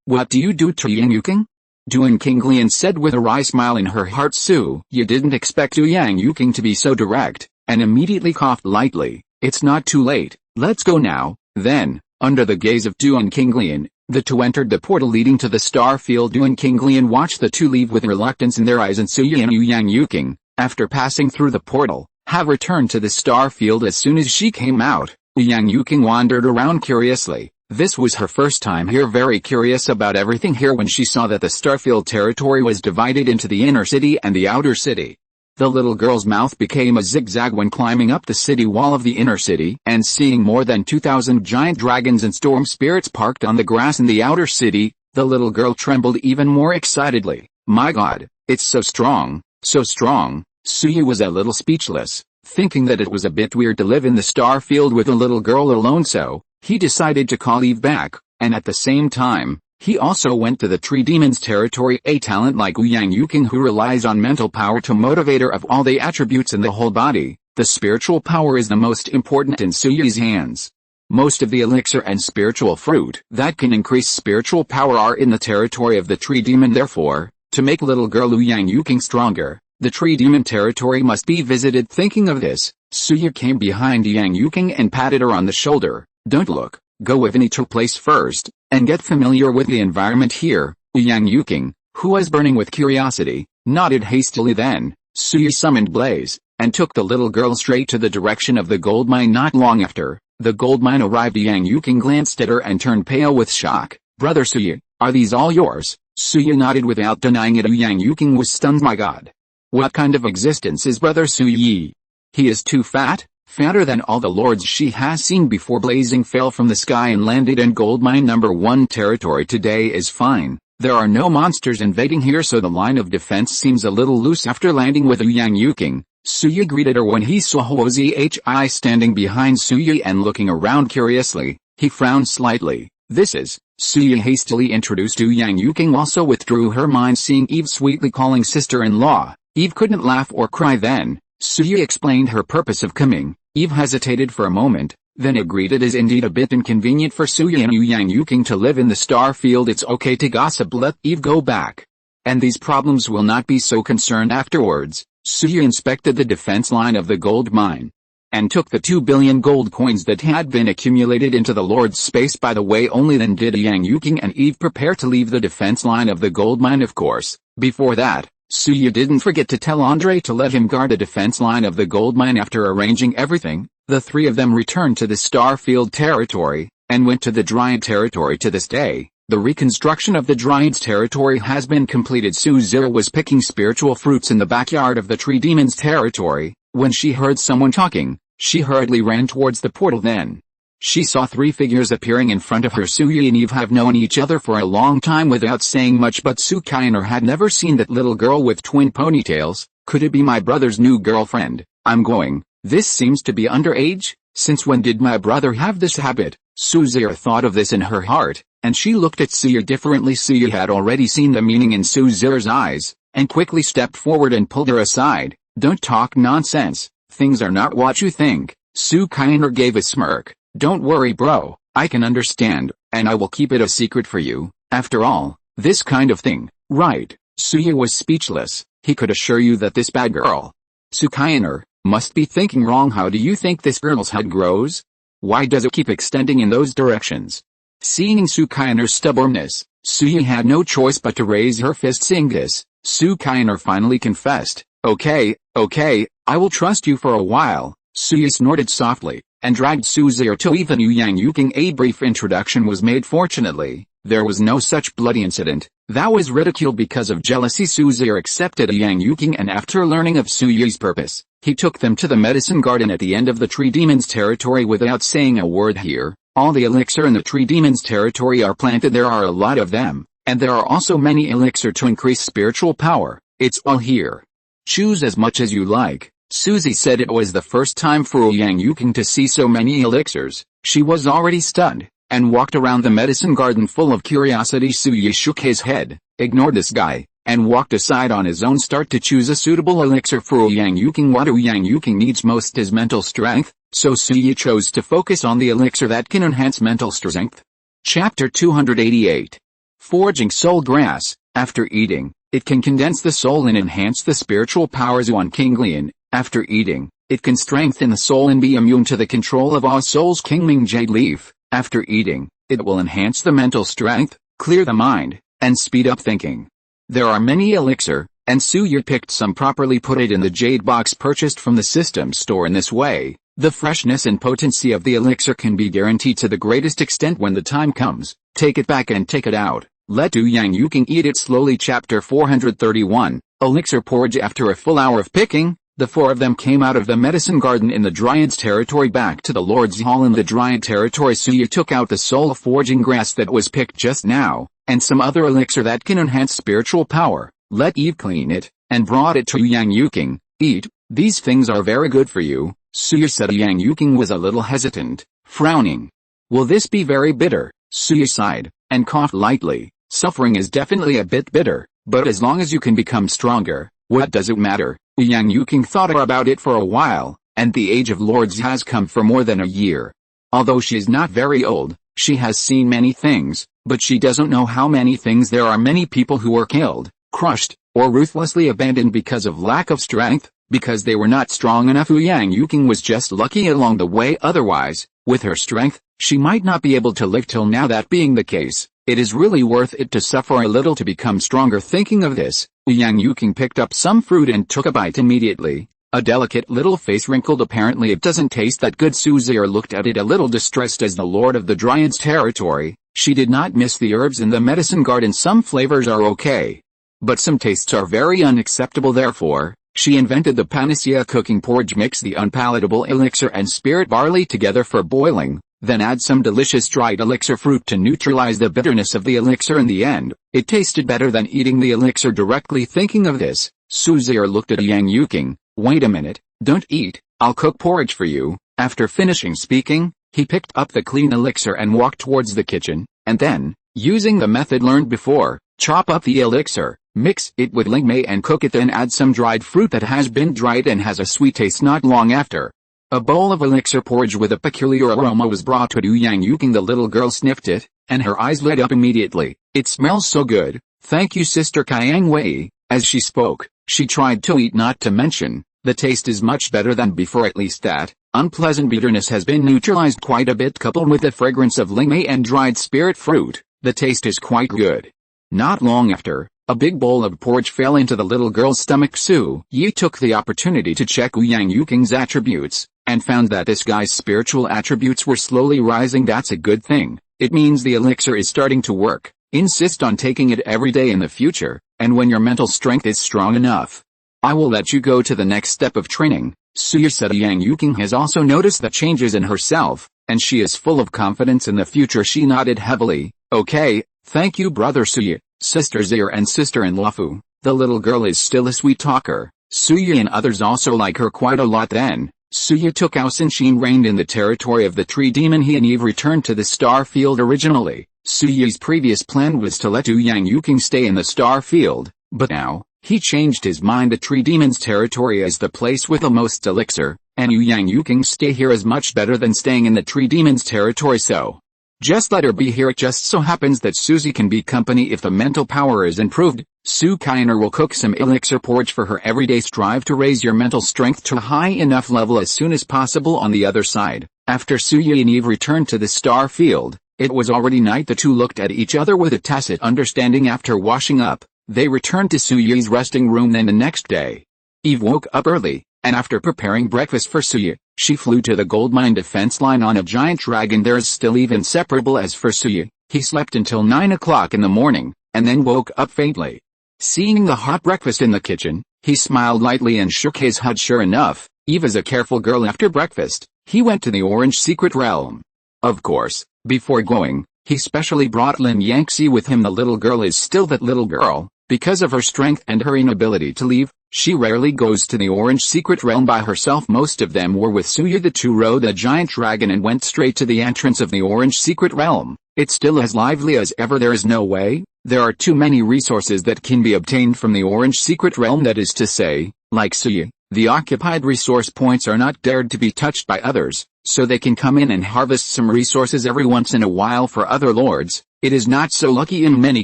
what do you do to Yang Yuking? Duan Qinglian said with a wry smile in her heart. You didn't expect Yang Yuking to be so direct, and immediately coughed lightly. It's not too late, let's go now. Then, under the gaze of Duan Qinglian, the two entered the portal leading to the star field. Duan Qinglian watched the two leave with reluctance in their eyes, and Suyi and Yang Yuking, after passing through the portal, have returned to the star field. As soon as she came out, Yang Yuking wandered around curiously. This was her first time here, very curious about everything here. When she saw that the Starfield territory was divided into the inner city and the outer city, the little girl's mouth became a zigzag. When climbing up the city wall of the inner city and seeing more than 2,000 giant dragons and storm spirits parked on the grass in the outer city, the little girl trembled even more excitedly. My God, it's so strong, so strong. Suyi was a little speechless, thinking that it was a bit weird to live in the Starfield with a little girl alone, so he decided to call Eve back, and at the same time, he also went to the Tree Demon's territory. A talent like Yang Yuking, who relies on mental power to motivate her of all the attributes in the whole body, the spiritual power is the most important in Suyi's hands. Most of the elixir and spiritual fruit that can increase spiritual power are in the territory of the Tree Demon. Therefore, to make little girl Yang Yuking stronger, the Tree Demon territory must be visited. Thinking of this, Suyi came behind Yang Yuking and patted her on the shoulder. Don't look, Go if any took place first, and get familiar with the environment here. Yang Yuking, who was burning with curiosity, nodded hastily. Then Suyi summoned Blaze, and took the little girl straight to the direction of the gold mine. Not long after the gold mine arrived, Yang Yuking glanced at her and turned pale with shock. Brother Suyi, are these all yours? Suyi nodded without denying it. Yang Yuking was stunned. My god. What kind of existence is Brother Suyi? He is too fat, fatter than all the lords she has seen before. Blazing fell from the sky and landed in gold mine number 1 territory. Today is fine. There are no monsters invading here, so the line of defense seems a little loose. After landing with Yang Yuking, Suyi greeted her. When he saw Huozhi standing behind Suyi and looking around curiously, he frowned slightly. This is Suyi hastily introduced to Yang Yuking, also withdrew her mind seeing Eve sweetly calling sister-in-law. Eve couldn't laugh or cry then. Suyi explained her purpose of coming. Eve hesitated for a moment, then agreed. It is indeed a bit inconvenient for Suyi and Yang Yuking to live in the star field. It's okay to gossip, let Eve go back, and these problems will not be so concerned afterwards. Suyi inspected the defense line of the gold mine, and took the 2 billion gold coins that had been accumulated into the Lord's space. By the way, only then did Yang Yuking and Eve prepare to leave the defense line of the gold mine. Of course, before that, Suyi didn't forget to tell Andre to let him guard the defense line of the gold mine. After arranging everything, the three of them returned to the Starfield territory, and went to the Dryad territory. To this day, the reconstruction of the Dryad's territory has been completed. Suzira was picking spiritual fruits in the backyard of the Tree Demon's territory, when she heard someone talking. She hurriedly ran towards the portal. Then she saw 3 figures appearing in front of her. Suyi and Eve have known each other for a long time without saying much, but Sukainer had never seen that little girl with twin ponytails. Could it be my brother's new girlfriend? I'm going. This seems to be underage. Since when did my brother have this habit? Suzira thought of this in her heart, and she looked at Suyi differently. Suyi had already seen the meaning in Suzira's eyes, and quickly stepped forward and pulled her aside. Don't talk nonsense. Things are not what you think. Sukainer gave a smirk. Don't worry, bro. I can understand, and I will keep it a secret for you. After all, this kind of thing, right? Suyi was speechless. He could assure you that this bad girl, Sukainer, must be thinking wrong. How do you think this girl's head grows? Why does it keep extending in those directions? Seeing Sukainer's stubbornness, Suyi had no choice but to raise her fist. Seeing this, Sukainer finally confessed. Okay, I will trust you for a while. Suyi snorted softly, and dragged Suzira to Eve and Yang Yuking. A brief introduction was made. Fortunately, there was no such bloody incident. That was ridiculed because of jealousy. Suzira accepted Yang Yuking, and after learning of Suyi's purpose, he took them to the medicine garden at the end of the Tree Demon's territory without saying a word. Here, all the elixir in the Tree Demon's territory are planted. There are a lot of them, and there are also many elixir to increase spiritual power. It's all here. Choose as much as you like. Suzy said it was the first time for Yang Yuking to see so many elixirs. She was already stunned, and walked around the medicine garden full of curiosity. Suyi shook his head, ignored this guy, and walked aside on his own. Start to choose a suitable elixir for Yang Yuking. What Yang Yuking needs most is mental strength, so Suyi chose to focus on the elixir that can enhance mental strength. Chapter 288. Foraging Soul Grass. After eating, it can condense the soul and enhance the spiritual powers. One Kinglian. After eating, it can strengthen the soul and be immune to the control of all souls. Kingming Jade Leaf. After eating, it will enhance the mental strength, clear the mind, and speed up thinking. There are many elixir, and Suyi picked some. Properly put it in the jade box purchased from the system store. In this way, the freshness and potency of the elixir can be guaranteed to the greatest extent. When the time comes, take it back and take it out. Let Yang Yuking eat it slowly. Chapter 431. Elixir Porridge. After a full hour of picking, the 4 of them came out of the medicine garden in the Dryad's territory back to the Lord's Hall in the Dryad territory. Suyi took out the soul foraging grass that was picked just now, and some other elixir that can enhance spiritual power. Let Eve clean it, and brought it to Yang Yuking. Eat, these things are very good for you. Suyi said. Yang Yuking was a little hesitant, frowning. Will this be very bitter? Suyi sighed, and coughed lightly. Suffering is definitely a bit bitter, but as long as you can become stronger, what does it matter? Yang Yuking thought about it for a while, and the age of lords has come for more than a year. Although she is not very old, she has seen many things, but she doesn't know how many things. There are many people who were killed, crushed, or ruthlessly abandoned because of lack of strength, because they were not strong enough. Yang Yuking was just lucky along the way. Otherwise, with her strength, She might not be able to live till now. That being the case, it is really worth it to suffer a little to become stronger. Thinking of this, Yang Yuking picked up some fruit and took a bite immediately. A delicate little face wrinkled. Apparently it doesn't taste that good. Suzier looked at it a little distressed. As the lord of the Giants territory, she did not miss the herbs in the medicine garden. Some flavors are okay, but some tastes are very unacceptable. Therefore, she invented the panacea cooking porridge. Mix the unpalatable elixir and spirit barley together for boiling, then add some delicious dried elixir fruit to neutralize the bitterness of the elixir. In the end, it tasted better than eating the elixir directly. Thinking of this, Suzier looked at Yang Yuking. Wait a minute, don't eat, I'll cook porridge for you. After finishing speaking, he picked up the clean elixir and walked towards the kitchen, and then, using the method learned before, chop up the elixir, mix it with lingmei and cook it, then add some dried fruit that has been dried and has a sweet taste. Not long after, a bowl of elixir porridge with a peculiar aroma was brought to Yang Yuking. The little girl sniffed it, and her eyes lit up immediately. It smells so good, thank you Sister Kayang Wei. As she spoke, she tried to eat. Not to mention, the taste is much better than before. At least that unpleasant bitterness has been neutralized quite a bit. Coupled with the fragrance of lingmei and dried spirit fruit, the taste is quite good. Not long after, a big bowl of porridge fell into the little girl's stomach. Su Yi took the opportunity to check Yang Yuking's attributes, and found that this guy's spiritual attributes were slowly rising. That's a good thing. It means the elixir is starting to work. Insist on taking it every day in the future, and when your mental strength is strong enough, I will let you go to the next step of training. Suya said. Yang Yuking has also noticed the changes in herself, and she is full of confidence in the future. She nodded heavily. Okay, thank you brother Suya, sister Zir and sister-in-law Fu. The little girl is still a sweet talker. Suya and others also like her quite a lot. Then, Suya took Ao Sinshin reigned in the territory of the tree demon. He and Eve returned to the star field. Originally, Suya's previous plan was to let Yang Yuking stay in the star field, but now, he changed his mind. The tree demon's territory is the place with the most elixir, and Yang Yuking stay here is much better than staying in the tree demon's territory, so just let her be here. It just so happens that Suzy can be company if the mental power is improved. Su Kainer will cook some elixir porridge for her every day. Strive to raise your mental strength to a high enough level as soon as possible. On the other side, after Suya and Eve returned to the star field, it was already night. The two looked at each other with a tacit understanding. After washing up, they returned to Suya's resting room. Then the next day, Eve woke up early, and after preparing breakfast for Suya, she flew to the gold mine defense line on a giant dragon. There is still Eve inseparable. As for Suya, he slept until 9 o'clock in the morning, and then woke up faintly. Seeing the hot breakfast in the kitchen, he smiled lightly and shook his head. Sure enough, Eve is a careful girl. After breakfast, he went to the Orange Secret Realm. Of course, before going, he specially brought Lin Yangxi with him. The little girl is still that little girl. Because of her strength and her inability to leave, she rarely goes to the Orange Secret Realm by herself. Most of them were with Suya. The two rode a giant dragon and went straight to the entrance of the Orange Secret Realm. It's still as lively as ever. There is no way. There are too many resources that can be obtained from the Orange Secret Realm. That is to say, like Suya, the occupied resource points are not dared to be touched by others, so they can come in and harvest some resources every once in a while. For other lords, it is not so lucky in many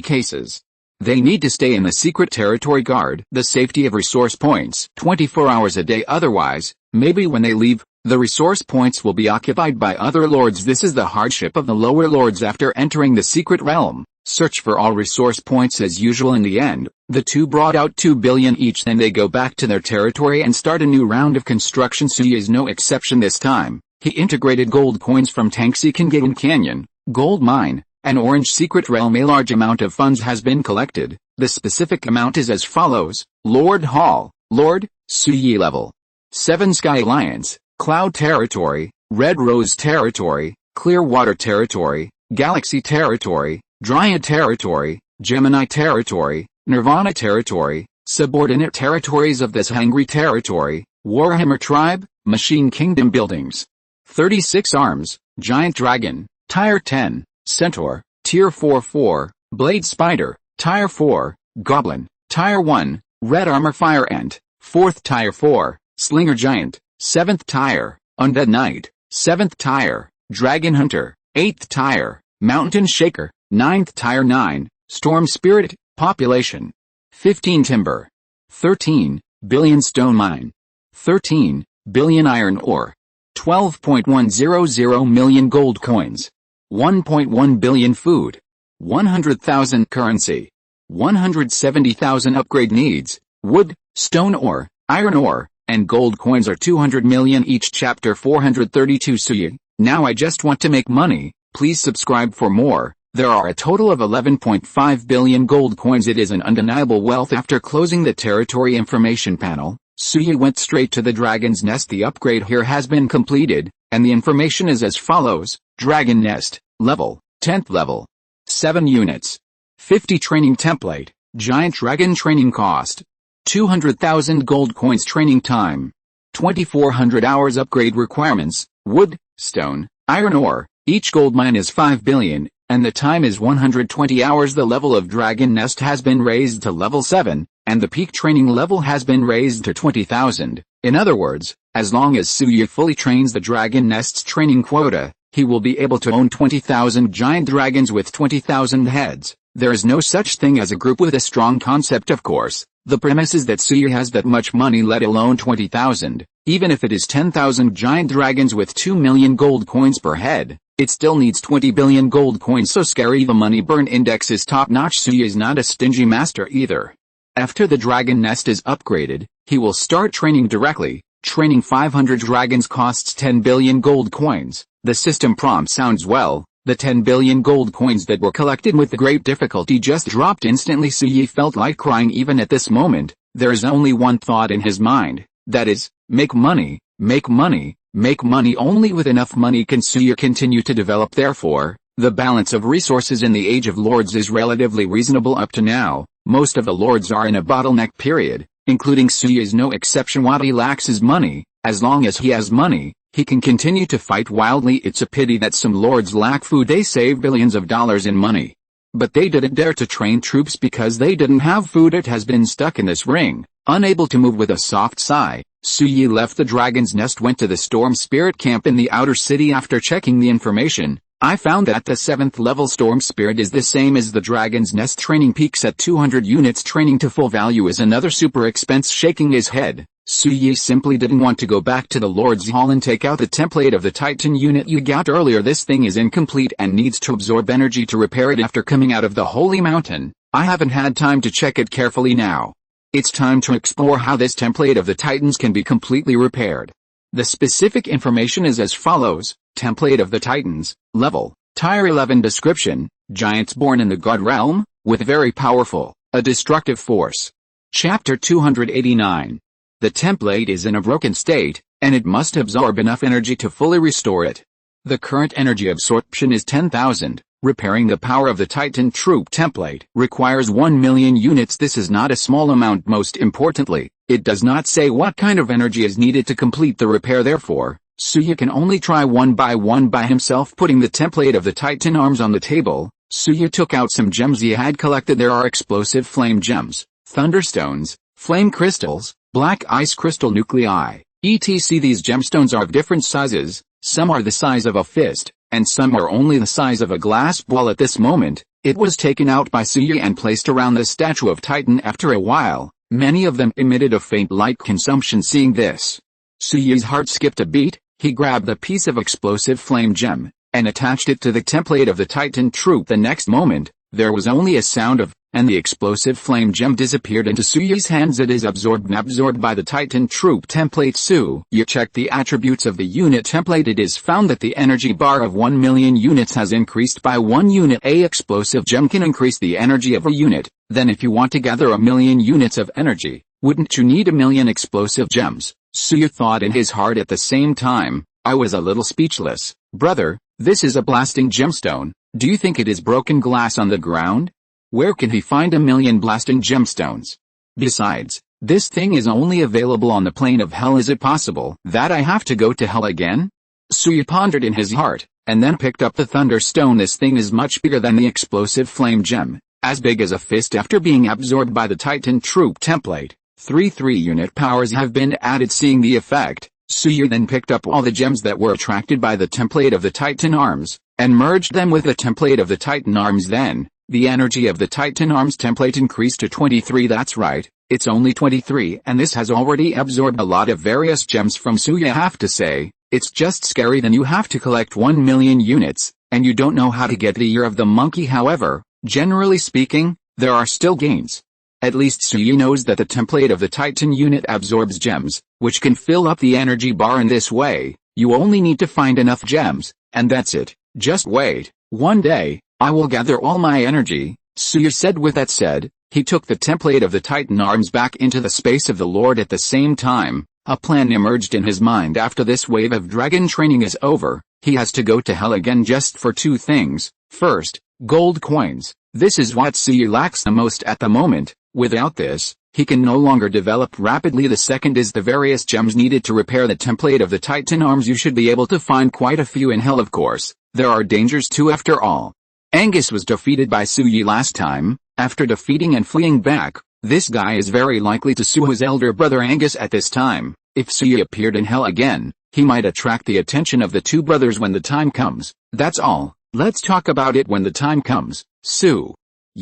cases. They need to stay in the secret territory, guard the safety of resource points 24 hours a day. Otherwise, maybe when they leave, the resource points will be occupied by other lords. This is the hardship of the lower lords after entering the secret realm. Search for all resource points as usual. In the end, the two brought out 2 billion each. Then they go back to their territory and start a new round of construction. Suya is no exception this time. He integrated gold coins from Tangxi Kangagan Canyon, gold mine, and Orange Secret Realm. A large amount of funds has been collected. The specific amount is as follows: Lord Hall, Lord, Suyi level 7 Sky Alliance, Cloud Territory, Red Rose Territory, Clearwater Territory, Galaxy Territory, Dryad Territory, Gemini Territory, Nirvana Territory, subordinate territories of this Hungry Territory, Warhammer Tribe, Machine Kingdom buildings. 36 arms, Giant Dragon, Tier 10, Centaur, Tier 4-4, Blade Spider, Tier 4, Goblin, Tier 1, Red Armor Fire Ant, 4th Tier 4, Slinger Giant, 7th Tier, Undead Knight, 7th Tier, Dragon Hunter, 8th Tier, Mountain Shaker, 9th Tier 9, Storm Spirit. Population 15 Timber, 13 billion Stone Mine, 13 billion Iron Ore, 12.100 million gold coins, 1.1 billion food, 100,000 currency, 170,000 upgrade needs, wood, stone ore, iron ore, and gold coins are 200 million each. Chapter 432 Suyi. Now I just want to make money. Please subscribe for more. There are a total of 11.5 billion gold coins. It is an undeniable wealth. After closing the territory information panel, Suyi went straight to the dragon's nest. The upgrade here has been completed, and the information is as follows. Dragon nest, level, 10th level. 7 units. 50 training template, giant dragon training cost. 200,000 gold coins training time. 2,400 hours upgrade requirements, wood, stone, iron ore, each gold mine is 5 billion, and the time is 120 hours. The level of dragon nest has been raised to level 7, and the peak training level has been raised to 20,000. In other words, as long as Suyi fully trains the dragon nest's training quota, he will be able to own 20,000 giant dragons with 20,000 heads. There is no such thing as a group with a strong concept, of course. The premise is that Suyi has that much money, let alone 20,000. Even if it is 10,000 giant dragons with 2 million gold coins per head, it still needs 20 billion gold coins. So scary. The money burn index is top notch. Suyi is not a stingy master either. After the dragon nest is upgraded, he will start training directly. Training 500 dragons costs 10 billion gold coins. The system prompt sounds well. The 10 billion gold coins that were collected with great difficulty just dropped instantly. Suyi felt like crying even at this moment. There is only one thought in his mind. That is, make money, make money, make money. Only with enough money can Suyi continue to develop. Therefore, the balance of resources in the Age of Lords is relatively reasonable up to now. Most of the lords are in a bottleneck period, including Suyi is no exception. What he lacks is money. As long as he has money, he can continue to fight wildly. It's a pity that some lords lack food. They save billions of dollars in money, but they didn't dare to train troops because they didn't have food. It has been stuck in this ring, unable to move. With a soft sigh, Suyi left the dragon's nest, went to the storm spirit camp in the outer city. After checking the information, I found that the 7th level storm spirit is the same as the dragon's nest. Training peaks at 200 units. Training to full value is another super expense. Shaking his head, Suyi simply didn't want to go back to the Lord's Hall and take out the template of the Titan unit you got earlier. This thing is incomplete and needs to absorb energy to repair it. After coming out of the Holy Mountain, I haven't had time to check it carefully. Now it's time to explore how this template of the Titans can be completely repaired. The specific information is as follows. Template of the Titans, level, tier 11. Description: giants born in the God realm, with very powerful, a destructive force. Chapter 289. The template is in a broken state, and it must absorb enough energy to fully restore it. The current energy absorption is 10,000. Repairing the power of the Titan troop template requires 1 million units. This is not a small amount. Most importantly, it does not say what kind of energy is needed to complete the repair. Therefore, Suyi can only try one by himself. Putting the template of the Titan arms on the table, Suyi took out some gems he had collected. There are explosive flame gems, thunderstones, flame crystals, black ice crystal nuclei, etc. These gemstones are of different sizes. Some are the size of a fist, and some are only the size of a glass ball. At this moment, it was taken out by Suyi and placed around the statue of Titan. After a while, many of them emitted a faint light consumption. Seeing this, Suyi's heart skipped a beat. He grabbed a piece of explosive flame gem, and attached it to the template of the Titan troop. The next moment, there was only a sound of, and the explosive flame gem disappeared into Suyi's hands. It is absorbed by the Titan troop template. You check the attributes of the unit template. It is found that the energy bar of 1 million units has increased by 1 unit. A explosive gem can increase the energy of a unit. Then if you want to gather 1 million units of energy, wouldn't you need 1 million explosive gems? Suyi thought in his heart. At the same time, I was a little speechless. Brother, this is a blasting gemstone. Do you think it is broken glass on the ground? Where can he find 1 million blasting gemstones? Besides, this thing is only available on the plane of hell. Is it possible that I have to go to hell again? Suyi pondered in his heart, and then picked up the thunderstone. This thing is much bigger than the explosive flame gem, as big as a fist. After being absorbed by the Titan troop template, 3 unit powers have been added. Seeing the effect, Suyi then picked up all the gems that were attracted by the template of the Titan arms, and merged them with the template of the Titan arms. Then, the energy of the Titan arms template increased to 23. That's right, it's only 23, and this has already absorbed a lot of various gems from Suyi. I have to say, It's just scary. Then you have to collect 1 million units, and you don't know how to get the year of the monkey. However, generally speaking, there are still gains. At least Suyi knows that the template of the Titan unit absorbs gems, which can fill up the energy bar in this way. You only need to find enough gems, and that's it. Just wait. One day, I will gather all my energy, Suyi said. With that said, he took the template of the Titan arms back into the space of the Lord. At the same time, a plan emerged in his mind. After this wave of dragon training is over, he has to go to hell again just for two things. First, gold coins. This is what Suyi lacks the most at the moment. Without this, he can no longer develop rapidly. The second is the various gems needed to repair the template of the Titan arms. You should be able to find quite a few in hell. Of course, there are dangers too. After all, Angus was defeated by Suyi last time. After defeating and fleeing back, this guy is very likely to sue his elder brother Angus at this time. If Suyi appeared in hell again, he might attract the attention of the two brothers when the time comes. That's all. Let's talk about it when the time comes. Suyi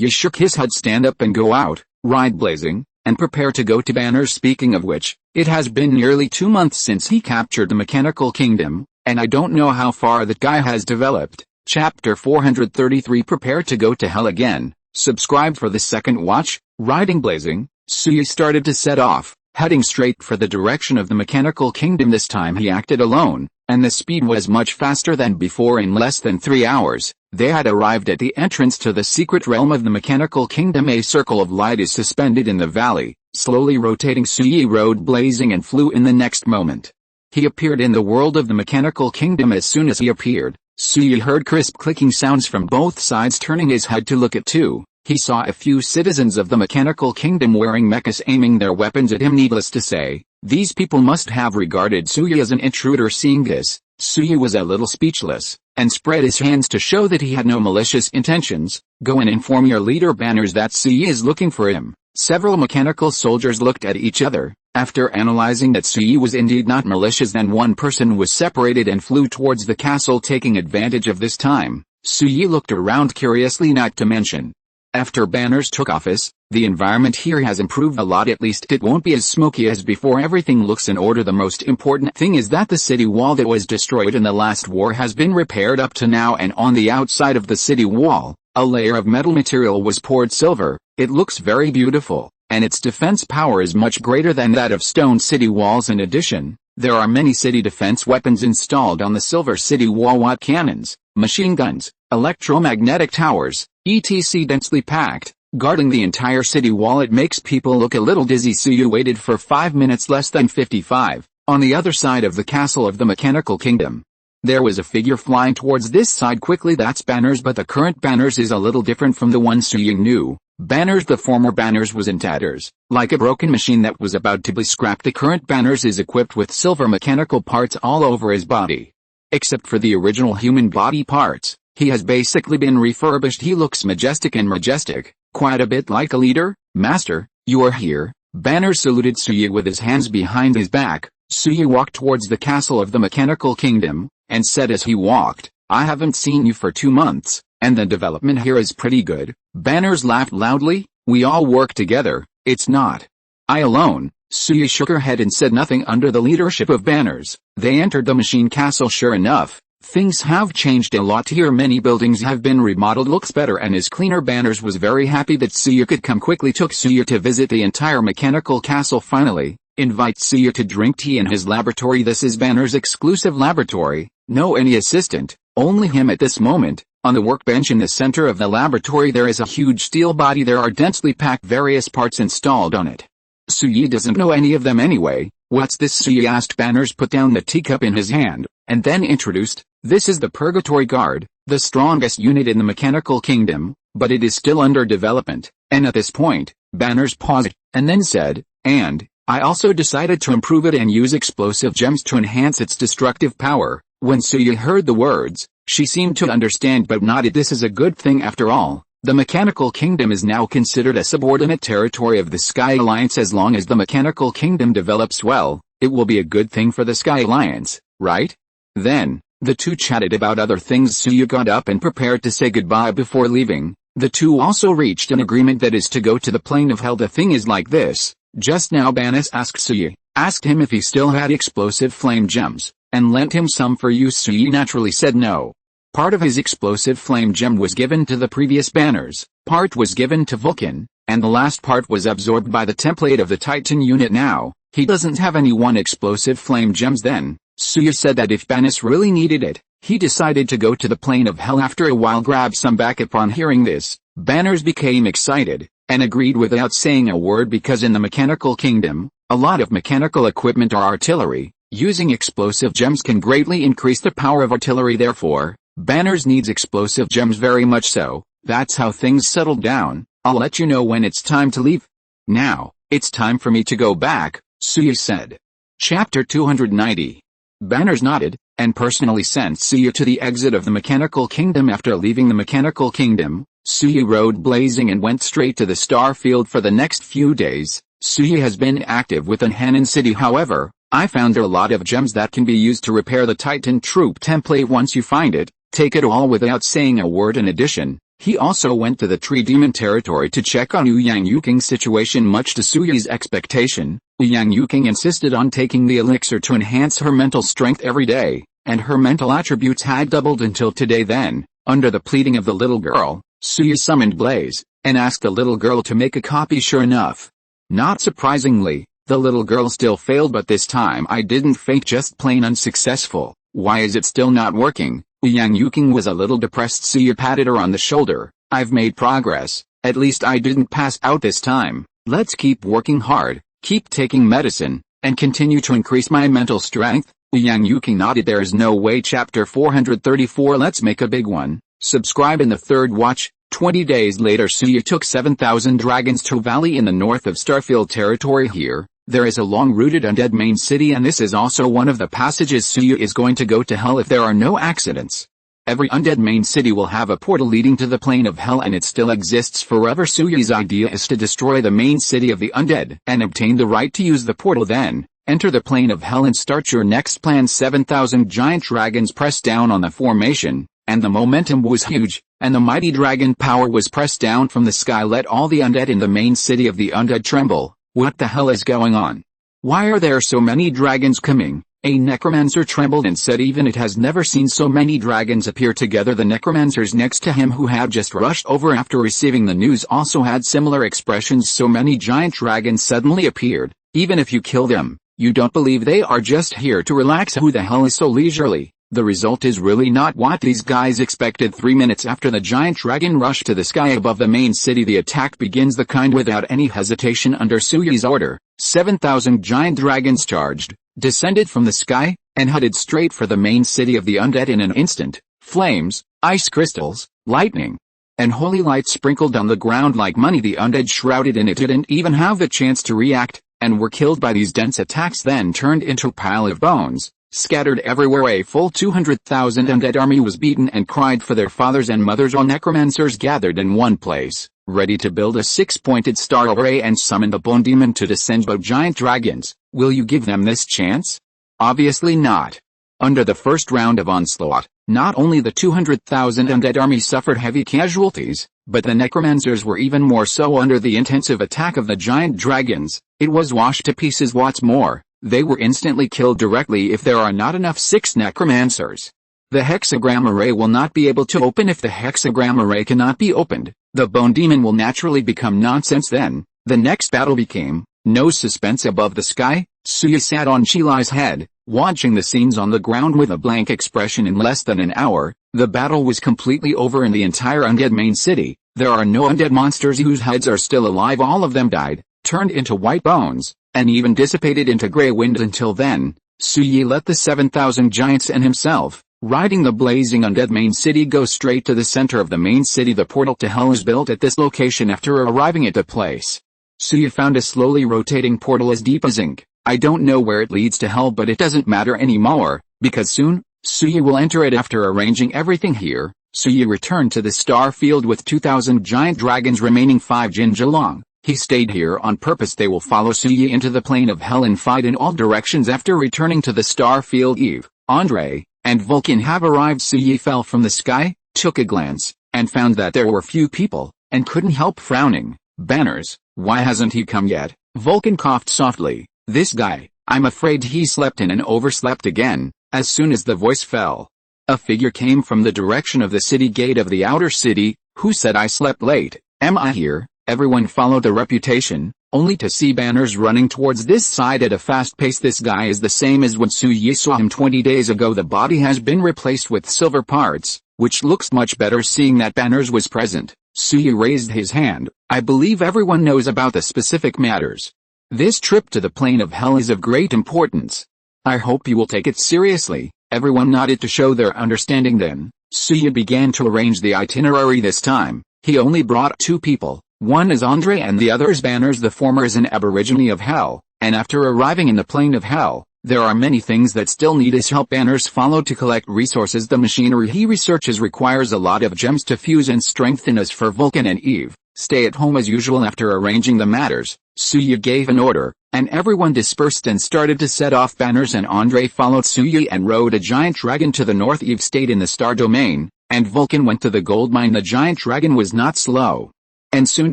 shook his head. Stand up and go out, ride blazing, and prepare to go to Banners. Speaking of which, it has been nearly 2 months since he captured the Mechanical Kingdom, and I don't know how far that guy has developed. Chapter 433. Prepare to go to hell again. Subscribe for the second watch. Riding blazing, Suyi started to set off, heading straight for the direction of the Mechanical Kingdom. This time he acted alone, and the speed was much faster than before. In less than 3 hours, they had arrived at the entrance to the secret realm of the Mechanical Kingdom. A circle of light is suspended in the valley, slowly rotating. Suyi rode blazing and flew in the next moment. He appeared in the world of the Mechanical Kingdom. As soon as he appeared, Suyi heard crisp clicking sounds from both sides. Turning his head to look at two, he saw a few citizens of the Mechanical Kingdom wearing mechas aiming their weapons at him. Needless to say, these people must have regarded Suyi as an intruder. Seeing this, Suyi was a little speechless, and spread his hands to show that he had no malicious intentions. Go and inform your leader Banners that Suyi is looking for him. Several mechanical soldiers looked at each other. After analyzing that Suyi was indeed not malicious, then one person was separated and flew towards the castle. Taking advantage of this time, Suyi looked around curiously. Not to mention, after Banners took office, the environment here has improved a lot. At least it won't be as smoky as before. Everything looks in order. The most important thing is that the city wall that was destroyed in the last war has been repaired up to now, and on the outside of the city wall, a layer of metal material was poured silver. It looks very beautiful, and its defense power is much greater than that of stone city walls. In addition, there are many city defense weapons installed on the silver city wall. What cannons, machine guns, electromagnetic towers, etc. densely packed, guarding the entire city wall. It makes people look a little dizzy. Suyi waited for 5 minutes, less than 55, on the other side of the castle of the Mechanical Kingdom. There was a figure flying towards this side quickly. That's Banners, but the current Banners is a little different from the one Suyi knew. Banners, the former Banners, was in tatters, like a broken machine that was about to be scrapped. The current Banners is equipped with silver mechanical parts all over his body. Except for the original human body parts, he has basically been refurbished. He looks majestic, quite a bit like a leader. Master, you are here. Banners saluted Suyi with his hands behind his back. Suyi walked towards the castle of the Mechanical Kingdom, and said as he walked, I haven't seen you for 2 months, and the development here is pretty good. Banners laughed loudly. We all work together, it's not I alone. Suyi shook her head and said nothing. Under the leadership of Banners, they entered the machine castle. Sure enough, things have changed a lot here. Many buildings have been remodeled, looks better and is cleaner. Banners was very happy that Suyi could come quickly. Took Suyi to visit the entire mechanical castle. Finally, invite Suyi to drink tea in his laboratory. This is Banners' exclusive laboratory. No any assistant, only him at this moment. On the workbench in the center of the laboratory there is a huge steel body. There are densely packed various parts installed on it. Suyi doesn't know any of them anyway. What's this? Suyi asked. Banners put down the teacup in his hand, and then introduced, this is the Purgatory Guard, the strongest unit in the Mechanical Kingdom, but it is still under development. And at this point, Banners paused, and then said, and I also decided to improve it and use explosive gems to enhance its destructive power. When Suyi heard the words, she seemed to understand but nodded. This is a good thing. After all, the Mechanical Kingdom is now considered a subordinate territory of the Sky Alliance. As long as the Mechanical Kingdom develops well, it will be a good thing for the Sky Alliance, right? Then, the two chatted about other things. Suyi got up and prepared to say goodbye. Before leaving, the two also reached an agreement that is to go to the plane of hell. The thing is like this. Just now Banners asked him if he still had explosive flame gems. and lent him some for use. Suyi naturally said no. Part of his explosive flame gem was given to the previous banners, part was given to Vulcan, and the last part was absorbed by the template of the Titan unit. Now, he doesn't have any one explosive flame gems. Then, Suyi said that if Bannis really needed it, he decided to go to the plane of hell. After a while grab some back. Upon hearing this, Banners became excited, and agreed without saying a word, because in the mechanical kingdom, a lot of mechanical equipment or artillery, using explosive gems can greatly increase the power of artillery. Therefore, Banners needs explosive gems very much so. That's how things settled down. I'll let you know when it's time to leave. Now, it's time for me to go back, Suyi said. Chapter 290. Banners nodded, and personally sent Suyi to the exit of the mechanical kingdom. After leaving the mechanical kingdom, Suyi rode blazing and went straight to the star field. For the next few days, Suyi has been active within Hanan City. However, I found a lot of gems that can be used to repair the Titan troop template. Once you find it, take it all without saying a word. In addition, he also went to the Tree Demon territory to check on Yang Yuking's situation. Much to Suyi's expectation, Yang Yuking insisted on taking the elixir to enhance her mental strength every day, and her mental attributes had doubled until today. Then, under the pleading of the little girl, Suyi summoned Blaze, and asked the little girl to make a copy. Sure enough, not surprisingly, the little girl still failed, but this time I didn't fake, just plain unsuccessful. Why is it still not working? Yang Yuking was a little depressed. Suyi patted her on the shoulder. I've made progress, at least I didn't pass out this time. Let's keep working hard, keep taking medicine, and continue to increase my mental strength. Yang Yuking nodded. There is no way. Chapter 434. Let's make a big one. Subscribe in the third watch. 20 days later, Suyi took 7,000 dragons to a valley in the north of Starfield territory. Here, there is a long-rooted undead main city, and this is also one of the passages. Suyi is going to go to hell if there are no accidents. Every undead main city will have a portal leading to the plane of hell, and it still exists forever. Suyi's idea is to destroy the main city of the undead and obtain the right to use the portal, then enter the plane of hell and start your next plan. 7,000 giant dragons pressed down on the formation, and the momentum was huge, and the mighty dragon power was pressed down from the sky. Let all the undead in the main city of the undead tremble. What the hell is going on? Why are there so many dragons coming? A necromancer trembled and said even it has never seen so many dragons appear together. The necromancers next to him, who had just rushed over after receiving the news, also had similar expressions. So many giant dragons suddenly appeared. Even if you kill them, you don't believe they are just here to relax. Who the hell is so leisurely? The result is really not what these guys expected. 3 minutes after the giant dragon rushed to the sky above the main city, the attack begins. The kind without any hesitation. Under Suyi's order, 7,000 giant dragons charged, descended from the sky, and headed straight for the main city of the undead. In an instant, flames, ice crystals, lightning, and holy light sprinkled on the ground like money. The undead, shrouded in it, didn't even have the chance to react, and were killed by these dense attacks, then turned into a pile of bones, scattered everywhere. A full 200,000 undead army was beaten and cried for their fathers and mothers. All necromancers gathered in one place, ready to build a six-pointed star array and summon the bone demon to descend. But giant dragons, will you give them this chance? Obviously not. Under the first round of onslaught, not only the 200,000 undead army suffered heavy casualties, but the necromancers were even more so. Under the intensive attack of the giant dragons, it was washed to pieces. What's more, they were instantly killed directly if there are not enough 6 necromancers. The hexagram array will not be able to open. If the hexagram array cannot be opened, the bone demon will naturally become nonsense. Then, the next battle became no suspense. Above the sky, Suyi sat on Shilai's head, watching the scenes on the ground with a blank expression. In less than an hour, the battle was completely over in the entire undead main city. There are no undead monsters whose heads are still alive. All of them died, turned into white bones, and even dissipated into grey wind. Until then, Suyi let the 7,000 giants and himself, riding the blazing undead main city, go straight to the center of the main city. The portal to hell is built at this location. After arriving at the place, Suyi found a slowly rotating portal as deep as ink. I don't know where it leads to hell, but it doesn't matter anymore, because soon, Suyi will enter it. After arranging everything here, Suyi returned to the star field with 2,000 giant dragons remaining 5 jinja long. He stayed here on purpose. They will follow Suyi into the plane of hell and fight in all directions. After returning to the star field, Eve, Andre, and Vulcan have arrived. Suyi fell from the sky, took a glance, and found that there were few people, and couldn't help frowning. Banners, why hasn't he come yet? Vulcan coughed softly. This guy, I'm afraid he slept in and overslept again. As soon as the voice fell, a figure came from the direction of the city gate of the outer city, who said, "I slept late, am I here?" Everyone followed the reputation, only to see banners running towards this side at a fast pace. This guy is the same as when Suyi saw him 20 days ago. The body has been replaced with silver parts, which looks much better. Seeing that banners was present, Suyi raised his hand. "I believe everyone knows about the specific matters. This trip to the plane of hell is of great importance. I hope you will take it seriously." Everyone nodded to show their understanding. Then, Suyi began to arrange the itinerary. This time, he only brought 2 people. One is Andre and the other is Banners. The former is an aborigine of hell, and after arriving in the plane of hell, there are many things that still need his help. Banners followed to collect resources. The machinery he researches requires a lot of gems to fuse and strengthen. As for Vulcan and Eve, stay at home as usual. After arranging the matters, Suyi gave an order, and everyone dispersed and started to set off. Banners and Andre followed Suyi and rode a giant dragon to the north. Eve stayed in the star domain, and Vulcan went to the gold mine. The giant dragon was not slow, and soon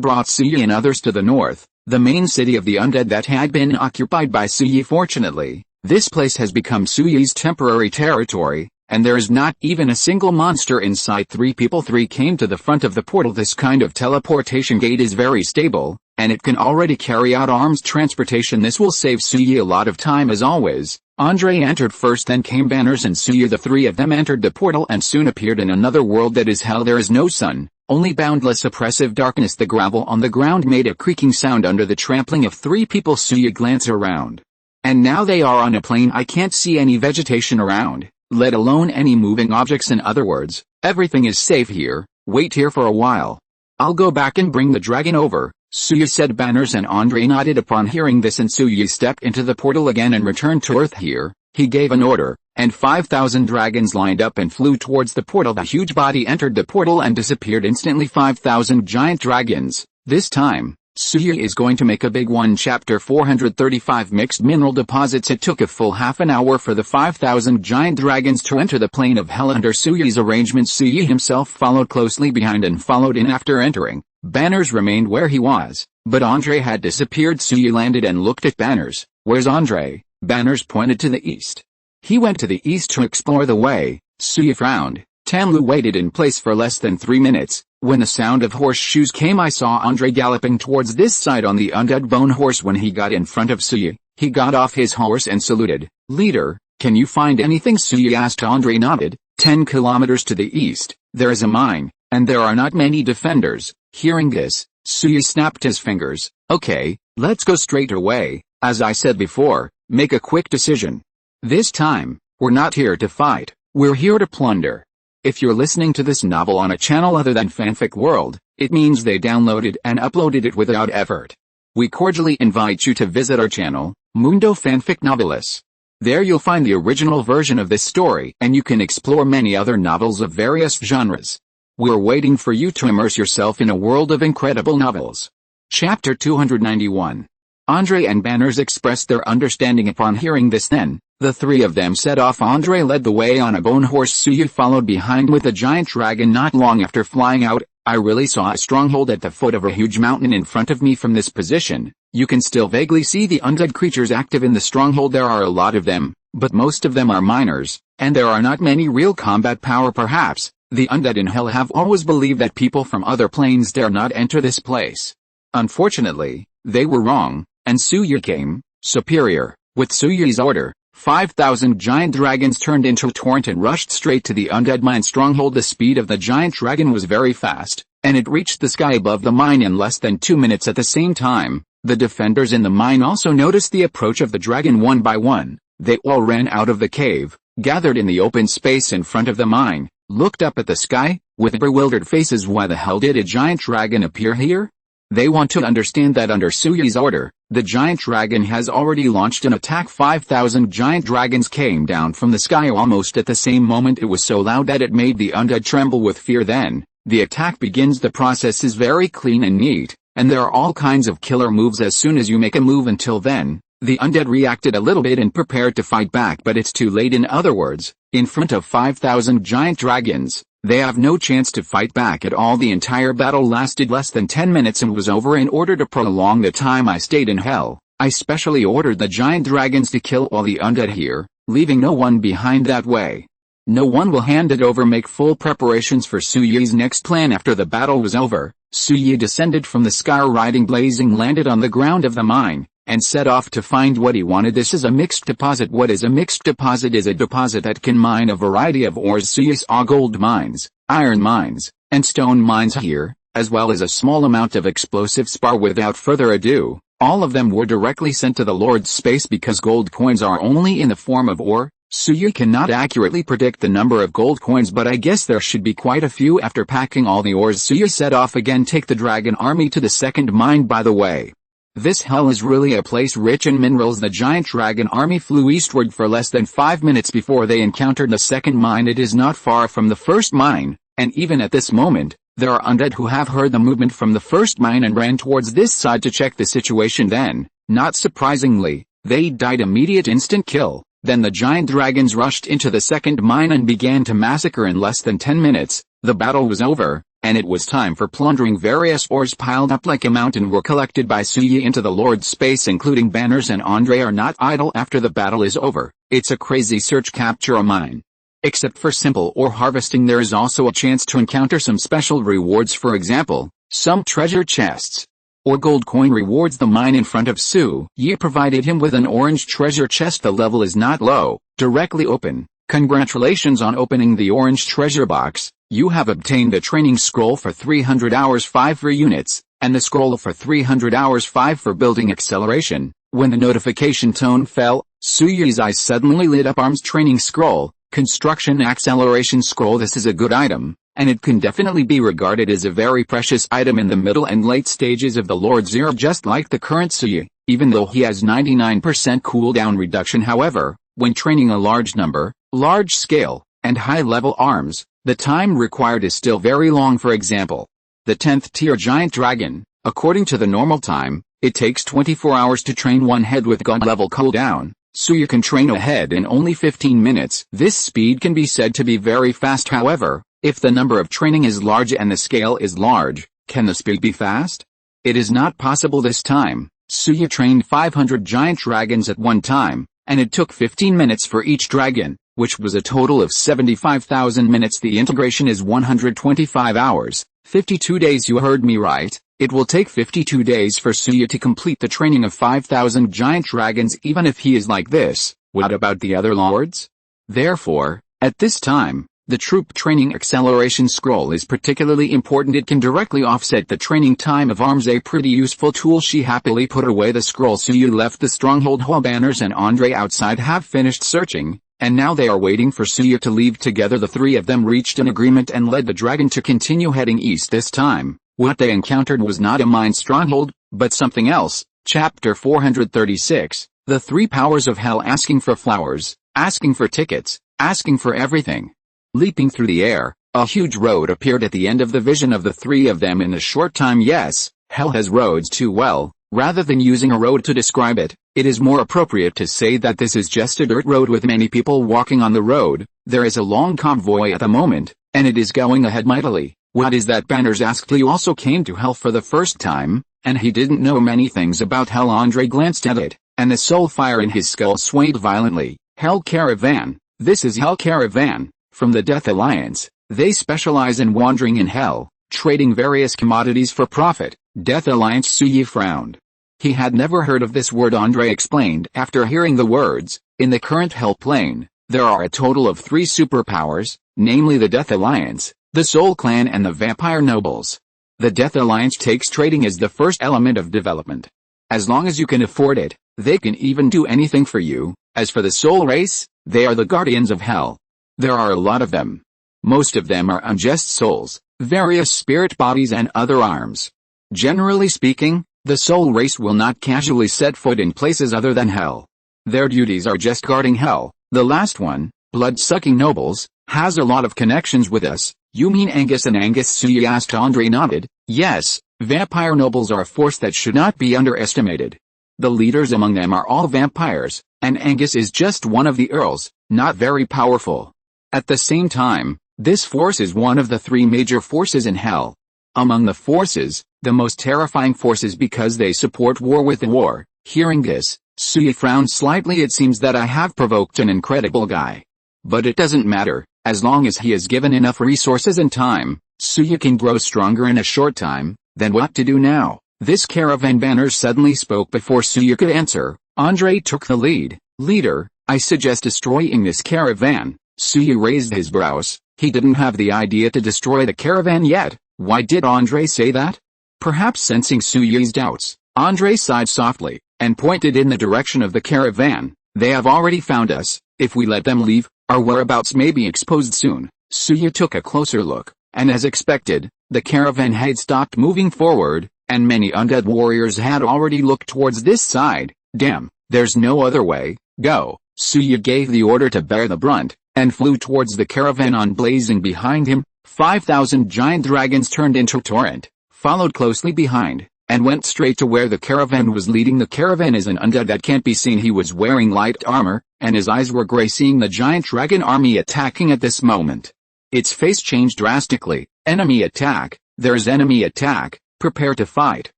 brought Suyi and others to the north, the main city of the undead that had been occupied by Suyi. Fortunately, this place has become Suyi's temporary territory, and there is not even a single monster inside. 3 people came to the front of the portal. This kind of teleportation gate is very stable, and it can already carry out arms transportation. This will save Suyi a lot of time. As always, Andre entered first, then came Banners and Suyi. The 3 of them entered the portal and soon appeared in another world that is hell. There is no sun, only boundless oppressive darkness. The gravel on the ground made a creaking sound under the trampling of 3 people. Suyi glanced around, and now they are on a plain. I can't see any vegetation around, let alone any moving objects. In other words, everything is safe here. Wait here for a while. I'll go back and bring the dragon over, Suyi said. Banners and Andre nodded upon hearing this, and Suyi stepped into the portal again and returned to Earth. Here, he gave an order, and 5,000 dragons lined up and flew towards the portal. The huge body entered the portal and disappeared instantly. 5,000 giant dragons. This time, Suyi is going to make a big one. Chapter 435 Mixed Mineral Deposits. It took a full half an hour for the 5,000 giant dragons to enter the plane of hell. Under Suyi's arrangement, Suyi himself followed closely behind and followed in after entering. Banners remained where he was, but Andre had disappeared. Suyi landed and looked at Banners. "Where's Andre?" Banners pointed to the east. "He went to the east to explore the way." Suyi frowned. Tamlu waited in place for less than 3 minutes. When the sound of horseshoes came, I saw Andre galloping towards this side on the undead bone horse. When he got in front of Suyi, he got off his horse and saluted. "Leader, can you find anything?" Suyi asked. Andre nodded. 10 kilometers to the east, there is a mine, and there are not many defenders. Hearing this, Suyi snapped his fingers. "Okay, let's go straight away. As I said before, make a quick decision. This time, we're not here to fight, we're here to plunder." If you're listening to this novel on a channel other than Fanfic World, it means they downloaded and uploaded it without effort. We cordially invite you to visit our channel, Mundo Fanfic Novelis. There you'll find the original version of this story, and you can explore many other novels of various genres. We're waiting for you to immerse yourself in a world of incredible novels. Chapter 291. Andre and Banners expressed their understanding upon hearing this. Then, the 3 of them set off. Andre led the way on a bone horse. Suyi followed behind with a giant dragon. Not long after flying out, I really saw a stronghold at the foot of a huge mountain in front of me. From this position, you can still vaguely see the undead creatures active in the stronghold. There are a lot of them, but most of them are minors, and there are not many real combat power. Perhaps the undead in hell have always believed that people from other planes dare not enter this place. Unfortunately, they were wrong, and Suyi came, superior. With Suyi's order, 5,000 giant dragons turned into a torrent and rushed straight to the undead mine stronghold. The speed of the giant dragon was very fast, and it reached the sky above the mine in less than 2 minutes. At the same time, the defenders in the mine also noticed the approach of the dragon. One by one, they all ran out of the cave, gathered in the open space in front of the mine, looked up at the sky, with bewildered faces. Why the hell did a giant dragon appear here? They want to understand that under Suyi's order, the giant dragon has already launched an attack. 5,000 giant dragons came down from the sky almost at the same moment. It was so loud that it made the undead tremble with fear. Then, the attack begins. The process is very clean and neat, and there are all kinds of killer moves as soon as you make a move. Until then, the undead reacted a little bit and prepared to fight back, but it's too late. In other words, in front of 5,000 giant dragons, they have no chance to fight back at all. The entire battle lasted less than 10 minutes and was over. In order to prolong the time I stayed in hell, I specially ordered the giant dragons to kill all the undead here. leaving no one behind that way. No one will hand it over. Make full preparations for Suyi's next plan. After the battle was over, Suyi descended from the sky riding blazing, landed on the ground of the mine, and set off to find what he wanted. This is a mixed deposit. What is a mixed deposit? Is a deposit that can mine a variety of ores. Suyi saw gold mines, iron mines, and stone mines here, as well as a small amount of explosive spar. Without further ado, all of them were directly sent to the Lord's space. Because gold coins are only in the form of ore, Suyi cannot accurately predict the number of gold coins, but I guess there should be quite a few. After packing all the ores, Suyi set off again. Take the dragon army to the second mine. By the way, this hell is really a place rich in minerals. The giant dragon army flew eastward for less than 5 minutes before they encountered the second mine. It is not far from the first mine, and even at this moment, there are undead who have heard the movement from the first mine and ran towards this side to check the situation. Then, not surprisingly, they died. Immediate instant kill. Then the giant dragons rushed into the second mine and began to massacre. In less than 10 minutes, the battle was over, and it was time for plundering. Various ores piled up like a mountain were collected by Suyi into the Lord's space, including banners, and Andre are not idle after the battle is over. It's a crazy search. Capture a mine. Except for simple ore harvesting, there is also a chance to encounter some special rewards. For example, some treasure chests or gold coin rewards. The mine in front of Suyi provided him with an orange treasure chest. The level is not low, directly open. Congratulations on opening the orange treasure box. You have obtained the training scroll for 300 hours 5 for units, and the scroll for 300 hours 5 for building acceleration. When the notification tone fell, Suyi's eyes suddenly lit up. Arms training scroll, construction acceleration scroll. This is a good item, and it can definitely be regarded as a very precious item in the middle and late stages of the Lord's era, just like the current Suyi, even though he has 99% cooldown reduction. However, when training a large number, large scale, and high-level arms, the time required is still very long. For example, the 10th tier giant dragon, according to the normal time, it takes 24 hours to train one head with god level cooldown. Suyi can train a head in only 15 minutes. This speed can be said to be very fast. However, if the number of training is large and the scale is large, can the speed be fast? It is not possible this time. Suyi trained 500 giant dragons at one time, and it took 15 minutes for each dragon, which was a total of 75,000 minutes. The integration is 125 hours, 52 days. You heard me right. It will take 52 days for Suyi to complete the training of 5,000 giant dragons. Even if he is like this, what about the other lords? Therefore, at this time, the troop training acceleration scroll is particularly important. It can directly offset the training time of arms, a pretty useful tool. She happily put away the scroll. Suyi left the stronghold hall. Banners and Andre outside have finished searching, and now they are waiting for Suyi to leave. Together the three of them reached an agreement and led the dragon to continue heading east. This time, what they encountered was not a mine stronghold, but something else. Chapter 436, The Three Powers of Hell. Asking for flowers, asking for tickets, asking for everything. Leaping through the air, a huge road appeared at the end of the vision of the three of them in a short time. Yes, hell has roads too. Well, rather than using a road to describe it, it is more appropriate to say that this is just a dirt road with many people walking on the road. There is a long convoy at the moment, and it is going ahead mightily. What is that? Banners asked. He also came to hell for the first time, and he didn't know many things about hell. Andre glanced at it, and the soul fire in his skull swayed violently. Hell Caravan. This is Hell Caravan, from the Death Alliance. They specialize in wandering in hell, trading various commodities for profit. Death Alliance. Suyi frowned. He had never heard of this word. Andre explained after hearing the words. In the current hell plane, there are a total of 3 superpowers, namely the Death Alliance, the Soul Clan, and the Vampire Nobles. The Death Alliance takes trading as the first element of development. As long as you can afford it, they can even do anything for you. As for the Soul Race, they are the guardians of hell. There are a lot of them. Most of them are unjust souls, various spirit bodies and other arms. Generally speaking, the Soul Race will not casually set foot in places other than hell. Their duties are just guarding hell. The last one, Blood-Sucking Nobles, has a lot of connections with us. You mean Angus and Angus? Suyi asked. Andre nodded. Yes, Vampire Nobles are a force that should not be underestimated. The leaders among them are all vampires, and Angus is just one of the earls, not very powerful. At the same time, this force is one of the 3 major forces in hell. Among the forces, the most terrifying forces because they support war with the war. Hearing this, Suya frowned slightly. It seems that I have provoked an incredible guy. But it doesn't matter, as long as he is given enough resources and time, Suya can grow stronger in a short time. Then what to do now? This caravan banner suddenly spoke before Suya could answer. Andre took the lead. Leader, I suggest destroying this caravan. Suya raised his brows. He didn't have the idea to destroy the caravan yet. Why did Andre say that? Perhaps sensing Suya's doubts, Andre sighed softly, and pointed in the direction of the caravan. They have already found us. If we let them leave, our whereabouts may be exposed soon. Suya took a closer look, and as expected, the caravan had stopped moving forward, and many undead warriors had already looked towards this side. Damn, there's no other way. Go. Suya gave the order to bear the brunt, and flew towards the caravan on blazing behind him. 5,000 giant dragons turned into a torrent, followed closely behind, and went straight to where the caravan was leading. The caravan is an undead that can't be seen. He was wearing light armor, and his eyes were gray, seeing the giant dragon army attacking at this moment. Its face changed drastically. Enemy attack. There's enemy attack. Prepare to fight.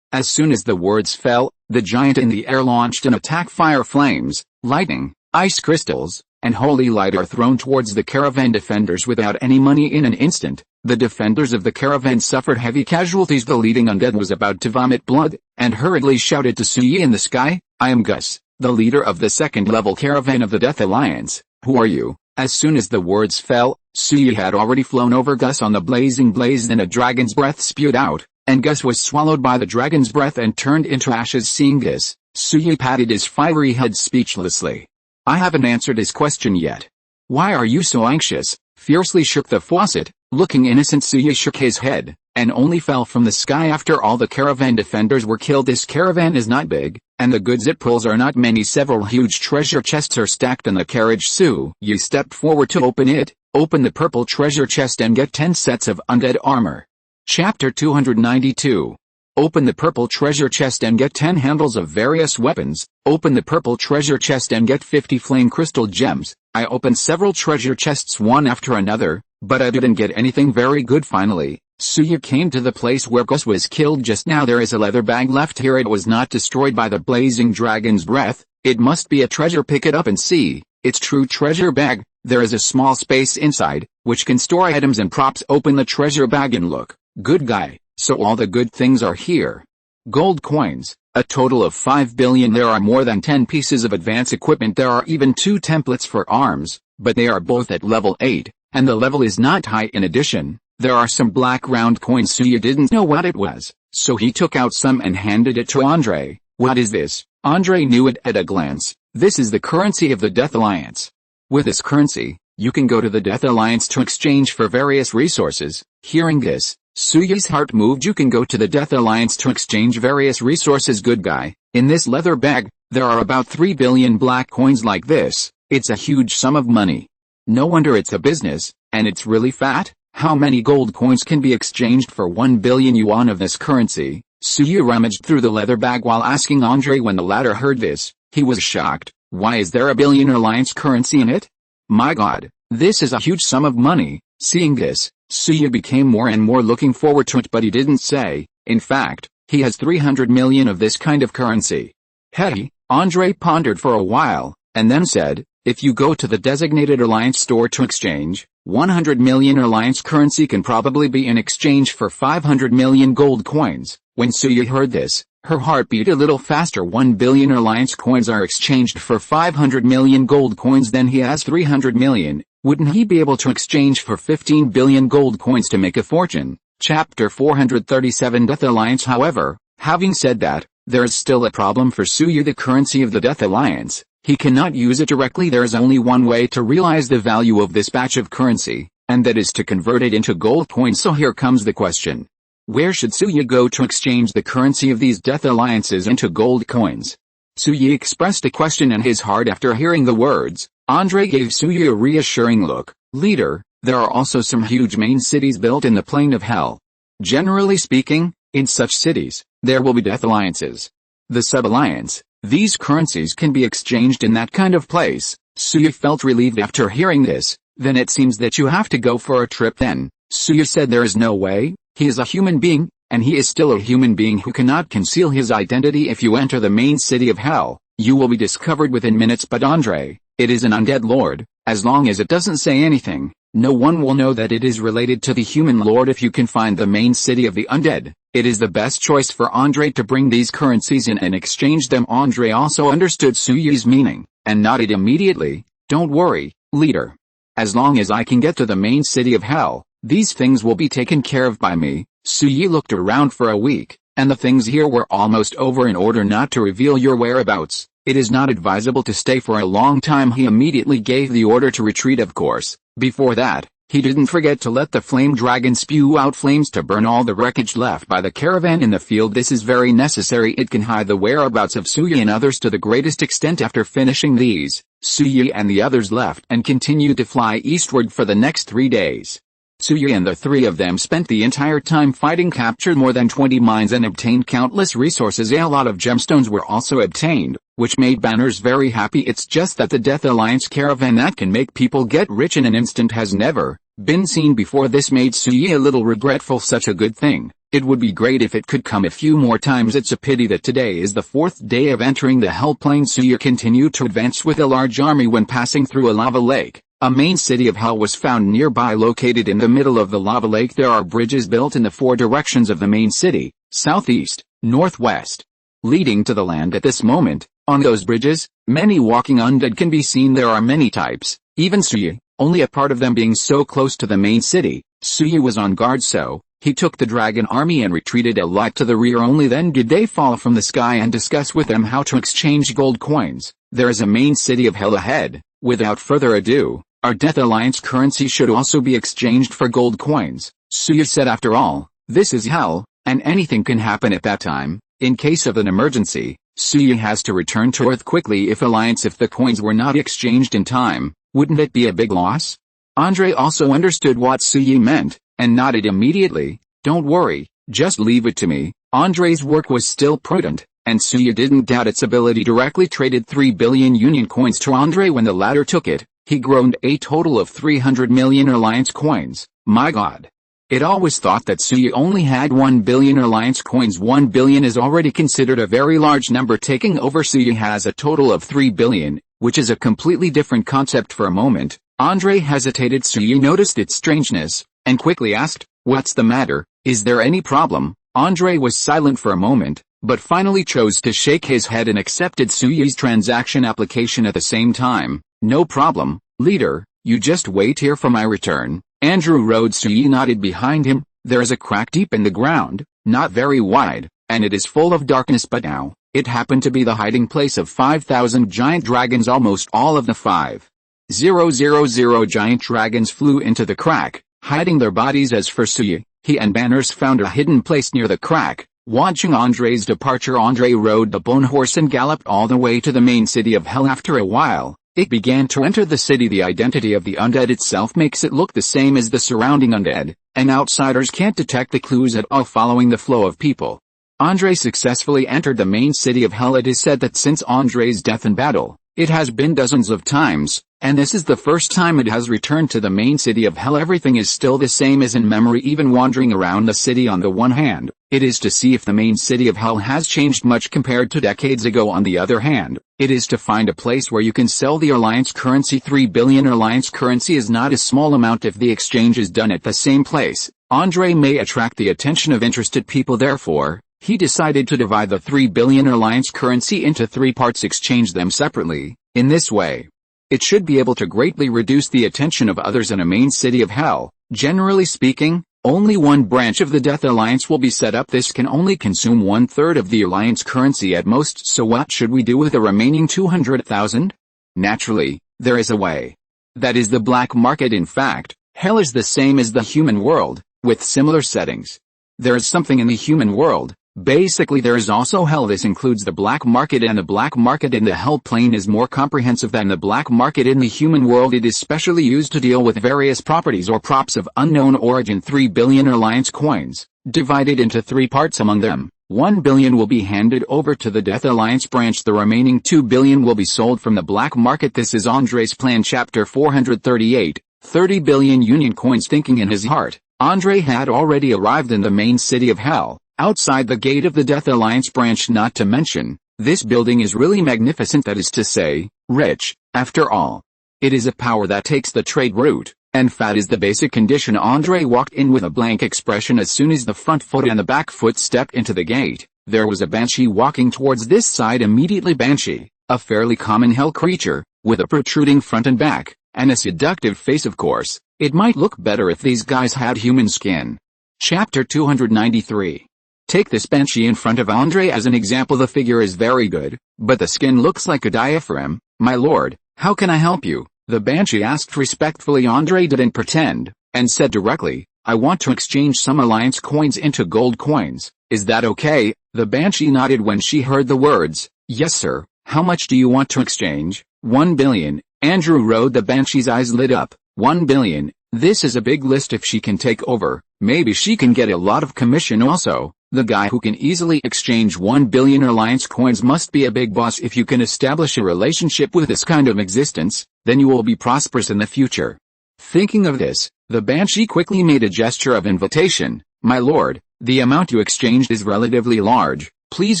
As soon as the words fell, the giant in the air launched an attack. Fire, flames, lightning, ice crystals, and holy light are thrown towards the caravan defenders without any money. In an instant, the defenders of the caravan suffered heavy casualties. The leading undead was about to vomit blood, and hurriedly shouted to Suya in the sky, I am Gus, the leader of the second-level caravan of the Death Alliance. Who are you? As soon as the words fell, Suya had already flown over Gus on the blazing blaze. Then a dragon's breath spewed out, and Gus was swallowed by the dragon's breath and turned into ashes. Seeing this, Suya patted his fiery head speechlessly. I haven't answered his question yet. Why are you so anxious? Fiercely shook the faucet. Looking innocent, Suya shook his head, and only fell from the sky after all the caravan defenders were killed. This caravan is not big, and the goods it pulls are not many. Several huge treasure chests are stacked in the carriage. Suya stepped forward to open it. Open the purple treasure chest and get 10 sets of undead armor. Chapter 292. Open the purple treasure chest and get 10 handles of various weapons. Open the purple treasure chest and get 50 flame crystal gems. I opened several treasure chests one after another, but I didn't get anything very good. Finally, Suya came to the place where Gus was killed just now. There is a leather bag left here. It was not destroyed by the blazing dragon's breath. It must be a treasure. Pick it up and see. It's true treasure bag. There is a small space inside, which can store items and props. Open the treasure bag and look. Good guy. So all the good things are here. Gold coins, a total of 5 billion. There are more than 10 pieces of advanced equipment. There are even 2 templates for arms, but they are both at level 8, and the level is not high. In addition, there are some black round coins. Suya didn't know what it was, so he took out some and handed it to Andre. What is this? Andre knew it at a glance. This is the currency of the Death Alliance. With this currency, you can go to the Death Alliance to exchange for various resources. Hearing this, Suya's heart moved. You can go to the Death Alliance to exchange various resources. Good guy. In this leather bag, there are about 3 billion black coins like this. It's a huge sum of money. No wonder it's a business, and it's really fat. How many gold coins can be exchanged for 1 billion yuan of this currency? Suya rummaged through the leather bag while asking Andre. When the latter heard this, he was shocked. Why is there a billion alliance currency in it? My god, this is a huge sum of money. Seeing this, Suya became more and more looking forward to it, but he didn't say. In fact, he has 300 million of this kind of currency. Hey, Andre pondered for a while, and then said, if you go to the designated alliance store to exchange, 100 million alliance currency can probably be in exchange for 500 million gold coins. When Suya heard this, her heart beat a little faster. 1 billion alliance coins are exchanged for 500 million gold coins. Then he has 300 million. Wouldn't he be able to exchange for 15 billion gold coins to make a fortune? Chapter 437. Death Alliance. However, having said that, there is still a problem for Suya. The currency of the Death Alliance. He cannot use it directly. There is only one way to realize the value of this batch of currency, and that is to convert it into gold coins. So here comes the question. Where should Suya go to exchange the currency of these Death Alliances into gold coins? Suya expressed a question in his heart. After hearing the words, Andre gave Suya a reassuring look. Leader, there are also some huge main cities built in the plane of hell. Generally speaking, in such cities, there will be Death Alliances. The sub-alliance, these currencies can be exchanged in that kind of place. Suya felt relieved after hearing this. Then it seems that you have to go for a trip then. Suya said there is no way. He is a human being, and he is still a human being who cannot conceal his identity. If you enter the main city of hell, You will be discovered within minutes, but Andre, it is an undead lord. As long as it doesn't say anything, no one will know that it is related to the human lord. If you can find the main city of the undead, it is the best choice for Andre to bring these currencies in and exchange them. Andre also understood Suyi's meaning, and nodded immediately. Don't worry, leader. As long as I can get to the main city of hell, these things will be taken care of by me. Suyi looked around for a week, and the things here were almost over. In order not to reveal your whereabouts, it is not advisable to stay for a long time. He immediately gave the order to retreat. Of course, before that, he didn't forget to let the flame dragon spew out flames to burn all the wreckage left by the caravan in the field. This is very necessary. It can hide the whereabouts of Suyi and others to the greatest extent. After finishing these, Suyi and the others left and continued to fly eastward for the next 3 days. Suyi and the three of them spent the entire time fighting, captured more than 20 mines and obtained countless resources. A lot of gemstones were also obtained, which made Banners very happy. It's just that the Death Alliance caravan that can make people get rich in an instant has never been seen before. This made Suyi a little regretful. Such a good thing. It would be great if it could come a few more times. It's a pity that today is the 4th day of entering the Hell Plane. Suyi continued to advance with a large army when passing through a lava lake. A main city of hell was found nearby. Located in the middle of the lava lake, there are bridges built in the 4 directions of the main city, southeast, northwest, leading to the land. At this moment, on those bridges, many walking undead can be seen. There are many types, even Suyi, only a part of them being so close to the main city. Suyi was on guard, so he took the dragon army and retreated a lot to the rear. Only then did they fall from the sky and discuss with them how to exchange gold coins. There is a main city of hell ahead. Without further ado, our Death Alliance currency should also be exchanged for gold coins, Suyi said. After all, this is hell, and anything can happen at that time. In case of an emergency, Suyi has to return to Earth quickly. If the coins were not exchanged in time, wouldn't it be a big loss? Andre also understood what Suyi meant, and nodded immediately. Don't worry, just leave it to me. Andre's work was still prudent, and Suyi didn't doubt its ability. Directly traded 3 billion Union coins to Andre. When the latter took it, he groaned. A total of 300 million Alliance coins. My god. It always thought that Suyi only had 1 billion Alliance coins. 1 billion is already considered a very large number. Taking over, Suyi has a total of 3 billion, which is a completely different concept. For a moment, Andre hesitated. Suyi noticed its strangeness, and quickly asked, "What's the matter? Is there any problem?" Andre was silent for a moment, but finally chose to shake his head and accepted Suyi's transaction application at the same time. No problem, leader, you just wait here for my return. Andrew rode. Suyi nodded behind him. There is a crack deep in the ground, not very wide, and it is full of darkness, but now, it happened to be the hiding place of 5,000 giant dragons. Almost all of the 5,000 giant dragons flew into the crack, hiding their bodies. As for Suyi, he and Banners found a hidden place near the crack. Watching Andre's departure, Andre rode the bone horse and galloped all the way to the main city of hell. After a while, it began to enter the city. The identity of the undead itself makes it look the same as the surrounding undead, and outsiders can't detect the clues at all following the flow of people. Andre successfully entered the main city of hell. It is said that since Andre's death in battle, it has been dozens of times, and this is the first time it has returned to the main city of hell. Everything is still the same as in memory. Even wandering around the city, on the one hand, it is to see if the main city of hell has changed much compared to decades ago. On the other hand, it is to find a place where you can sell the Alliance currency. 3 billion Alliance currency is not a small amount if the exchange is done at the same place. Andre may attract the attention of interested people. Therefore, he decided to divide the 3 billion Alliance currency into 3 parts, exchange them separately. In this way, it should be able to greatly reduce the attention of others in a main city of hell. Generally speaking, only one branch of the Death Alliance will be set up. This can only consume 1/3 of the Alliance currency at most. So what should we do with the remaining 200,000? Naturally, there is a way. That is the black market. In fact, hell is the same as the human world, with similar settings. There is something in the human world. Basically, there is also hell. This includes the black market, and the black market in the hell plane is more comprehensive than the black market in the human world. It is specially used to deal with various properties or props of unknown origin. 3 billion Alliance coins, divided into 3 parts. Among them, 1 billion will be handed over to the Death Alliance branch. The remaining 2 billion will be sold from the black market. This is Andre's plan. Chapter 438, 30 billion Union coins. Thinking in his heart, Andre had already arrived in the main city of hell, outside the gate of the Death Alliance branch. Not to mention, This building is really magnificent, that is to say, rich, after all. It is a power that takes the trade route, and fat is the basic condition. Andre walked in with a blank expression as soon as the front foot and the back foot stepped into the gate. There was a banshee walking towards this side immediately. Banshee, a fairly common hell creature, with a protruding front and back, and a seductive face. Of course, it might look better if these guys had human skin. Chapter 293. Take this banshee in front of Andre as an example. The figure is very good, but the skin looks like a diaphragm. My lord, how can I help you? The banshee asked respectfully. Andre didn't pretend, and said directly, I want to exchange some alliance coins into gold coins. Is that okay? The banshee nodded when she heard the words. Yes sir. How much do you want to exchange? 1 billion. Andrew rode. The banshee's eyes lit up. 1 billion. This is a big list. If she can take over, maybe she can get a lot of commission also. The guy who can easily exchange 1 billion alliance coins must be a big boss. If you can establish a relationship with this kind of existence, then you will be prosperous in the future. Thinking of this, the banshee quickly made a gesture of invitation. My lord, the amount you exchanged is relatively large. Please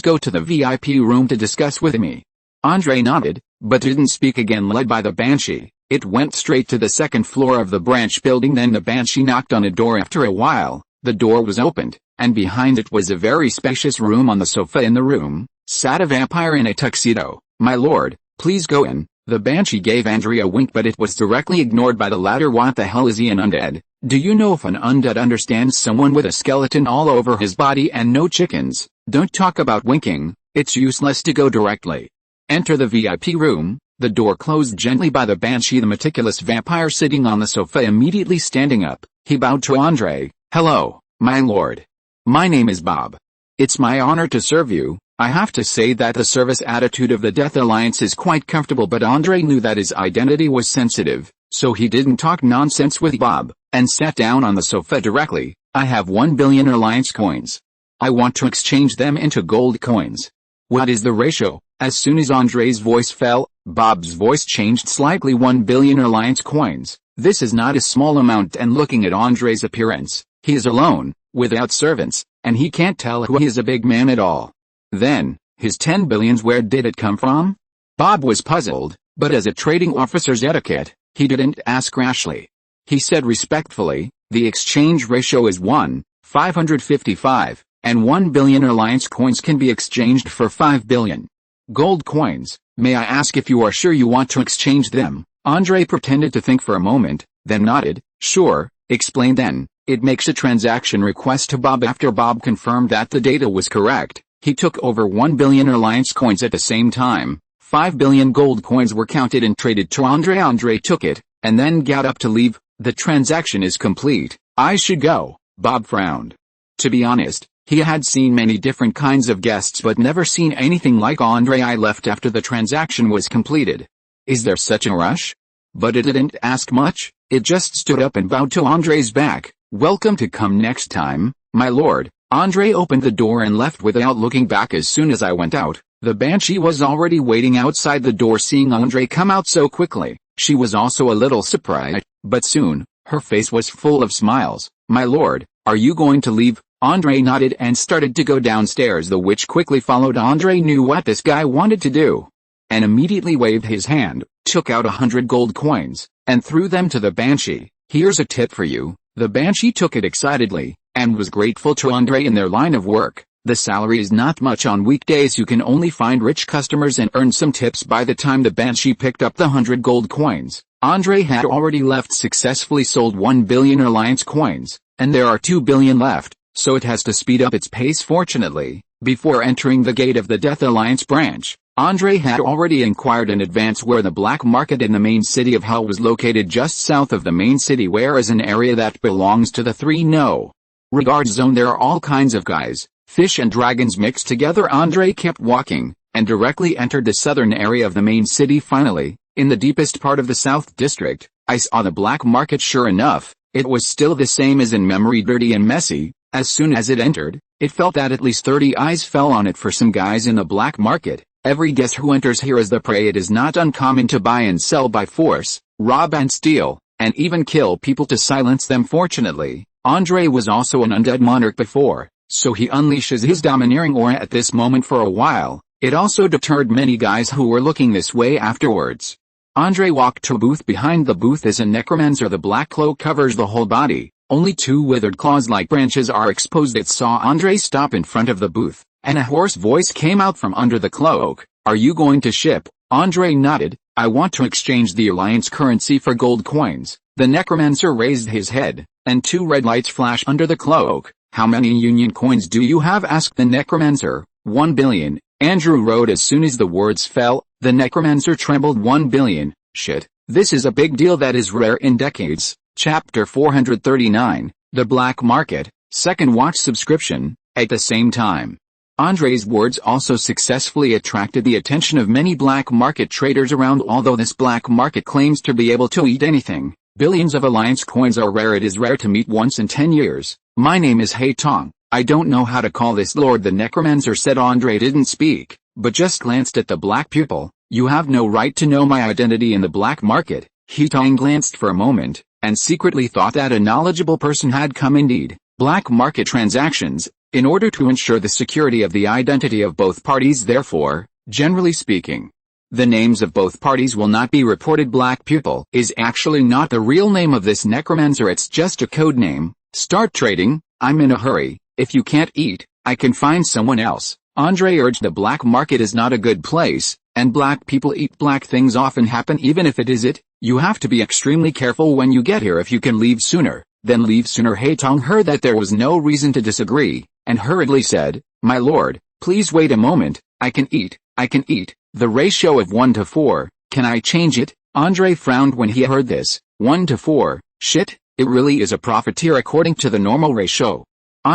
go to the VIP room to discuss with me. Andre nodded, but didn't speak again. Led by the banshee, it went straight to the second floor of the branch building. Then the banshee knocked on a door. After a while, the door was opened, and behind it was a very spacious room. On the sofa in the room sat a vampire in a tuxedo. My lord, please go in. The banshee gave Andre a wink, but it was directly ignored by the latter. What the hell is he, an undead? Do you know if an undead understands someone with a skeleton all over his body and no chickens? Don't talk about winking, it's useless to go directly. Enter the VIP room. The door closed gently by the banshee. The meticulous vampire sitting on the sofa immediately standing up, he bowed to Andre. Hello, my lord. My name is Bob. It's my honor to serve you. I have to say that the service attitude of the Death Alliance is quite comfortable, but Andre knew that his identity was sensitive, so he didn't talk nonsense with Bob, and sat down on the sofa directly. I have 1 billion alliance coins. I want to exchange them into gold coins. What is the ratio? As soon as Andre's voice fell, Bob's voice changed slightly. 1 billion alliance coins. This is not a small amount, and looking at Andre's appearance, he is alone, without servants, and he can't tell who he is. A big man at all. Then, his 10 billions, where did it come from? Bob was puzzled, but as a trading officer's etiquette, he didn't ask rashly. He said respectfully, the exchange ratio is 1:555, and 1 billion alliance coins can be exchanged for 5 billion gold coins. May I ask if you are sure you want to exchange them? Andre pretended to think for a moment, then nodded. Sure, explained then. It makes a transaction request to Bob. After Bob confirmed that the data was correct, he took over 1 billion alliance coins at the same time. 5 billion gold coins were counted and traded to Andre. Andre took it, and then got up to leave. The transaction is complete. I should go. Bob frowned. To be honest, he had seen many different kinds of guests but never seen anything like Andre. I left after the transaction was completed. Is there such a rush? But it didn't ask much. It just stood up and bowed to Andre's back. Welcome to come next time, my lord. Andre opened the door and left without looking back. As soon as I went out, the banshee was already waiting outside the door. Seeing Andre come out so quickly, she was also a little surprised, but soon, her face was full of smiles. My lord, are you going to leave? Andre nodded and started to go downstairs. The witch quickly followed. Andre knew what this guy wanted to do, and immediately waved his hand, took out 100 gold coins, and threw them to the banshee. Here's a tip for you. The banshee took it excitedly, and was grateful to Andre. In their line of work, the salary is not much. On weekdays you can only find rich customers and earn some tips. By the time the banshee picked up the 100 gold coins, Andre had already left, successfully sold 1 billion alliance coins, and there are 2 billion left, so it has to speed up its pace. Fortunately, before entering the gate of the Death Alliance branch, Andre had already inquired in advance where the black market in the main city of Hell was located. Just south of the main city, where is an area that belongs to the 3 no regard zone. There are all kinds of guys, fish and dragons mixed together. Andre kept walking, and directly entered the southern area of the main city. Finally, in the deepest part of the South District, I saw the black market. Sure enough, it was still the same as in memory, dirty and messy. As soon as it entered, it felt that at least 30 eyes fell on it. For some guys in the black market, every guest who enters here is the prey. It is not uncommon to buy and sell by force, rob and steal, and even kill people to silence them. Fortunately, Andre was also an undead monarch before, so he unleashes his domineering aura at this moment. For a while, It also deterred many guys who were looking this way afterwards. Andre walked to a booth. Behind the booth is a necromancer. The black cloak covers the whole body. Only two withered claws-like branches are exposed. It saw Andre stop in front of the booth, and a hoarse voice came out from under the cloak. "Are you going to ship?" Andre nodded. "I want to exchange the Alliance currency for gold coins." The necromancer raised his head, and two red lights flashed under the cloak. "How many Union coins do you have?" asked the necromancer. 1 billion. Andrew wrote as soon as the words fell. The necromancer trembled. 1 billion. Shit. This is a big deal that is rare in decades. Chapter 439, The Black Market, Second Watch Subscription. At the same time, Andre's words also successfully attracted the attention of many black market traders around. Although this black market claims to be able to eat anything, billions of Alliance coins are rare. It is rare to meet once in 10 years. "My name is Haitong. I don't know how to call this lord," the necromancer said. Andre didn't speak, but just glanced at the black pupil. "You have no right to know my identity in the black market." Haitong glanced for a moment, and secretly thought that a knowledgeable person had come indeed. Black market transactions, in order to ensure the security of the identity of both parties. Therefore, generally speaking, the names of both parties will not be reported. Black pupil is actually not the real name of this necromancer. It's just a code name. "Start trading. I'm in a hurry. If you can't eat, I can find someone else." Andre urged. The black market is not a good place, and black people eat. Black things often happen. Even if it is it, you have to be extremely careful when you get here. If you can leave sooner, then leave sooner. Haitong heard that there was no reason to disagree, and hurriedly said, "My lord, please wait a moment. I can eat. The ratio of 1 to 4, can I change it?" Andre frowned when he heard this. 1 to 4, shit, it really is a profiteer according to the normal ratio.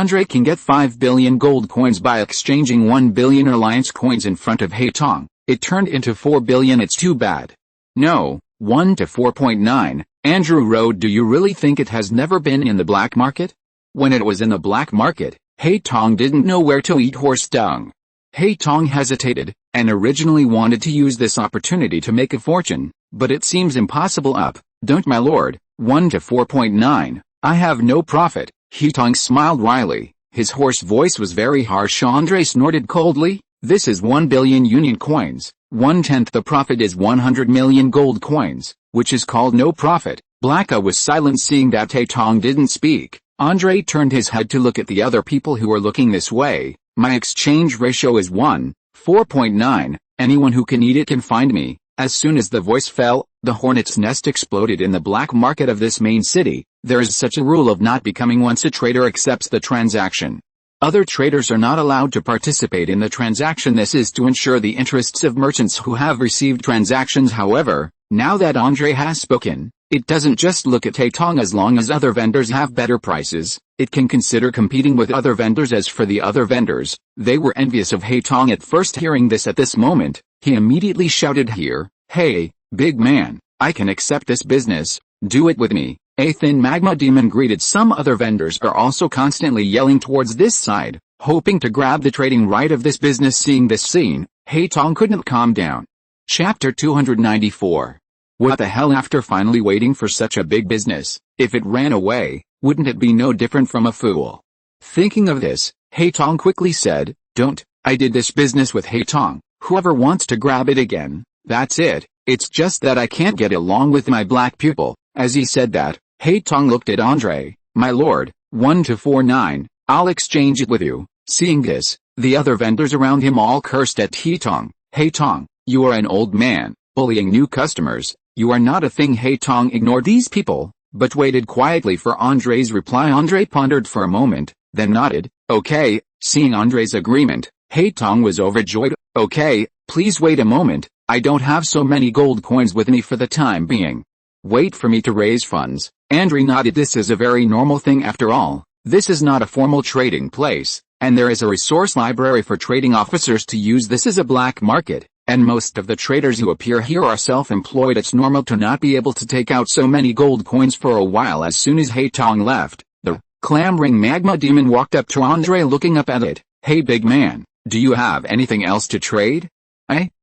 Andre can get 5 billion gold coins by exchanging 1 billion Alliance coins in front of Haitong. It turned into 4 billion. It's too bad. "No, 1 to 4.9, Andrew wrote. "Do you really think it has never been in the black market?" When it was in the black market, Haitong didn't know where to eat horse dung. Haitong hesitated, and originally wanted to use this opportunity to make a fortune, but it seems impossible. "Don't, my lord. 1 to 4.9, I have no profit." Haitong smiled wryly. His hoarse voice was very harsh. Andre snorted coldly. "This is 1 billion Union coins. 1/10 the profit is 100 million gold coins, which is called no profit." Blacka was silent. Seeing that Haitong didn't speak, Andre turned his head to look at the other people who were looking this way. "My exchange ratio is 1/4.9. Anyone who can eat it can find me." As soon as the voice fell, the hornet's nest exploded in the black market of this main city. There is such a rule of not becoming once a trader accepts the transaction. Other traders are not allowed to participate in the transaction. This is to ensure the interests of merchants who have received transactions. However, now that Andre has spoken, it doesn't just look at Haitong. As long as other vendors have better prices, it can consider competing with other vendors. As for the other vendors, they were envious of Haitong at first. Hearing this at this moment, he immediately shouted, "Hey, big man, I can accept this business. Do it with me." A thin magma demon greeted. Some other vendors are also constantly yelling towards this side, hoping to grab the trading right of this business. Seeing this scene, Haitong couldn't calm down. Chapter 294. What the hell? After finally waiting for such a big business, if it ran away, wouldn't it be no different from a fool? Thinking of this, Haitong quickly said, "Don't, I did this business with Haitong. Whoever wants to grab it again, that's it. It's just that I can't get along with my black pupil." As he said that, Haitong looked at Andre. "My lord, 1 to 4.9, I'll exchange it with you." Seeing this, the other vendors around him all cursed at Haitong. "Haitong, you are an old man, bullying new customers. You are not a thing." Haitong ignored these people, but waited quietly for Andre's reply. Andre pondered for a moment, then nodded. "Okay." Seeing Andre's agreement, Haitong was overjoyed. "Okay, please wait a moment. I don't have so many gold coins with me for the time being. Wait for me to raise funds." Andre nodded. This is a very normal thing. After all, this is not a formal trading place, and there is a resource library for trading officers to use. This is a black market, and most of the traders who appear here are self-employed. It's normal to not be able to take out so many gold coins for a while. As soon as Haitong left, the clamoring magma demon walked up to Andre, looking up at it. "Hey big man, do you have anything else to trade?"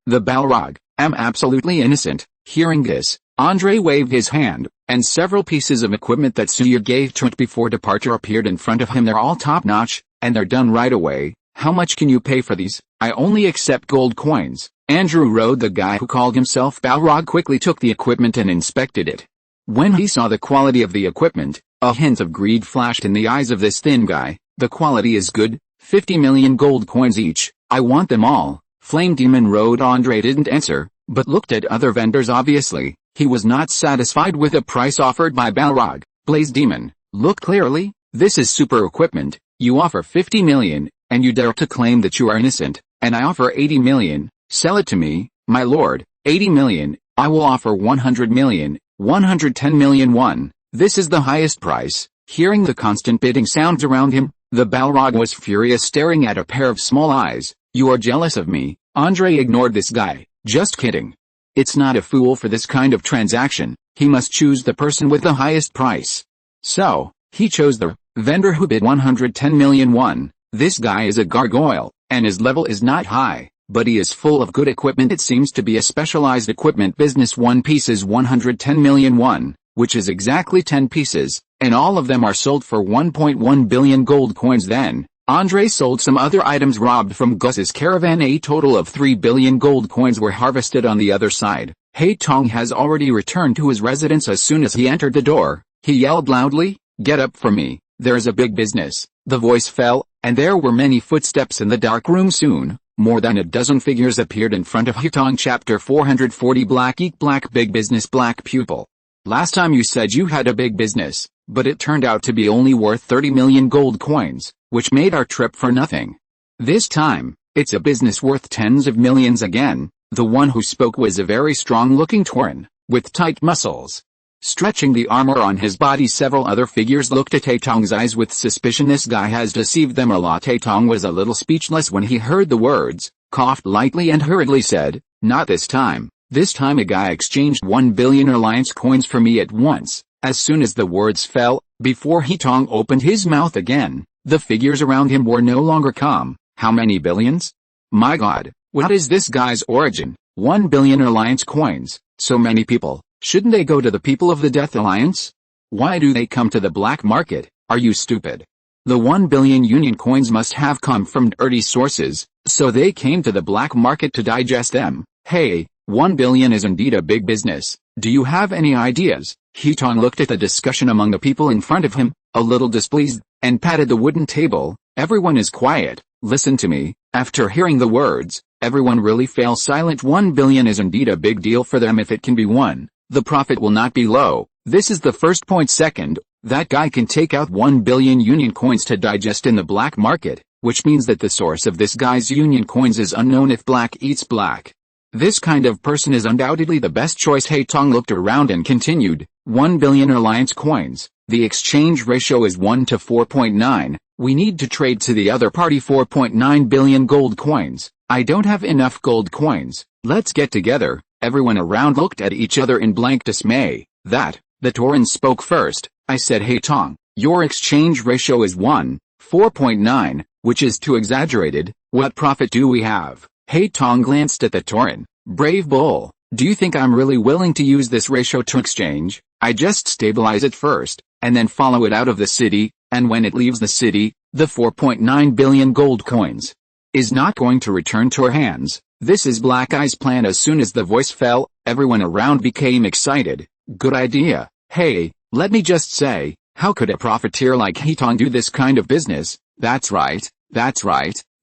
The Balrog, "I'm absolutely innocent." Hearing this, Andre waved his hand, and several pieces of equipment that Suya gave to it before departure appeared in front of him. They're all top-notch, and they're done right away. How much can you pay for these? I only accept gold coins. Andrew Road, the guy who called himself Balrog, quickly took the equipment and inspected it. When he saw the quality of the equipment, a hint of greed flashed in the eyes of this thin guy. The quality is good, 50 million gold coins each, I want them all. Flame Demon Road. Andre didn't answer, but looked at other vendors. Obviously, he was not satisfied with the price offered by Balrog. Blaze Demon, look clearly, this is super equipment, you offer 50 million, and you dare to claim that you are innocent, and I offer 80 million, sell it to me, my lord, 80 million, I will offer 100 million, 110 million won, this is the highest price. Hearing the constant bidding sounds around him, the Balrog was furious, staring at a pair of small eyes. You are jealous of me? Andre ignored this guy. Just kidding. It's not a fool for this kind of transaction, he must choose the person with the highest price. So, he chose the vendor who bid 110 million won. This guy is a gargoyle, and his level is not high, but he is full of good equipment. It seems to be a specialized equipment business. One piece is 110 million won, which is exactly 10 pieces, and all of them are sold for 1.1 billion gold coins. Then, Andre sold some other items robbed from Gus's caravan. A total of 3 billion gold coins were harvested on the other side. Haitong has already returned to his residence. As soon as he entered the door, he yelled loudly, "Get up for me, there's a big business." The voice fell, and there were many footsteps in the dark room. Soon, more than a dozen figures appeared in front of Haitong. Chapter 440. Black Ink. Black Big Business. Black Pupil. Last time you said you had a big business, but it turned out to be only worth 30 million gold coins, which made our trip for nothing. This time, it's a business worth tens of millions again. The one who spoke was a very strong-looking Tauren, with tight muscles. Stretching the armor on his body, several other figures looked at Haitong's eyes with suspicion. This guy has deceived them a lot. Haitong was a little speechless when he heard the words, coughed lightly and hurriedly said, "Not this time. This time a guy exchanged 1 billion alliance coins for me at once." As soon as the words fell, before Haitong opened his mouth again, the figures around him were no longer calm. How many billions? My god, what is this guy's origin? 1 billion alliance coins, so many people. Shouldn't they go to the people of the Death Alliance? Why do they come to the black market? Are you stupid? The 1 billion union coins must have come from dirty sources, so they came to the black market to digest them. Hey, 1 billion is indeed a big business. Do you have any ideas? Haitong looked at the discussion among the people in front of him, a little displeased, and patted the wooden table. Everyone is quiet. Listen to me. After hearing the words, everyone really fell silent. 1 billion is indeed a big deal for them. If it can be won, the profit will not be low. This is the first point. Second, that guy can take out 1 billion union coins to digest in the black market, which means that the source of this guy's union coins is unknown. If black eats black, this kind of person is undoubtedly the best choice. Haitong looked around and continued, 1 billion alliance coins. The exchange ratio is 1 to 4.9. We need to trade to the other party 4.9 billion gold coins. I don't have enough gold coins. Let's get together. Everyone around looked at each other in blank dismay. The Tauren spoke first. I said, Haitong, your exchange ratio is 1.4.9, which is too exaggerated. What profit do we have? Haitong glanced at the Tauren. Brave bull. Do you think I'm really willing to use this ratio to exchange? I just stabilize it first, and then follow it out of the city, and when it leaves the city, the 4.9 billion gold coins is not going to return to our hands. This is Black Eye's plan. As soon as the voice fell, everyone around became excited. Good idea. Hey, let me just say, how could a profiteer like Haitong do this kind of business? That's right.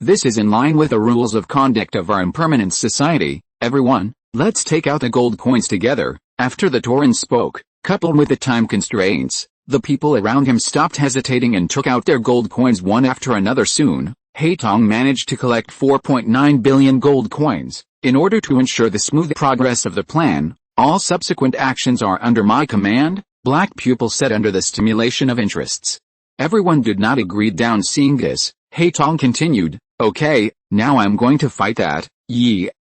This is in line with the rules of conduct of our impermanent society. Everyone, let's take out the gold coins together. After the Tauren spoke, coupled with the time constraints, the people around him stopped hesitating and took out their gold coins one after another. Soon, Haitong managed to collect 4.9 billion gold coins. In order to ensure the smooth progress of the plan, all subsequent actions are under my command, Black Pupil said under the stimulation of interests. Everyone did not agree. Down seeing this, Haitong continued, okay, now I'm going to fight that.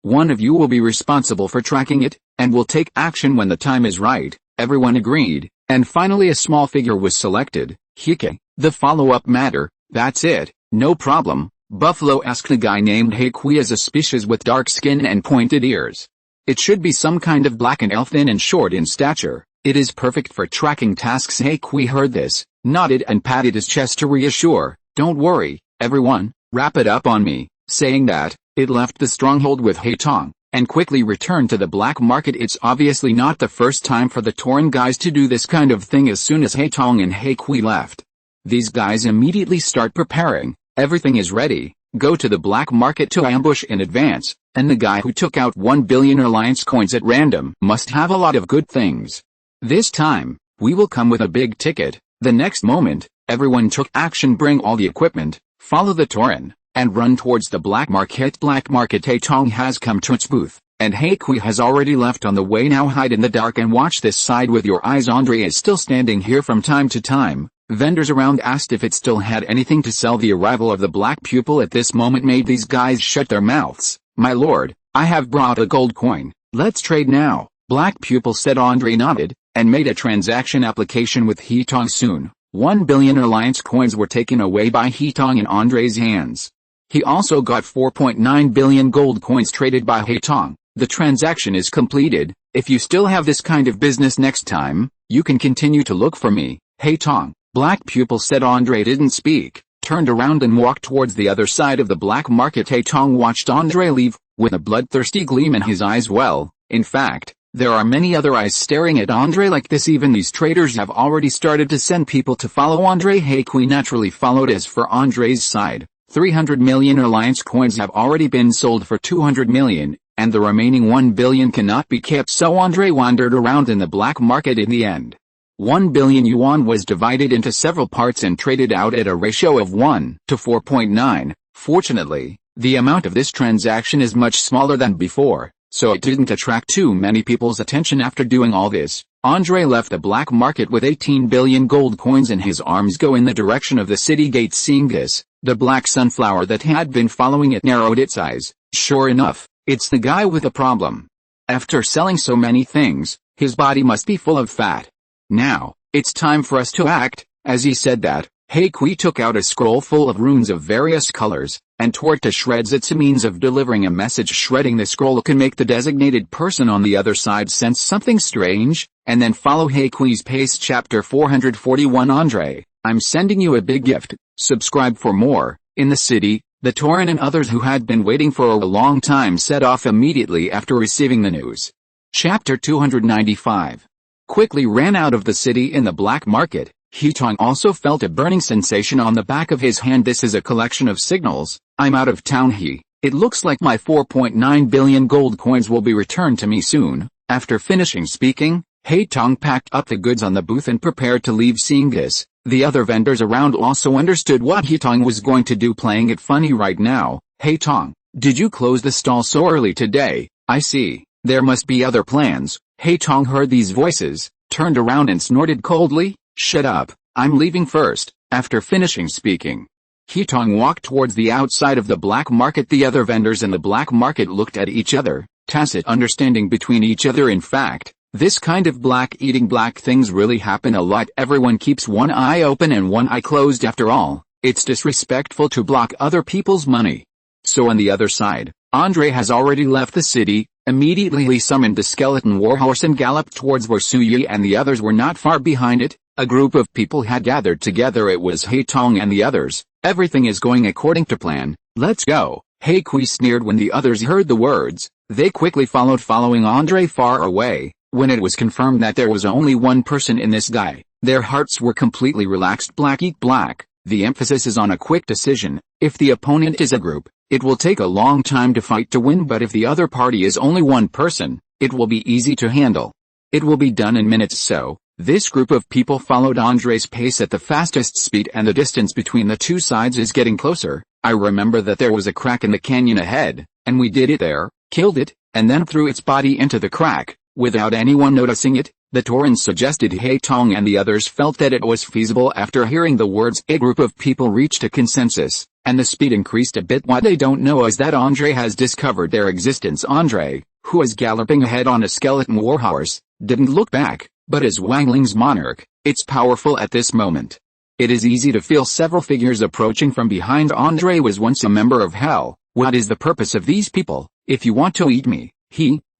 One of you will be responsible for tracking it, and will take action when the time is right. Everyone agreed, and finally a small figure was selected. Hike, the follow-up matter. That's it. No problem. Buffalo asked a guy named Hakui, as a species with dark skin and pointed ears. It should be some kind of black and elf, thin and short in stature. It is perfect for tracking tasks. Hakui heard this, nodded and patted his chest to reassure. Don't worry, everyone, Wrap it up on me." Saying that, it left the stronghold with Haitong, and quickly returned to the black market. It's obviously not the first time for the Torin guys to do this kind of thing. As soon as Haitong and Haikui left, these guys immediately start preparing. Everything is ready. Go to the black market to ambush in advance, and the guy who took out 1 billion alliance coins at random must have a lot of good things. This time, we will come with a big ticket. The next moment, everyone took action. Bring all the equipment, follow the Torin, and run towards the black market. Black market. Haitong has come to its booth, and Haikui has already left on the way. Now hide in the dark and watch this side with your eyes. Andre is still standing here. From time to time, vendors around asked if it still had anything to sell. The arrival of the black pupil at this moment made these guys shut their mouths. "My lord, I have brought a gold coin. Let's trade now," black pupil said. Andre nodded, and made a transaction application with Haitong. Soon, 1 billion alliance coins were taken away by Haitong in Andre's hands. He also got 4.9 billion gold coins traded by Haitong. The transaction is completed. If you still have this kind of business next time, you can continue to look for me, Haitong, black pupil said. Andre didn't speak, turned around and walked towards the other side of the black market. Haitong watched Andre leave, with a bloodthirsty gleam in his eyes. Well, in fact, there are many other eyes staring at Andre like this. Even these traders have already started to send people to follow Andre. Haikui naturally followed. As for Andre's side, 300 million alliance coins have already been sold for 200 million, and the remaining 1 billion cannot be kept. So Andre wandered around in the black market. In the end, 1 billion yuan was divided into several parts and traded out at a ratio of 1 to 4.9. Fortunately, the amount of this transaction is much smaller than before, so it didn't attract too many people's attention. After doing all this, Andre left the black market with 18 billion gold coins in his arms. Go in the direction of the city gate. Seeing this, the black sunflower that had been following it narrowed its eyes. Sure enough, it's the guy with a problem. After selling so many things, his body must be full of fat. Now, it's time for us to act. As he said that, Haikui took out a scroll full of runes of various colors, and tore it to shreds. It's a means of delivering a message. Shredding the scroll can make the designated person on the other side sense something strange, and then follow Haikui's pace. Chapter 441. Andre, I'm sending you a big gift. Subscribe for more. In the city, the Torin and others who had been waiting for a long time set off immediately after receiving the news. Chapter 295. Quickly ran out of the city. In the black market, Haitong also felt a burning sensation on the back of his hand. This is a collection of signals. I'm out of town. It looks like my 4.9 billion gold coins will be returned to me soon. After finishing speaking, Haitong packed up the goods on the booth and prepared to leave. Seeing this, the other vendors around also understood what Haitong was going to do. Playing it funny right now. Haitong, did you close the stall so early today? I see. There must be other plans. Haitong heard these voices, turned around and snorted coldly. Shut up, I'm leaving first. After finishing speaking, Haitong walked towards the outside of the black market. The other vendors in the black market looked at each other, tacit understanding between each other. In fact, this kind of eating black things really happen a lot. Everyone keeps one eye open and one eye closed. After all, it's disrespectful to block other people's money. So on the other side, Andre has already left the city. Immediately he summoned the skeleton warhorse and galloped towards where Suyi and the others were not far behind it. A group of people had gathered together. It was Haitong and the others. Everything is going according to plan. Let's go. Haikui sneered when the others heard the words. They quickly followed, following Andre far away. When it was confirmed that there was only one person in this guy, their hearts were completely relaxed. Black eat black. The emphasis is on a quick decision. If the opponent is a group, it will take a long time to fight to win, but if the other party is only one person, it will be easy to handle. It will be done in minutes. So, this group of people followed Andre's pace at the fastest speed, and the distance between the two sides is getting closer. I remember that there was a crack in the canyon ahead, and we did it there, killed it, and then threw its body into the crack, without anyone noticing it. The Torrens suggested. Haitong and the others felt that it was feasible. After hearing the words, a group of people reached a consensus, and the speed increased a bit. What they don't know is that Andre has discovered their existence. Andre, who was galloping ahead on a skeleton warhorse, didn't look back, but as Wangling's monarch, it's powerful at this moment. It is easy to feel several figures approaching from behind. Andre was once a member of Hell. What is the purpose of these people? If you want to eat me,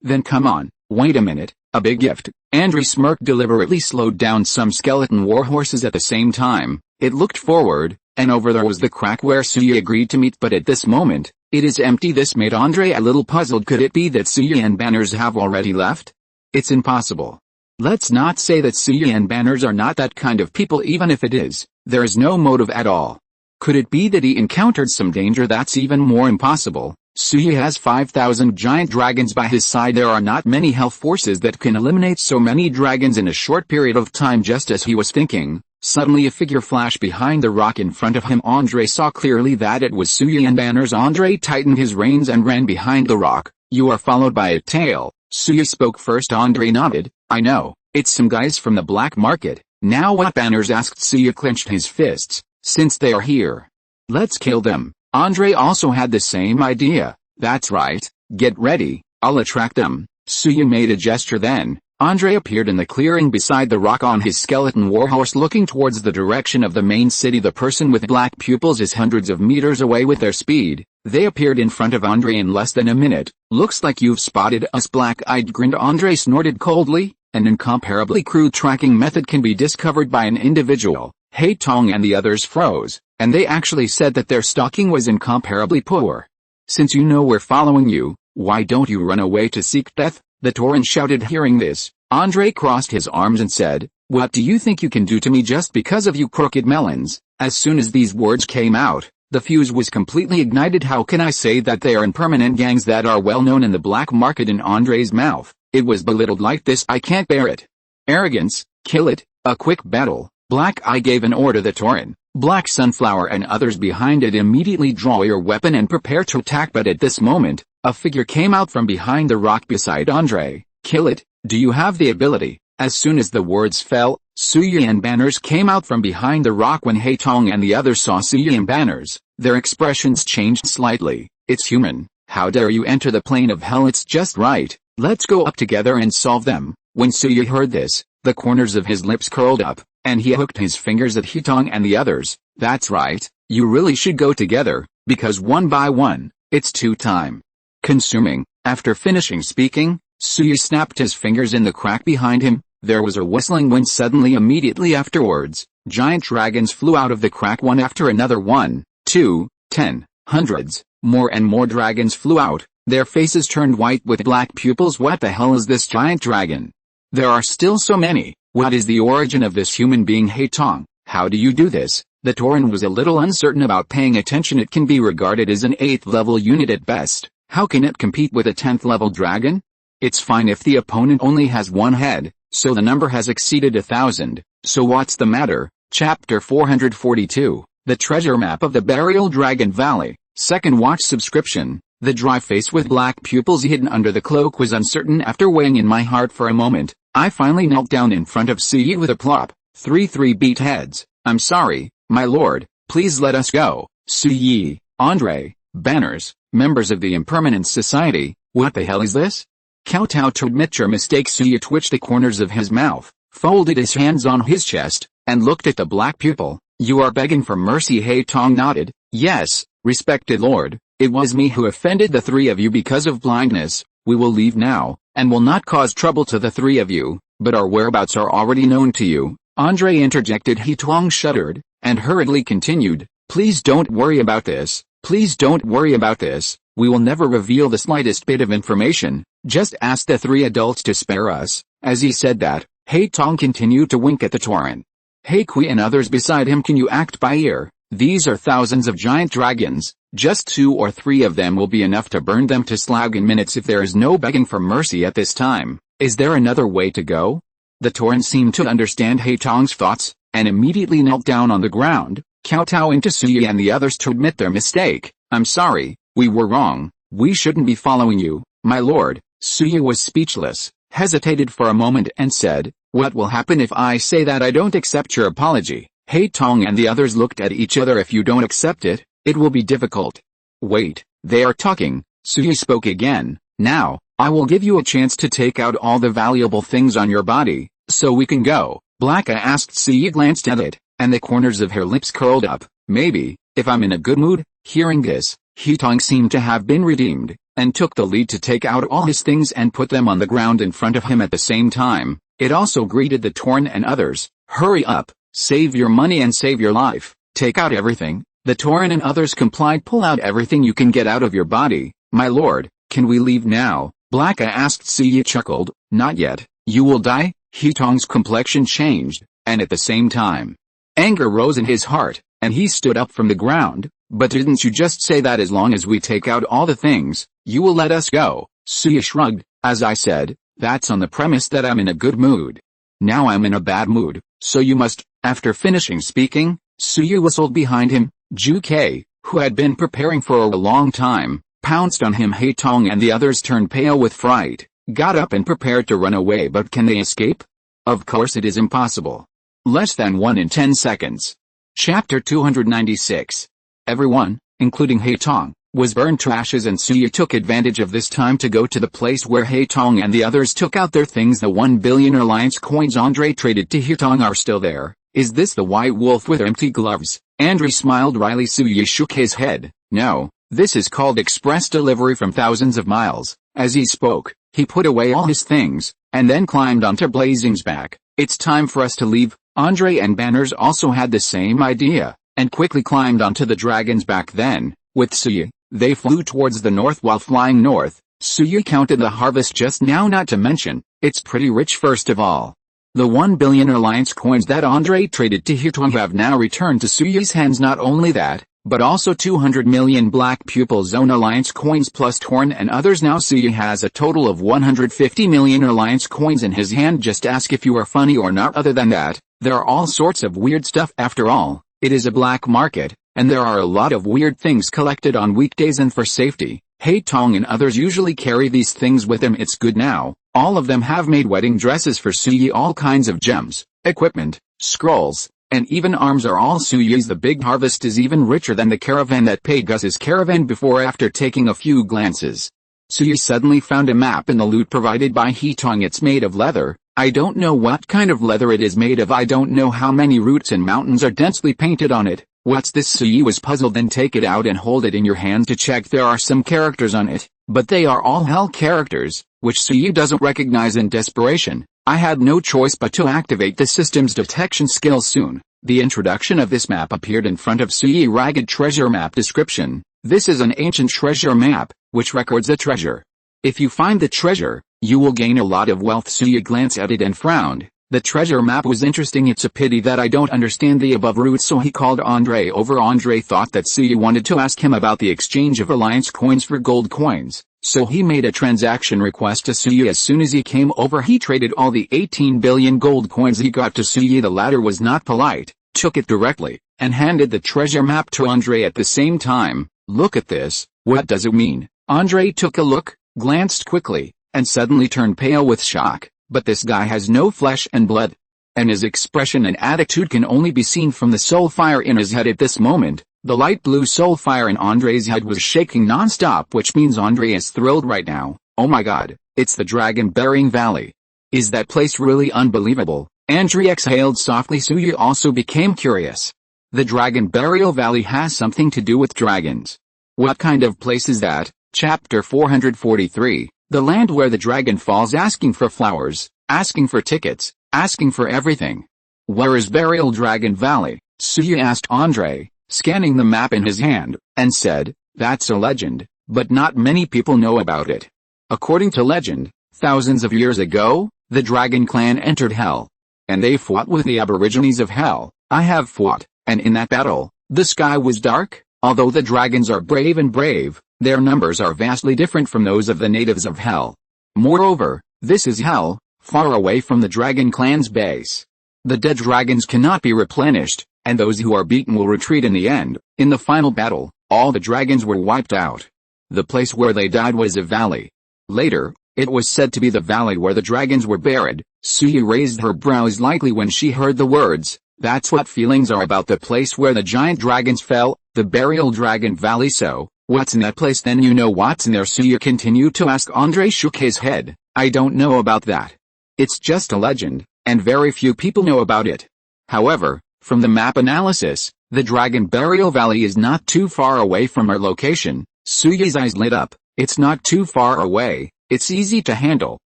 then come on. Wait a minute, a big gift. Andre smirked, deliberately slowed down some skeleton warhorses at the same time. It looked forward, and over there was the crack where Suyi agreed to meet, but at this moment, it is empty. This made Andre a little puzzled. Could it be that Suyi and Banners have already left? It's impossible. Let's not say that Suyi and Banners are not that kind of people. Even if it is, there is no motive at all. Could it be that he encountered some danger? That's even more impossible. Suyi has 5,000 giant dragons by his side. There are not many health forces that can eliminate so many dragons in a short period of time. Just as he was thinking, suddenly a figure flashed behind the rock in front of him. Andre saw clearly that it was Suyi and Banners. Andre tightened his reins and ran behind the rock. You are followed by a tail. Suyi spoke first. Andre nodded. I know, it's some guys from the black market. Now what? Banners asked. Suyi clenched his fists. Since they are here, let's kill them. Andre also had the same idea. That's right, get ready, I'll attract them. Suyi made a gesture. Then Andre appeared in the clearing beside the rock on his skeleton warhorse, looking towards the direction of the main city. The person with black pupils is hundreds of meters away. With their speed, they appeared in front of Andre in less than a minute. Looks like you've spotted us. Black-eyed grinned. Andre snorted coldly. An incomparably crude tracking method can be discovered by an individual. Haitong and the others froze, and they actually said that their stalking was incomparably poor. Since you know we're following you, why don't you run away to seek death? The Tauren shouted. Hearing this, Andre crossed his arms and said, what do you think you can do to me just because of you crooked melons? As soon as these words came out, the fuse was completely ignited. How can I say that they are impermanent gangs that are well known in the black market? In Andre's mouth, it was belittled like this. I can't bear it. Arrogance, kill it. A quick battle. Black Eye gave an order. The Tauren, Black Sunflower and others behind it immediately draw your weapon and prepare to attack. But at this moment, a figure came out from behind the rock beside Andre. Kill it. Do you have the ability? As soon as the words fell, Suyi and Banners came out from behind the rock. When Haitong and the others saw Suyi and Banners, their expressions changed slightly. It's human. How dare you enter the plane of hell? It's just right. Let's go up together and solve them. When Suyi heard this, the corners of his lips curled up, and he hooked his fingers at Haitong and the others. That's right, you really should go together, because one by one, it's too time consuming. After finishing speaking, Suyi snapped his fingers in the crack behind him. There was a whistling wind. Suddenly, immediately afterwards, giant dragons flew out of the crack one after another. 1, 2, 10, hundreds, more and more dragons flew out. Their faces turned white with black pupils. What the hell is this giant dragon? There are still so many. What is the origin of this human being? Haitong, how do you do this? The Tauren was a little uncertain about paying attention. It can be regarded as an 8th level unit at best. How can it compete with a 10th level dragon? It's fine if the opponent only has one head, so the number has exceeded 1,000. So what's the matter? Chapter 442, The Treasure Map of the Burial Dragon Valley. Second watch subscription. The dry face with black pupils hidden under the cloak was uncertain. After weighing in my heart for a moment, I finally knelt down in front of Suyi with a plop. 3 beat heads. I'm sorry, my lord, please let us go. Suyi, Andre, Banners, members of the Impermanent Society, what the hell is this? Kowtow to admit your mistake. Suyi twitched the corners of his mouth, folded his hands on his chest, and looked at the black pupil. You are begging for mercy? Haitong nodded. Yes, respected lord, it was me who offended the three of you because of blindness. We will leave now, and will not cause trouble to the three of you, but our whereabouts are already known to you. Andre interjected. Haitong shuddered, and hurriedly continued, please don't worry about this, please don't worry about this, we will never reveal the slightest bit of information, just ask the three adults to spare us. As he said that, Haitong continued to wink at the Tauren. Haikui and others beside him, can you act by ear? These are thousands of giant dragons, just 2 or 3 of them will be enough to burn them to slag in minutes if there is no begging for mercy at this time. Is there another way to go? The Tauren seemed to understand Haitong's thoughts, and immediately knelt down on the ground, kowtowing to Suyi and the others to admit their mistake. I'm sorry, we were wrong, we shouldn't be following you, my lord. Suyi was speechless, hesitated for a moment and said, what will happen if I say that I don't accept your apology? Haitong and the others looked at each other. If you don't accept it, it will be difficult. Wait, they are talking. Suyi spoke again. Now, I will give you a chance to take out all the valuable things on your body, so we can go. Blacka asked. Suyi glanced at it, and the corners of her lips curled up. Maybe, if I'm in a good mood. Hearing this, Haitong seemed to have been redeemed, and took the lead to take out all his things and put them on the ground in front of him at the same time. It also greeted the Tauren and others. Hurry up, save your money and save your life. Take out everything. The Tauren and others complied. Pull out everything you can get out of your body. My lord, can we leave now? Blacka asked. Suyi chuckled. Not yet, you will die. Hetong's complexion changed, and at the same time, anger rose in his heart, and he stood up from the ground. But didn't you just say that as long as we take out all the things, you will let us go? Suyi shrugged. As I said, that's on the premise that I'm in a good mood. Now I'm in a bad mood, so you must. After finishing speaking, Suyi whistled behind him. Ju Kei, who had been preparing for a long time, pounced on him. Hetong and the others turned pale with fright, got up and prepared to run away. But can they escape? Of course it is impossible. Less than 1 in 10 seconds. Chapter 296. Everyone, including Hetong, was burned to ashes, and Suyi took advantage of this time to go to the place where Hetong and the others took out their things. The 1 billion alliance coins Andre traded to Hetong are still there. Is this the white wolf with empty gloves? Andre smiled wryly. Suyi shook his head. No, this is called express delivery from thousands of miles. As he spoke, he put away all his things, and then climbed onto Blazing's back. It's time for us to leave. Andre and Banners also had the same idea, and quickly climbed onto the dragon's back. Then, with Suyi, they flew towards the north. While flying north, Suyi counted the harvest just now. Not to mention, it's pretty rich. First of all, the 1 billion alliance coins that Andre traded to Hetong have now returned to Suyi's hands. Not only that, but also 200 million Black Pupil Zone alliance coins plus Tauren and others. Now Suyi has a total of 150 million alliance coins in his hand. Just ask if you are funny or not. Other than that, there are all sorts of weird stuff. After all, it is a black market, and there are a lot of weird things collected on weekdays. And for safety, Hetong and others usually carry these things with them. It's good now. All of them have made wedding dresses for Suyi. All kinds of gems, equipment, scrolls, and even arms are all Suyi's. The big harvest is even richer than the caravan that paid Gus's caravan before. After taking a few glances, Suyi suddenly found a map in the loot provided by Hetong. It's made of leather. I don't know what kind of leather it is made of. I don't know how many roots and mountains are densely painted on it. What's this? Suyi was puzzled. Then take it out and hold it in your hand to check. There are some characters on it, but they are all hell characters, which Suyi doesn't recognize. In desperation, I had no choice but to activate the system's detection skill. Soon, the introduction of this map appeared in front of Suyi. Ragged treasure map description. This is an ancient treasure map, which records the treasure. If you find the treasure, you will gain a lot of wealth. Suyi glanced at it and frowned. The treasure map was interesting. It's a pity that I don't understand the above routes, so he called Andre over. Andre thought that Suyi wanted to ask him about the exchange of alliance coins for gold coins, so he made a transaction request to Suyi. As soon as he came over, he traded all the 18 billion gold coins he got to Suyi. The latter was not polite, took it directly, and handed the treasure map to Andre at the same time. Look at this. What does it mean? Andre took a look, glanced quickly, and suddenly turned pale with shock. But this guy has no flesh and blood, and his expression and attitude can only be seen from the soul fire in his head. At this moment, the light blue soul fire in Andre's head was shaking non-stop, which means Andre is thrilled right now. Oh my god, it's the Dragon Burying Valley. Is that place really unbelievable? Andre exhaled softly. Suyi also became curious. The Dragon Burial Valley has something to do with dragons. What kind of place is that? Chapter 443. The land where the dragon falls, asking for flowers, asking for tickets, asking for everything. Where is Burial Dragon Valley? Suyi asked Andre, scanning the map in his hand, and said, that's a legend, but not many people know about it. According to legend, thousands of years ago, the dragon clan entered hell, and they fought with the aborigines of hell. I have fought, and in that battle, the sky was dark. Although the dragons are brave, their numbers are vastly different from those of the natives of hell. Moreover, this is hell, far away from the dragon clan's base. The dead dragons cannot be replenished, and those who are beaten will retreat in the end. In the final battle, all the dragons were wiped out. The place where they died was a valley. Later, it was said to be the valley where the dragons were buried. Suyi raised her brows lightly when she heard the words. That's what feelings are about the place where the giant dragons fell, the Burial Dragon Valley. So, what's in that place then? You know what's in there? Suyi continued to ask. Andre shook his head. I don't know about that. It's just a legend, and very few people know about it. However, from the map analysis, the Dragon Burial Valley is not too far away from our location. Suyi's eyes lit up. It's not too far away, it's easy to handle.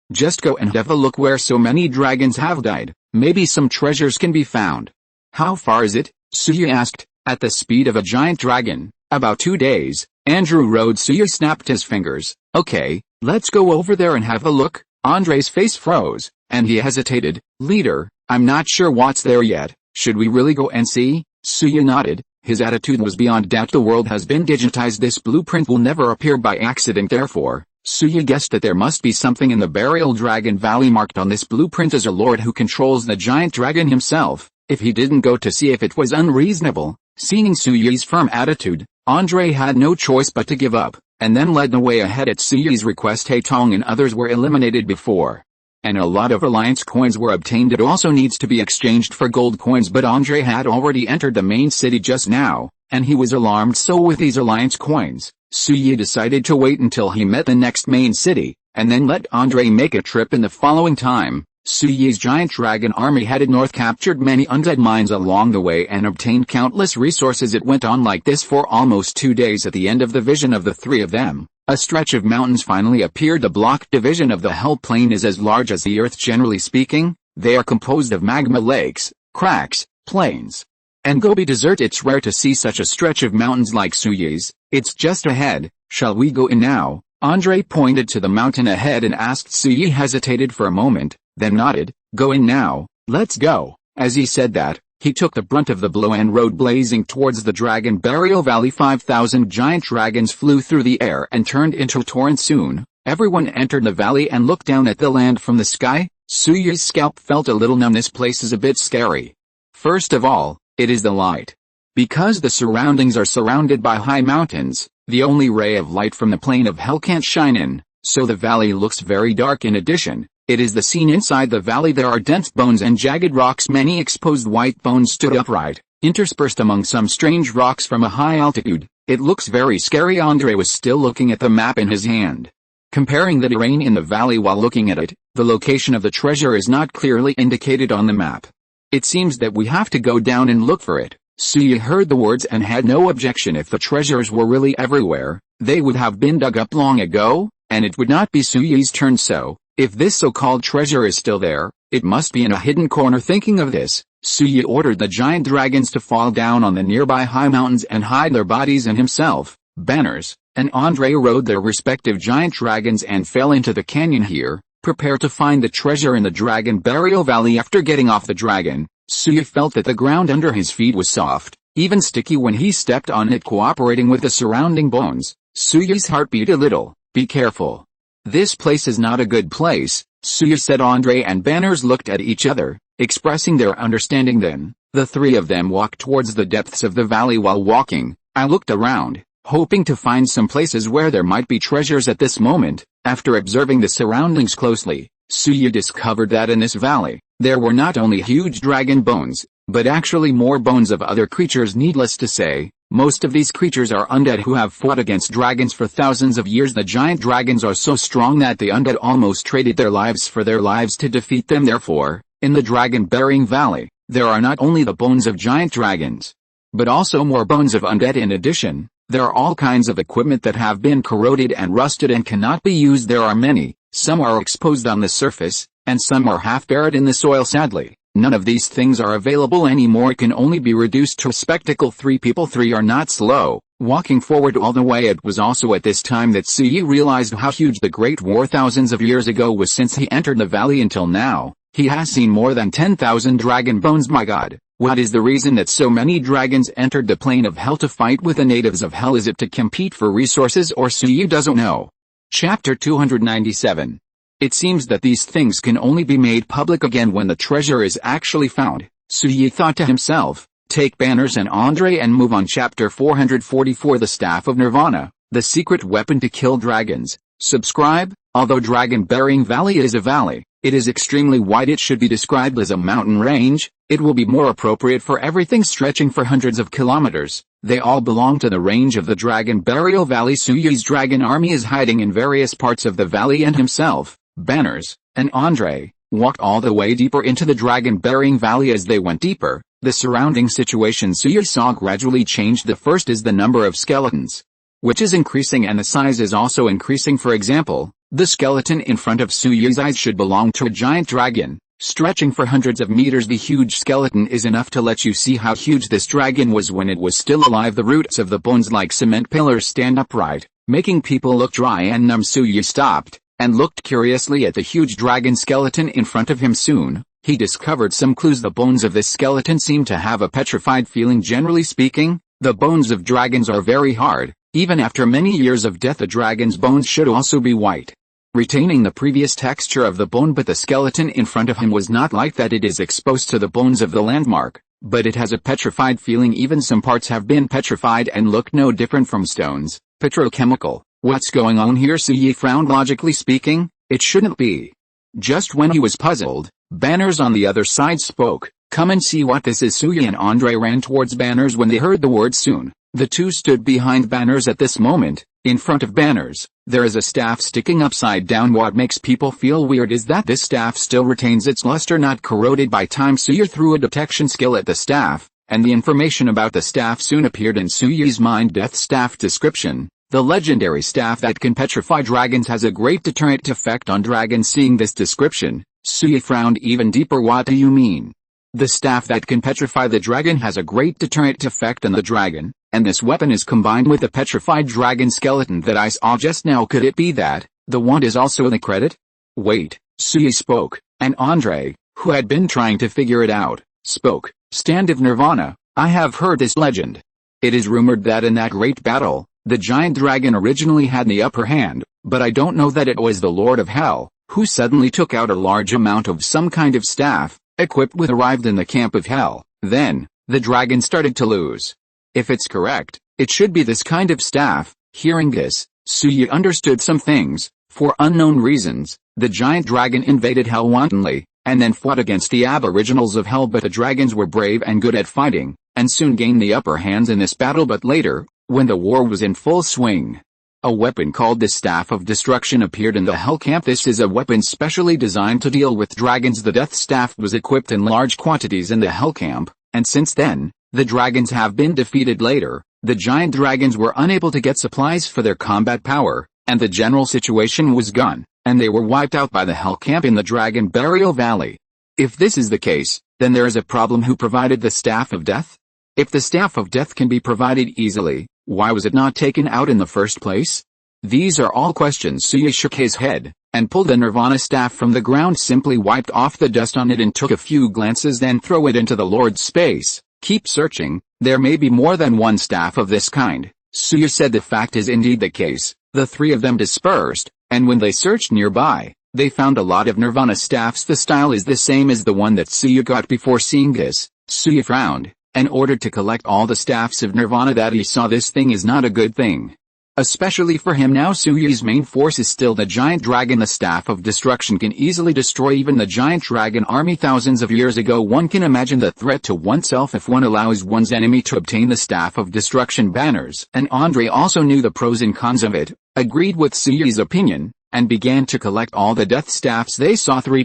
Just go and have a look where so many dragons have died. Maybe some treasures can be found. How far is it? Suyi asked. At the speed of a giant dragon, about 2 days, Andrew rode. Suya snapped his fingers. Okay, let's go over there and have a look. Andre's face froze, and he hesitated. Leader, I'm not sure what's there yet. Should we really go and see? Suya nodded. His attitude was beyond doubt. The world has been digitized. This blueprint will never appear by accident. Therefore, Suya guessed that there must be something in the burial dragon valley. Marked on this blueprint as a lord who controls the giant dragon himself. If he didn't go to see if it was unreasonable, seeing Suya's firm attitude, Andre had no choice but to give up, and then led the way ahead at Suya's request. Haitong and others were eliminated before, and a lot of alliance coins were obtained. It also needs to be exchanged for gold coins, but Andre had already entered the main city just now, and he was alarmed. So with these alliance coins, Suya decided to wait until he met the next main city, and then let Andre make a trip in the following time. Suya's giant dragon army headed north, captured many undead mines along the way, and obtained countless resources. It went on like this for almost 2 days. At the end of the vision of the three of them, a stretch of mountains finally appeared. The block division of the Hell Plain is as large as the Earth. Generally speaking, they are composed of magma lakes, cracks, plains, and Gobi Desert. It's rare to see such a stretch of mountains like Suya's. It's just ahead. Shall we go in now? Andre pointed to the mountain ahead and asked. Suya hesitated for a moment, then nodded. Go in now, let's go. As he said that, he took the brunt of the blow and rode blazing towards the dragon burial valley. 5,000 giant dragons flew through the air and turned into a torrent. Soon, everyone entered the valley and looked down at the land from the sky. Suya's scalp felt a little numb. This place is a bit scary. First of all, it is the light. Because the surroundings are surrounded by high mountains, the only ray of light from the plane of hell can't shine in, so the valley looks very dark. In addition, it is the scene inside the valley. There are dense bones and jagged rocks. Many exposed white bones stood upright, interspersed among some strange rocks from a high altitude. It looks very scary. Andre was still looking at the map in his hand, comparing the terrain in the valley. While looking at it, the location of the treasure is not clearly indicated on the map. It seems that we have to go down and look for it. Suya heard the words and had no objection. If the treasures were really everywhere, they would have been dug up long ago, and it would not be Suya's turn. So, if this so-called treasure is still there, it must be in a hidden corner. Thinking of this, Suya ordered the giant dragons to fall down on the nearby high mountains and hide their bodies, and himself, Banners, and Andre rode their respective giant dragons and fell into the canyon. Here, prepare to find the treasure in the dragon burial valley. After getting off the dragon, Suya felt that the ground under his feet was soft, even sticky when he stepped on it, cooperating with the surrounding bones. Suya's heart beat a little. Be careful. This place is not a good place, Suya said. Andre and Banners looked at each other, expressing their understanding. Then, the three of them walked towards the depths of the valley. While walking, I looked around, hoping to find some places where there might be treasures. At this moment, after observing the surroundings closely, Suya discovered that in this valley, there were not only huge dragon bones, but actually more bones of other creatures. Needless to say, most of these creatures are undead who have fought against dragons for thousands of years. The giant dragons are so strong that the undead almost traded their lives for their lives to defeat them. Therefore, in the dragon-bearing valley, there are not only the bones of giant dragons, but also more bones of undead. In addition, there are all kinds of equipment that have been corroded and rusted and cannot be used. There are many. Some are exposed on the surface, and some are half buried in the soil. Sadly, none of these things are available anymore. It can only be reduced to a spectacle. Three people. Three are not slow, walking forward all the way. It was also at this time that Suya realized how huge the Great War thousands of years ago was. Since he entered the valley until now, he has seen more than 10,000 dragon bones. My God, what is the reason that so many dragons entered the plane of hell to fight with the natives of hell? Is it to compete for resources, or Suya doesn't know? Chapter 297. It seems that these things can only be made public again when the treasure is actually found, Suya thought to himself. Take Banners and Andre and move on. Chapter 444. The Staff of Nirvana, the secret weapon to kill dragons. Subscribe. Although dragon-bearing valley is a valley, it is extremely wide. It should be described as a mountain range. It will be more appropriate for everything stretching for hundreds of kilometers. They all belong to the range of the dragon burial valley. Suya's dragon army is hiding in various parts of the valley, and himself, Banners, and Andre walked all the way deeper into the dragon-bearing valley. As they went deeper, the surrounding situation Suya saw gradually changed. The first is the number of skeletons, which is increasing, and the size is also increasing. For example, the skeleton in front of Suya's eyes should belong to a giant dragon, Stretching for hundreds of meters, the huge skeleton is enough to let you see how huge this dragon was when it was still alive. The roots of the bones like cement pillars stand upright, making people look dry and numb. Suyi stopped and looked curiously at the huge dragon skeleton in front of him. Soon, he discovered some clues. The bones of this skeleton seem to have a petrified feeling. Generally speaking, the bones of dragons are very hard. Even after many years of death, a dragon's bones should also be white, retaining the previous texture of the bone. But the skeleton in front of him was not like that. It is exposed to the bones of the landmark, but it has a petrified feeling. Even some parts have been petrified and look no different from stones. Petrochemical. What's going on here? Suyi frowned. Logically speaking, it shouldn't be. Just when he was puzzled, Banners on the other side spoke. Come and see what this is. Suyi and Andre ran towards Banners when they heard the word soon. The two stood behind Banners at this moment. In front of Banners, there is a staff sticking upside down. What makes people feel weird is that this staff still retains its luster, not corroded by time. Suyi threw a detection skill at the staff, and the information about the staff soon appeared in Suyi's mind. Death Staff description. The legendary staff that can petrify dragons has a great deterrent effect on dragons. Seeing this description, Suyi frowned even deeper. What do you mean? The staff that can petrify the dragon has a great deterrent effect on the dragon, and this weapon is combined with the petrified dragon skeleton that I saw just now. Could it be that the wand is also in the credit? Wait, Suyi spoke, and Andre, who had been trying to figure it out, spoke. Stand of Nirvana. I have heard this legend. It is rumored that in that great battle, the giant dragon originally had the upper hand, but I don't know that it was the Lord of Hell, who suddenly took out a large amount of some kind of staff, equipped with arrived in the camp of Hell. Then, the dragon started to lose. If it's correct, it should be this kind of staff. Hearing this, Suyi understood some things. For unknown reasons, the giant dragon invaded Hell wantonly, and then fought against the aboriginals of Hell. But the dragons were brave and good at fighting, and soon gained the upper hands in this battle. But later, when the war was in full swing, a weapon called the Staff of Destruction appeared in the Hell camp. This is a weapon specially designed to deal with dragons. The Death Staff was equipped in large quantities in the Hell camp, and since then, the dragons have been defeated. Later, the giant dragons were unable to get supplies for their combat power, and the general situation was gone, and they were wiped out by the Hell camp in the Dragon Burial Valley. If this is the case, then there is a problem. Who provided the Staff of Death? If the Staff of Death can be provided easily, why was it not taken out in the first place? These are all questions. Suyi shook his head, and pulled the Nirvana staff from the ground, simply wiped off the dust on it and took a few glances, then throw it into the Lord's space. Keep searching, there may be more than one staff of this kind. Suyi said the fact is indeed the case. The three of them dispersed, and when they searched nearby, they found a lot of Nirvana staffs. The style is the same as the one that Suyi got before. Seeing this, Suyi frowned, and ordered to collect all the staffs of Nirvana that he saw. This thing is not a good thing, especially for him now. Suyi's main force is still the giant dragon. The Staff of Destruction can easily destroy even the giant dragon army thousands of years ago. One can imagine the threat to oneself if one allows one's enemy to obtain the Staff of Destruction. Banners and Andre also knew the pros and cons of it, agreed with Suyi's opinion, and began to collect all the death staffs. They saw three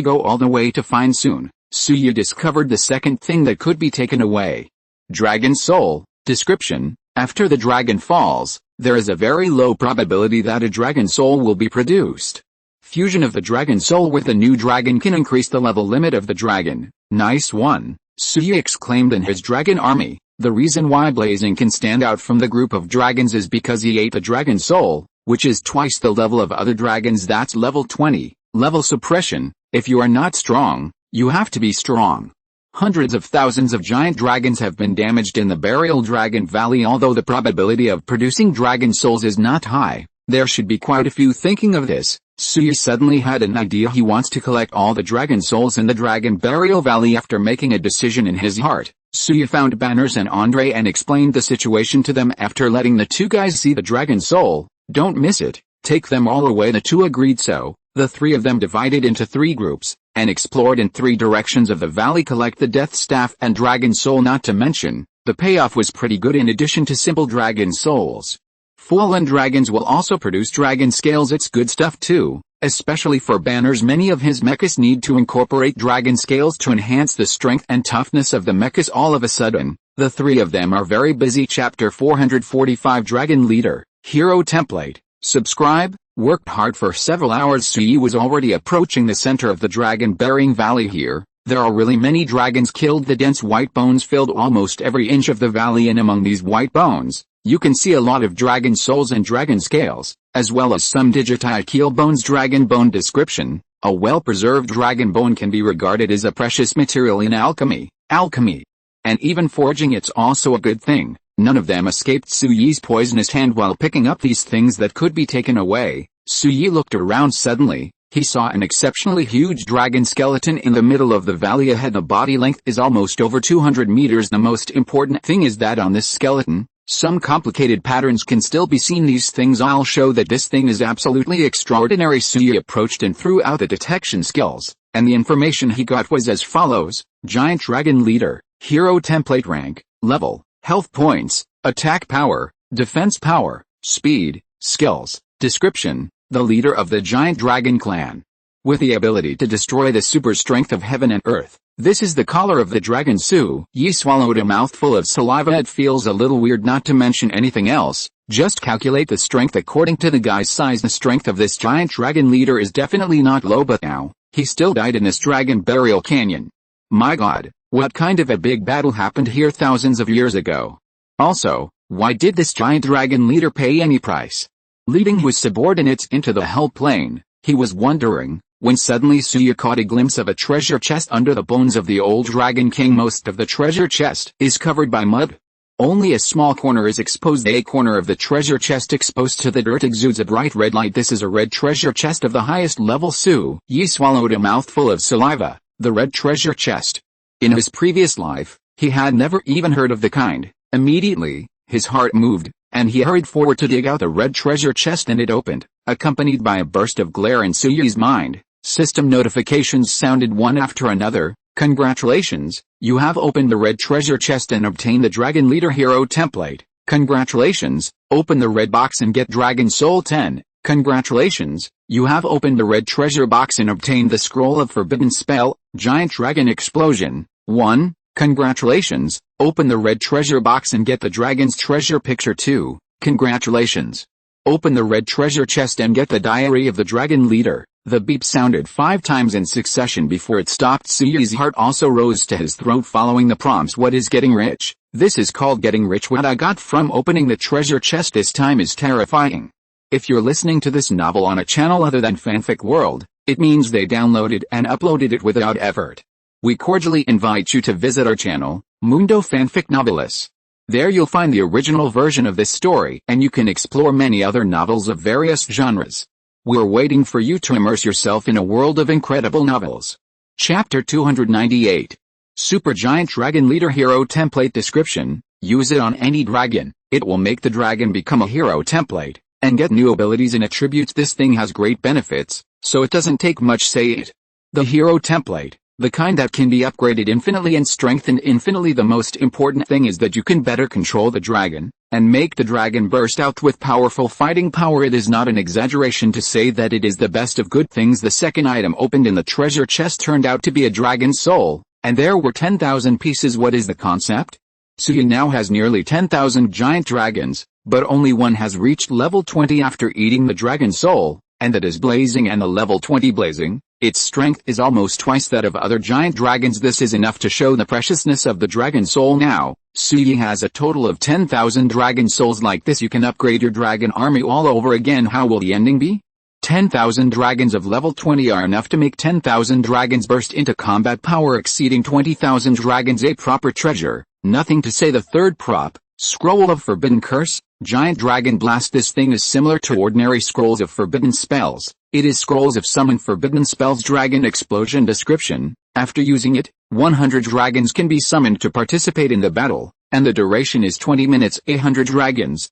go all the way to find. Soon, Suyi discovered the second thing that could be taken away. Dragon Soul. Description. After the dragon falls, there is a very low probability that a dragon soul will be produced. Fusion of the dragon soul with a new dragon can increase the level limit of the dragon. Nice one, Suyi exclaimed in his dragon army. The reason why Blazing can stand out from the group of dragons is because he ate the dragon soul, which is twice the level of other dragons. That's level 20, level suppression. If you are not strong, you have to be strong. Hundreds of thousands of giant dragons have been damaged in the Burial Dragon Valley. Although the probability of producing dragon souls is not high, there should be quite a few. Thinking of this, Suyi suddenly had an idea. He wants to collect all the dragon souls in the Dragon Burial Valley. After making a decision in his heart, Suyi found Banners and Andre and explained the situation to them. After letting the two guys see the dragon soul, don't miss it, take them all away. The two agreed, so the three of them divided into three groups, and explored in three directions of the valley. Collect the Death Staff and Dragon Soul. Not to mention, the payoff was pretty good. In addition to simple dragon souls, fallen dragons will also produce dragon scales. It's good stuff too, especially for Banners. Many of his mechas need to incorporate dragon scales to enhance the strength and toughness of the mechas. All of a sudden, the three of them are very busy. Chapter 445 Dragon Leader, Hero Template. Subscribe. Worked hard for several hours. Suyi was already approaching the center of the dragon-bearing valley here. There are really many dragons killed. The dense white bones filled almost every inch of the valley, and among these white bones, you can see a lot of dragon souls and dragon scales, as well as some digitized keel bones. Dragon bone description: a well-preserved dragon bone can be regarded as a precious material in alchemy, and even forging. It's also a good thing. None of them escaped Suyi's poisonous hand while picking up these things that could be taken away. Suyi looked around. Suddenly, he saw an exceptionally huge dragon skeleton in the middle of the valley ahead. The body length is almost over 200 meters. The most important thing is that on this skeleton, some complicated patterns can still be seen. These things I'll show that this thing is absolutely extraordinary. Suyi approached and threw out the detection skills, and the information he got was as follows: Giant Dragon Leader, Hero Template Rank, Level, Health Points, Attack Power, Defense Power, Speed, Skills. Description: the leader of the Giant Dragon Clan, with the ability to destroy the super strength of heaven and earth. This is the collar of the dragon. Suyi swallowed a mouthful of saliva. It feels a little weird not to mention anything else. Just calculate the strength according to the guy's size. The strength of this giant dragon leader is definitely not low, but now, he still died in this dragon burial canyon. My god, what kind of a big battle happened here thousands of years ago? Also, why did this giant dragon leader pay any price? Leading his subordinates into the hell plane, he was wondering, when suddenly Suyi caught a glimpse of a treasure chest under the bones of the old Dragon King. Most of the treasure chest is covered by mud. Only a small corner is exposed. A corner of the treasure chest exposed to the dirt exudes a bright red light. This is a red treasure chest of the highest level. Suyi swallowed a mouthful of saliva. The red treasure chest. In his previous life, he had never even heard of the kind. Immediately, his heart moved, and he hurried forward to dig out the red treasure chest, and it opened, accompanied by a burst of glare in Suyi's mind. System notifications sounded one after another. Congratulations, you have opened the red treasure chest and obtained the Dragon Leader Hero Template. Congratulations, open the red box and get Dragon Soul 10. Congratulations, you have opened the red treasure box and obtained the Scroll of Forbidden Spell, Giant Dragon Explosion. 1. Congratulations, open the red treasure box and get the Dragon's Treasure Picture. 2. Congratulations. Open the red treasure chest and get the Diary of the Dragon Leader. The beep sounded 5 times in succession before it stopped. Suyi's heart also rose to his throat following the prompts. What is getting rich? This is called getting rich. What I got from opening the treasure chest this time is terrifying. If you're listening to this novel on a channel other than Fanfic World, it means they downloaded and uploaded it without effort. We cordially invite you to visit our channel, Mundo Fanfic Novelis. There you'll find the original version of this story, and you can explore many other novels of various genres. We're waiting for you to immerse yourself in a world of incredible novels. Chapter 298. Super Giant Dragon Leader Hero Template. Description: use it on any dragon. It will make the dragon become a hero template, and get new abilities and attributes. This thing has great benefits, so it doesn't take much. Say it. The hero template, the kind that can be upgraded infinitely and strengthened infinitely. The most important thing is that you can better control the dragon, and make the dragon burst out with powerful fighting power. It is not an exaggeration to say that it is the best of good things. The second item opened in the treasure chest turned out to be a dragon soul, and there were 10,000 pieces. What is the concept? Suyi now has nearly 10,000 giant dragons, but only one has reached level 20 after eating the dragon soul, and that is Blazing, and the level 20 Blazing, its strength is almost twice that of other giant dragons. This is enough to show the preciousness of the dragon soul. Now, Suyi has a total of 10,000 dragon souls. Like this you can upgrade your dragon army all over again. How will the ending be? 10,000 dragons of level 20 are enough to make 10,000 dragons burst into combat power exceeding 20,000 dragons. A proper treasure, nothing to say. The third prop, Scroll of Forbidden Curse, Giant Dragon Blast. This thing is similar to ordinary scrolls of forbidden spells. It is scrolls of summon forbidden spells. Dragon Explosion. Description: after using it, 100 dragons can be summoned to participate in the battle, and the duration is 20 minutes. 100 dragons,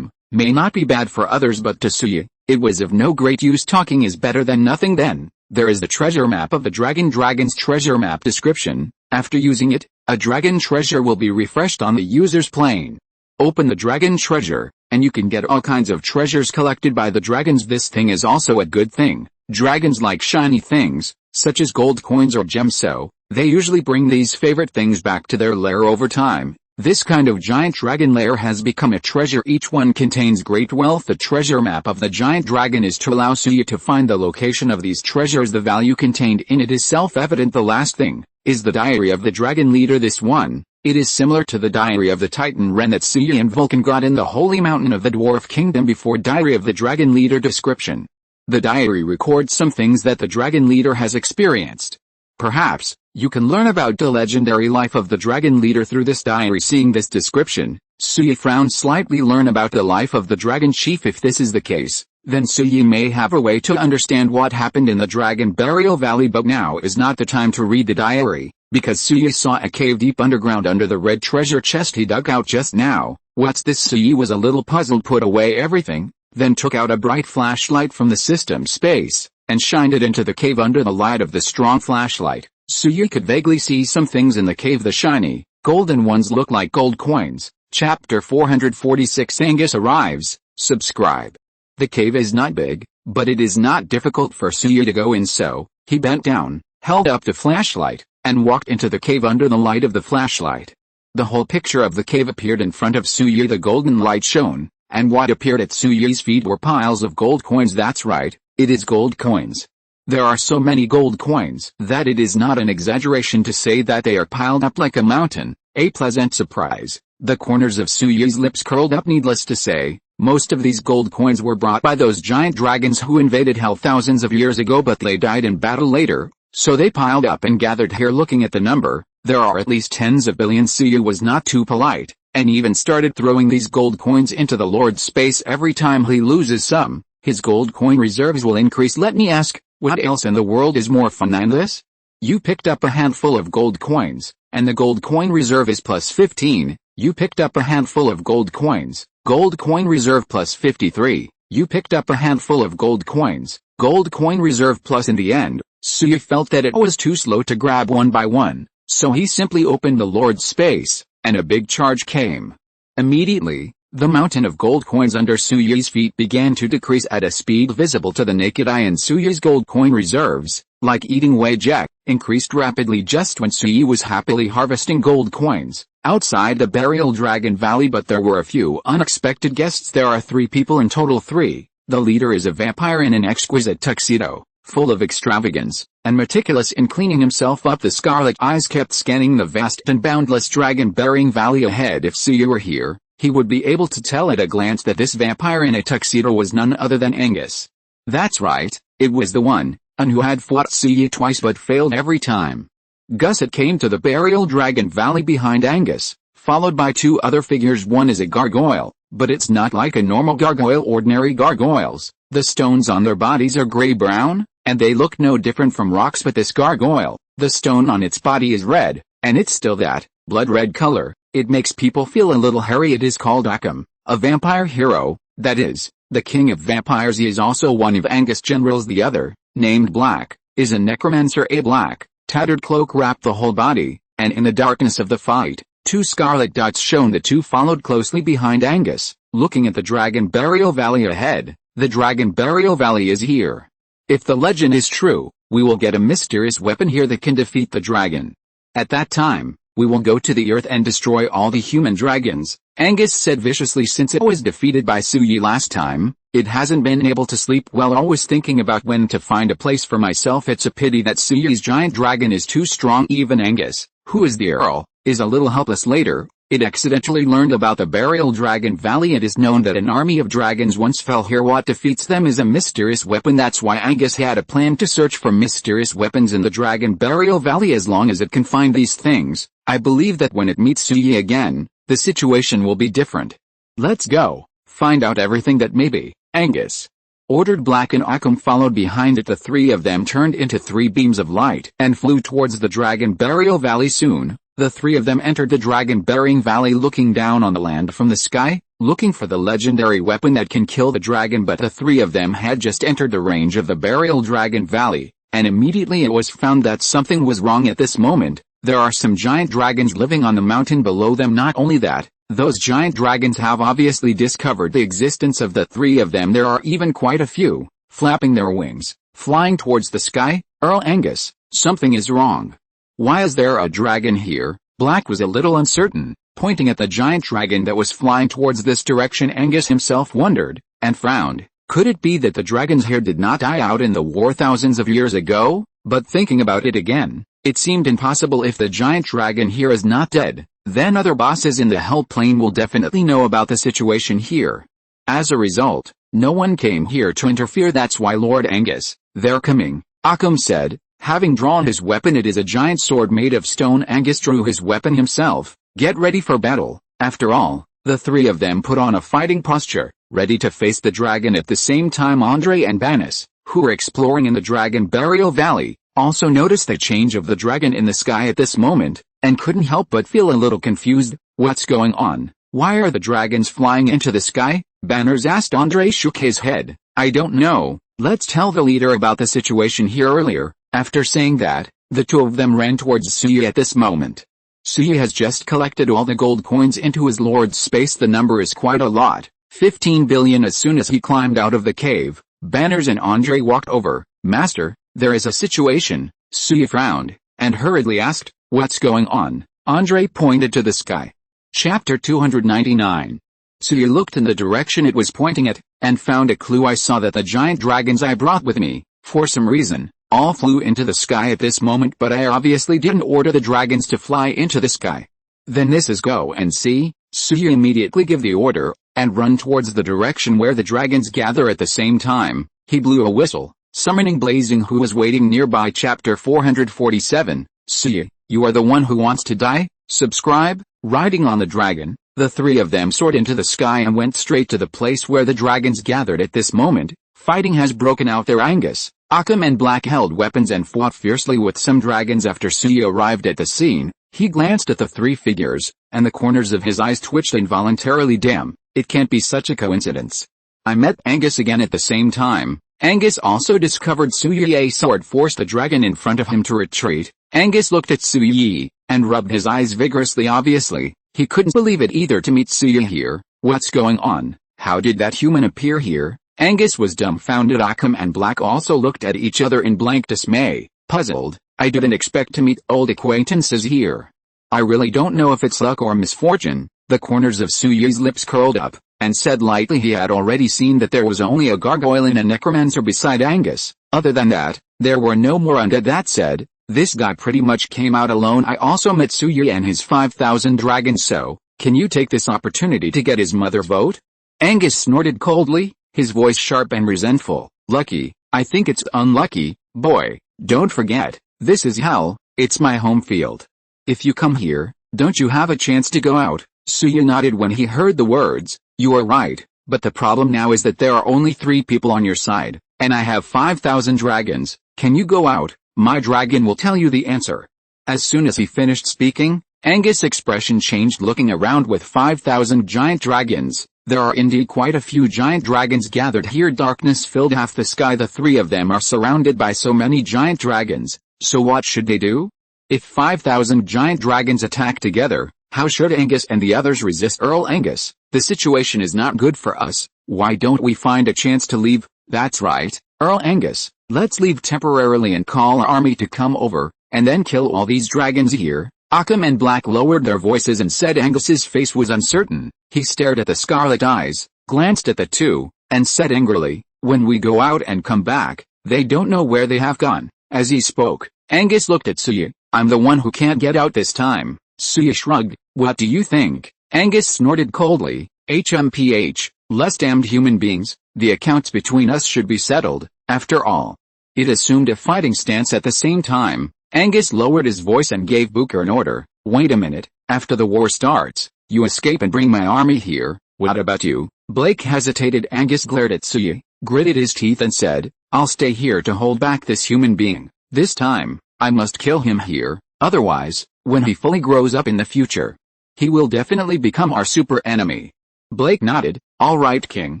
may not be bad for others, but to Suyi, it was of no great use. Talking is better than nothing. Then, there is the treasure map of the Dragon's treasure map. Description: after using it, a dragon treasure will be refreshed on the user's plane. Open the dragon treasure, and you can get all kinds of treasures collected by the dragons. This thing is also a good thing. Dragons like shiny things, such as gold coins or gems, so they usually bring these favorite things back to their lair over time. This kind of giant dragon lair has become a treasure. Each one contains great wealth. The treasure map of the giant dragon is to allow Suya to find the location of these treasures. The value contained in it is self-evident. The last thing is the diary of the dragon leader. This one, it is similar to the diary of the Titan Ren that Suya and Vulcan got in the holy mountain of the dwarf kingdom before diary of the dragon leader. Description: the diary records some things that the dragon leader has experienced. Perhaps you can learn about the legendary life of the dragon leader through this diary. Seeing this description, Suya frowns slightly. Learn about the life of the dragon chief. If this is the case, then Suya may have a way to understand what happened in the dragon burial valley. But now is not the time to read the diary, because Suya saw a cave deep underground under the red treasure chest he dug out just now. What's this? Suya was a little puzzled. Put away everything, then took out a bright flashlight from the system space and shined it into the cave. Under the light of the strong flashlight, Suya could vaguely see some things in the cave. The shiny, golden ones look like gold coins. Chapter 446. Angus arrives. Subscribe. The cave is not big, but it is not difficult for Suya to go in, so he bent down, held up the flashlight, and walked into the cave under the light of the flashlight. The whole picture of the cave appeared in front of Suya. The golden light shone, and what appeared at Suya's feet were piles of gold coins. That's right, it is gold coins. There are so many gold coins that it is not an exaggeration to say that they are piled up like a mountain. A pleasant surprise. The corners of Suya's lips curled up. Needless to say, most of these gold coins were brought by those giant dragons who invaded Hell thousands of years ago, but they died in battle later, so they piled up and gathered here. Looking at the number, there are at least tens of billions. Suya was not too polite, and even started throwing these gold coins into the Lord's space. Every time he loses some, his gold coin reserves will increase. Let me ask, what else in the world is more fun than this? You picked up a handful of gold coins, and the gold coin reserve is plus 15. You picked up a handful of gold coins, gold coin reserve plus 53. You picked up a handful of gold coins, gold coin reserve plus. In the end, Suya felt that it was too slow to grab one by one, so he simply opened the Lord's space, and a big charge came. Immediately, the mountain of gold coins under Suya's feet began to decrease at a speed visible to the naked eye, and Suya's gold coin reserves, like eating away Jack, increased rapidly just when Suya was happily harvesting gold coins outside the burial dragon valley. But there were a few unexpected guests. There are 3 people in total. 3. The leader is a vampire in an exquisite tuxedo, full of extravagance, and meticulous in cleaning himself up. The scarlet eyes kept scanning the vast and boundless dragon-bearing valley ahead. If Suya were here, he would be able to tell at a glance that this vampire in a tuxedo was none other than Angus. That's right, it was the one, and who had fought Suya twice but failed every time. Gusset came to the burial dragon valley behind Angus, followed by 2 other figures. One is a gargoyle, but it's not like a normal gargoyle. Ordinary gargoyles, the stones on their bodies are gray-brown, and they look no different from rocks. But this gargoyle, the stone on its body is red, and it's still that blood-red color. It makes people feel a little hairy. It is called Akam, a vampire hero, that is, the king of vampires. He is also one of Angus' generals. The other, named Black, is a necromancer. A black, tattered cloak wrapped the whole body, and in the darkness of the fight, 2 scarlet dots shone. The 2 followed closely behind Angus, looking at the dragon burial valley ahead. The dragon burial valley is here. If the legend is true, we will get a mysterious weapon here that can defeat the dragon. At that time, we will go to the earth and destroy all the human dragons, Angus said viciously. Since it was defeated by Suya last time, it hasn't been able to sleep well, always thinking about when to find a place for myself. It's a pity that Suya's giant dragon is too strong. Even Angus, who is the Earl, is a little helpless. Later, it accidentally learned about the burial dragon valley. It is known that an army of dragons once fell here. What defeats them is a mysterious weapon. That's why Angus had a plan to search for mysterious weapons in the dragon burial valley. As long as it can find these things, I believe that when it meets Suya again, the situation will be different. Let's go, find out everything that may be, Angus ordered. Black and Akam followed behind it. The 3 of them turned into 3 beams of light and flew towards the dragon burial valley. Soon, the 3 of them entered the dragon-bearing valley, looking down on the land from the sky, looking for the legendary weapon that can kill the dragon. But the 3 of them had just entered the range of the burial dragon valley, and immediately it was found that something was wrong. At this moment, there are some giant dragons living on the mountain below them. Not only that, those giant dragons have obviously discovered the existence of the 3 of them. There are even quite a few, flapping their wings, flying towards the sky. Earl Angus, something is wrong. Why is there a dragon here? Black was a little uncertain, Pointing at the giant dragon that was flying towards this direction, Angus himself wondered, and frowned. Could it be that the dragon's hair did not die out in the war thousands of years ago? But thinking about it again, it seemed impossible. If the giant dragon here is not dead, then other bosses in the Hell Plane will definitely know about the situation here. As a result, no one came here to interfere. That's why Lord Angus, they're coming, Occam said. Having drawn his weapon, it is a giant sword made of stone. Angus drew his weapon himself. Get ready for battle. After all, the three of them put on a fighting posture, ready to face the dragon. At the same time, Andre and Banis, who were exploring in the Dragon Burial Valley, also noticed the change of the dragon in the sky at this moment, and couldn't help but feel a little confused. What's going on? Why are the dragons flying into the sky? Banners asked. Andre shook his head. I don't know. Let's tell the leader about the situation here earlier. After saying that, the two of them ran towards Suyi at this moment. Suyi has just collected all the gold coins into his lord's space. The number is quite a lot, 15 billion. As soon as he climbed out of the cave, Banners and Andre walked over. Master, there is a situation. Suyi frowned, and hurriedly asked, what's going on? Andre pointed to the sky. Chapter 299. Suyi looked in the direction it was pointing at, and found a clue. I saw that the giant dragons I brought with me, for some reason, all flew into the sky at this moment, but I obviously didn't order the dragons to fly into the sky. Then this is go and see. Suyi immediately give the order, and run towards the direction where the dragons gather. At the same time, he blew a whistle, summoning Blazing, who was waiting nearby. Chapter 447. Suyi, you are the one who wants to die? Subscribe. Riding on the dragon, the three of them soared into the sky and went straight to the place where the dragons gathered. At this moment, fighting has broken out there. Angus, Occam and Black held weapons and fought fiercely with some dragons. After Suyi arrived at the scene, he glanced at the three figures, and the corners of his eyes twitched involuntarily. Damn, it can't be such a coincidence. I met Angus again. At the same time, Angus also discovered Suyi. A sword forced the dragon in front of him to retreat. Angus looked at Suyi, and rubbed his eyes vigorously. Obviously, he couldn't believe it either to meet Suyi here. What's going on? How did that human appear here? Angus was dumbfounded. Occam and Black also looked at each other in blank dismay, puzzled. I didn't expect to meet old acquaintances here. I really don't know if it's luck or misfortune. The corners of Suyi's lips curled up, and said lightly he had already seen that there was only a gargoyle and a necromancer beside Angus. Other than that, there were no more undead. That said, this guy pretty much came out alone. I also met Suyi and his 5,000 dragons, so, can you take this opportunity to get his mother vote? Angus snorted coldly, his voice sharp and resentful. Lucky? I think it's unlucky, boy. Don't forget, this is hell, it's my home field. If you come here, don't you have a chance to go out? Suyi nodded when he heard the words. You are right, but the problem now is that there are only 3 people on your side, and I have 5,000 dragons. Can you go out? My dragon will tell you the answer. As soon as he finished speaking, Angus' expression changed. Looking around with 5,000 giant dragons, there are indeed quite a few giant dragons gathered here. Darkness filled half the sky. The three of them are surrounded by so many giant dragons, so what should they do? If 5,000 giant dragons attack together, how should Angus and the others resist? Earl Angus, the situation is not good for us. Why don't we find a chance to leave? That's right, Earl Angus. Let's leave temporarily and call our army to come over, and then kill all these dragons here. Occam and Black lowered their voices and said. Angus's face was uncertain. He stared at the scarlet eyes, glanced at the two, and said angrily, when we go out and come back, they don't know where they have gone. As he spoke, Angus looked at Suyi. I'm the one who can't get out this time. Suyi shrugged. What do you think? Angus snorted coldly. HMPH, less damned human beings. The accounts between us should be settled. After all, it assumed a fighting stance. At the same time, Angus lowered his voice and gave Booker an order. Wait a minute, after the war starts, you escape and bring my army here. What about you? Blake hesitated. Angus glared at Suyi, gritted his teeth and said, I'll stay here to hold back this human being. This time, I must kill him here, otherwise, when he fully grows up in the future, he will definitely become our super enemy. Blake nodded. All right, King,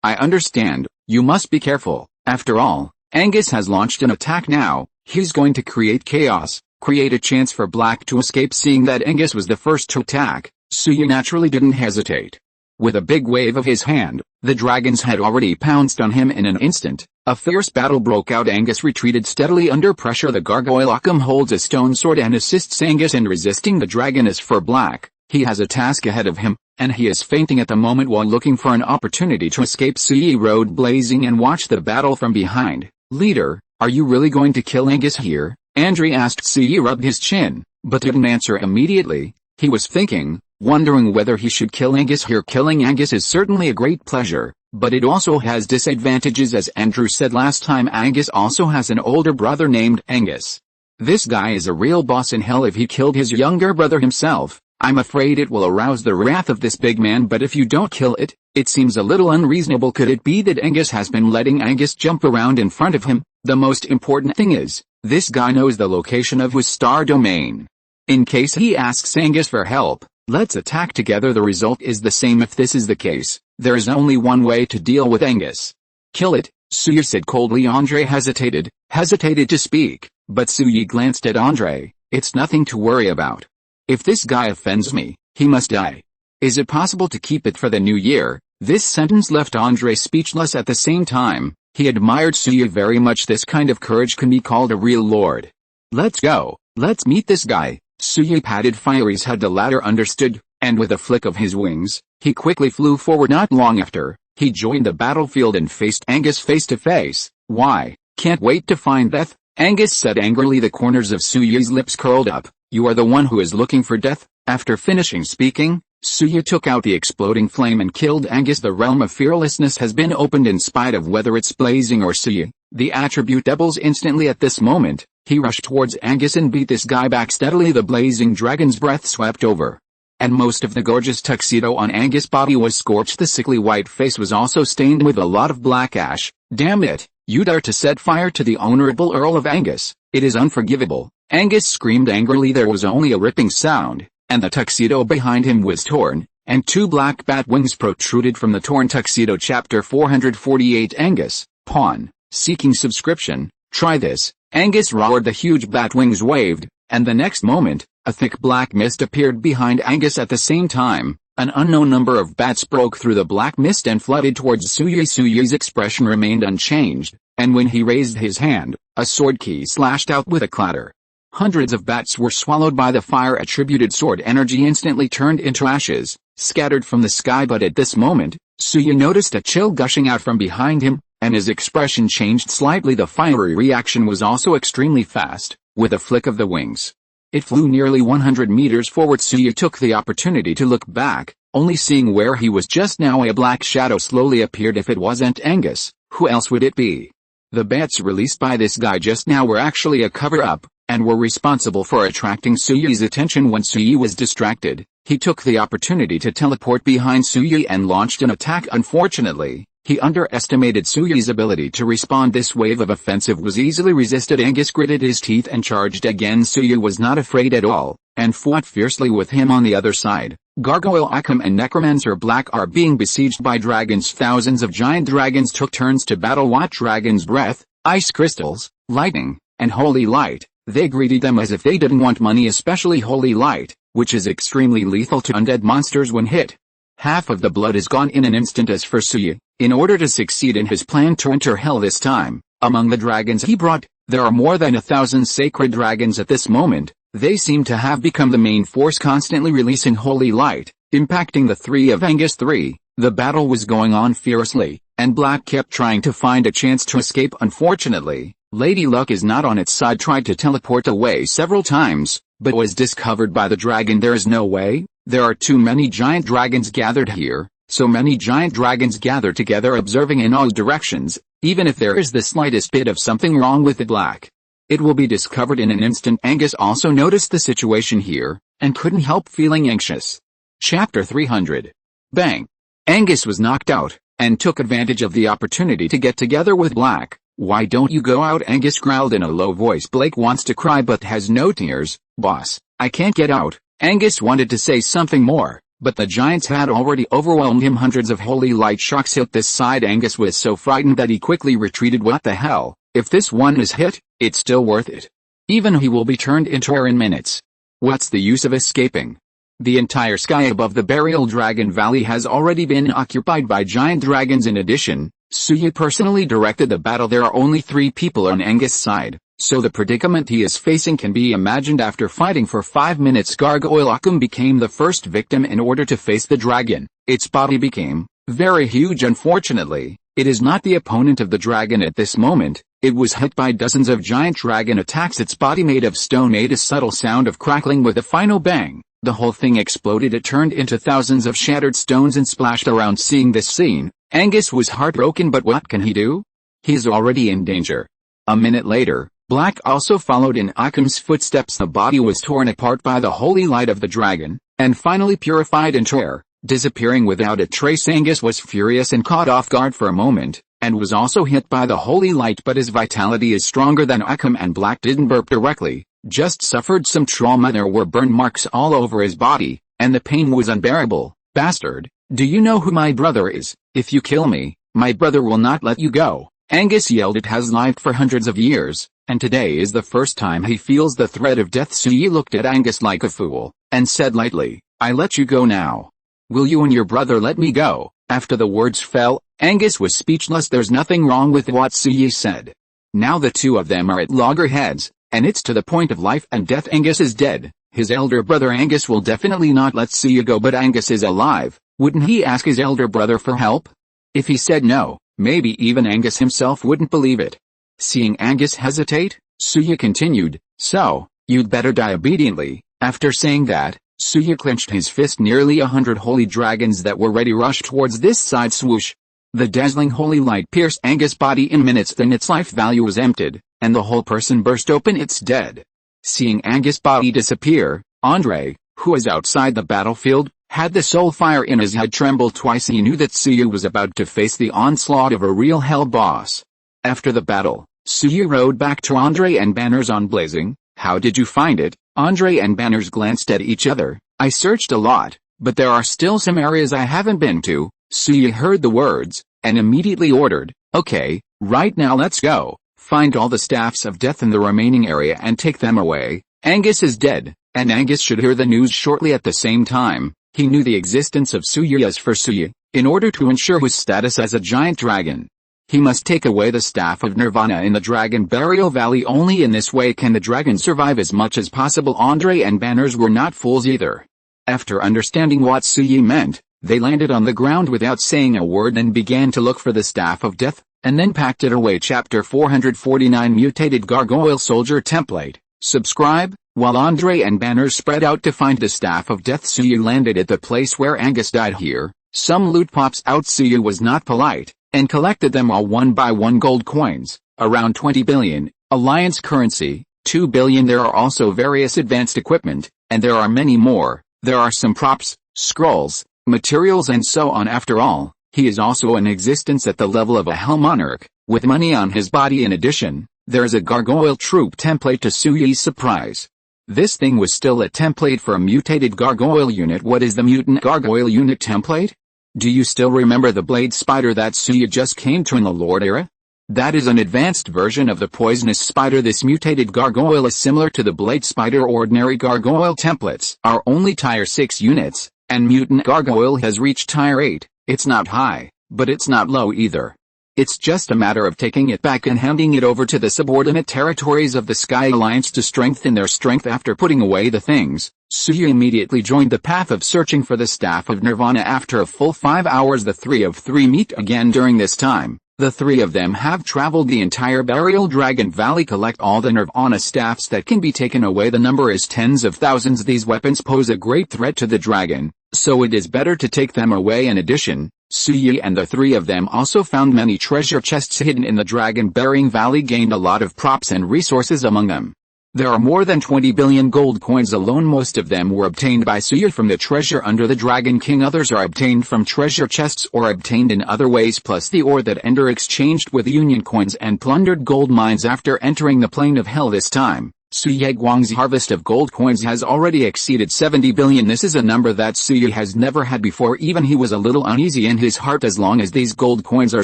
I understand. You must be careful. After all, Angus has launched an attack now. He's going to create chaos, create a chance for Black to escape. Seeing that Angus was the first to attack, Suyi naturally didn't hesitate. With a big wave of his hand, the dragons had already pounced on him in an instant. A fierce battle broke out. Angus retreated steadily under pressure. The gargoyle Occam holds a stone sword and assists Angus in resisting the dragon. As for Black, He has a task ahead of him, and he is fainting at the moment while looking for an opportunity to escape. Suyi rode blazing and watched the battle from behind. "Leader, are you really going to kill Angus here?" Andre asked. Suyi rubbed his chin, but didn't answer immediately. He was thinking, wondering whether he should kill Angus here. Killing Angus is certainly a great pleasure, but it also has disadvantages. As Andrew said last time, Angus also has an older brother named Angus. This guy is a real boss in hell. If he killed his younger brother himself, I'm afraid it will arouse the wrath of this big man. But if you don't kill it, it seems a little unreasonable. Could it be that Angus has been letting Angus jump around in front of him? The most important thing is, this guy knows the location of his star domain. In case he asks Angus for help, let's attack together. The result is the same. If this is the case, there is only one way to deal with Angus. Kill it, Suyi said coldly. Andre hesitated to speak, but Suyi glanced at Andre. It's nothing to worry about. If this guy offends me, he must die. Is it possible to keep it for the new year? This sentence left Andre speechless. At the same time, he admired Suyi very much. This kind of courage can be called a real lord. Let's go, let's meet this guy. Suyi patted Fiery's head. The latter understood, and with a flick of his wings, he quickly flew forward. Not long after, he joined the battlefield and faced Angus face to face. "Why, can't wait to find death," Angus said angrily. The corners of Suyi's lips curled up. "You are the one who is looking for death?" After finishing speaking, Suyi took out the exploding flame and killed Angus. The realm of fearlessness has been opened. In spite of whether it's blazing or Suyi, the attribute doubles instantly. At this moment, he rushed towards Angus and beat this guy back steadily. The blazing dragon's breath swept over, and most of the gorgeous tuxedo on Angus' body was scorched. The sickly white face was also stained with a lot of black ash. "Damn it, you dare to set fire to the honorable Earl of Angus. It is unforgivable," Angus screamed angrily. There was only a ripping sound, and the tuxedo behind him was torn, and two black bat wings protruded from the torn tuxedo. Chapter 448. Angus, pawn, seeking subscription. "Try this," Angus roared. The huge bat wings waved, and the next moment, a thick black mist appeared behind Angus. At the same time, an unknown number of bats broke through the black mist and flooded towards Suyi. Suyi's expression remained unchanged, and when he raised his hand, a sword key slashed out with a clatter. Hundreds of bats were swallowed by the fire-attributed sword energy, instantly turned into ashes, scattered from the sky. But at this moment, Suyi noticed a chill gushing out from behind him, and his expression changed slightly. The fiery reaction was also extremely fast. With a flick of the wings, it flew nearly 100 meters forward. Suyi took the opportunity to look back, only seeing where he was just now. A black shadow slowly appeared. If it wasn't Angus, who else would it be? The bats released by this guy just now were actually a cover-up, and were responsible for attracting Suyi's attention. When Suyi was distracted, he took the opportunity to teleport behind Suyi and launched an attack. Unfortunately, he underestimated Suyi's ability to respond. This wave of offensive was easily resisted. Angus gritted his teeth and charged again. Suyi was not afraid at all, and fought fiercely with him. On the other side, Gargoyle Akam and Necromancer Black are being besieged by dragons. Thousands of giant dragons took turns to battle. What dragon's breath, ice crystals, lightning, and holy light. They greeted them as if they didn't want money, especially holy light, which is extremely lethal to undead monsters when hit. Half of the blood is gone in an instant. As for Suyi, in order to succeed in his plan to enter hell this time, among the dragons he brought, there are more than 1,000 sacred dragons at this moment. They seem to have become the main force, constantly releasing holy light, impacting the three of Angus. The battle was going on fiercely, and Black kept trying to find a chance to escape. Unfortunately, Lady Luck is not on its side. Tried to teleport away several times, but was discovered by the dragon. There is no way. There are too many giant dragons gathered here, so many giant dragons gather together, observing in all directions. Even if there is the slightest bit of something wrong with the Black, it will be discovered in an instant. Angus also noticed the situation here, and couldn't help feeling anxious. Chapter 300. Bang! Angus was knocked out, and took advantage of the opportunity to get together with Black. "Why don't you go out?" Angus growled in a low voice. "Blake wants to cry but has no tears." "Boss, I can't get out." Angus wanted to say something more, but the giants had already overwhelmed him. Hundreds of holy light shocks hit this side. Angus was so frightened that he quickly retreated. What the hell? If this one is hit, it's still worth it. Even he will be turned into air in minutes. What's the use of escaping? The entire sky above the Burial Dragon Valley has already been occupied by giant dragons. In addition, Suyi personally directed the battle. There are only 3 people on Angus' side, So the predicament he is facing can be imagined. After fighting for 5 minutes, Gargoyle Occam became the first victim in order to face the dragon. Its body became very huge. Unfortunately, it is not the opponent of the dragon at this moment. It was hit by dozens of giant dragon attacks. Its body made of stone made a subtle sound of crackling. With a final bang, the whole thing exploded. It turned into thousands of shattered stones and splashed around. Seeing this scene, Angus was heartbroken, but what can he do? He is already in danger. A minute later, Black also followed in Occam's footsteps. The body was torn apart by the holy light of the dragon, and finally purified into air, disappearing without a trace. Angus was furious and caught off guard for a moment, and was also hit by the holy light, but his vitality is stronger than Occam, and Black didn't burp directly, just suffered some trauma. There were burn marks all over his body, and the pain was unbearable. Bastard, do you know who my brother is? If you kill me, my brother will not let you go. Angus yelled. It has lived for hundreds of years, and today is the first time he feels the threat of death. Suyi looked at Angus like a fool, and said lightly, I let you go now. Will you and your brother let me go? After the words fell, Angus was speechless. There's nothing wrong with what Suyi said. Now the two of them are at loggerheads, and it's to the point of life and death. Angus is dead. His elder brother Angus will definitely not let Suyi go, but Angus is alive. Wouldn't he ask his elder brother for help? If he said no, maybe even Angus himself wouldn't believe it. Seeing Angus hesitate, Suyi continued, so, you'd better die obediently. After saying that, Suyi clenched his fist. Nearly 100 holy dragons that were ready rushed towards this side. Swoosh! The dazzling holy light pierced Angus' body. In minutes then its life value was emptied, and the whole person burst open. It's dead. Seeing Angus' body disappear, Andre, who was outside the battlefield, had the soul fire in his head tremble twice. He knew that Suyi was about to face the onslaught of a real hell boss. After the battle, Suyi rode back to Andre and Banners on Blazing. How did you find it? Andre and Banners glanced at each other. I searched a lot, but there are still some areas I haven't been to. Suyi heard the words, and immediately ordered, okay, right now let's go. Find all the staffs of death in the remaining area and take them away. Angus is dead, and Angus should hear the news shortly. At the same time, he knew the existence of Suyi. As for Suyi, in order to ensure his status as a giant dragon, he must take away the staff of Nirvana in the Dragon Burial Valley. Only in this way can the dragon survive as much as possible. Andre and Banners were not fools either. After understanding what Suyi meant, they landed on the ground without saying a word and began to look for the staff of death, and then packed it away. Chapter 449 Mutated Gargoyle Soldier Template. Subscribe. While Andre and Banners spread out to find the staff of death, Suyi landed at the place where Angus died. Here, some loot pops out. Suyi was not polite, and collected them all one by one. Gold coins, around 20 billion, alliance currency, 2 billion. There are also various advanced equipment, and there are many more. There are some props, scrolls, materials and so on. After all, he is also in existence at the level of a Hell Monarch, with money on his body. In addition, there is a gargoyle troop template. To Suyi's surprise, this thing was still a template for a mutated gargoyle unit. What is the mutant gargoyle unit template? Do you still remember the blade spider that Suyi just came to in the Lord era? That is an advanced version of the poisonous spider. This mutated gargoyle is similar to the blade spider. Ordinary gargoyle templates are only tier 6 units, and mutant gargoyle has reached tier 8. It's not high, but it's not low either. It's just a matter of taking it back and handing it over to the subordinate territories of the Sky Alliance to strengthen their strength. After putting away the things, Suyi immediately joined the path of searching for the staff of Nirvana. After a full 5 hours, the three of three meet again. During this time, the three of them have traveled the entire Burial Dragon Valley. Collect all the Nirvana staffs that can be taken away. The number is tens of thousands. These weapons pose a great threat to the dragon, so it is better to take them away. In addition, Suyi and the three of them also found many treasure chests hidden in the Dragon Burying Valley, gained a lot of props and resources among them. There are more than 20 billion gold coins alone. Most of them were obtained by Suyi from the treasure under the Dragon King. Others are obtained from treasure chests or obtained in other ways, plus the ore that Ender exchanged with Union coins and plundered gold mines after entering the plane of hell. This time, Suyi Guang's harvest of gold coins has already exceeded 70 billion. This is a number that Suyi has never had before. Even he was a little uneasy in his heart. As long as these gold coins are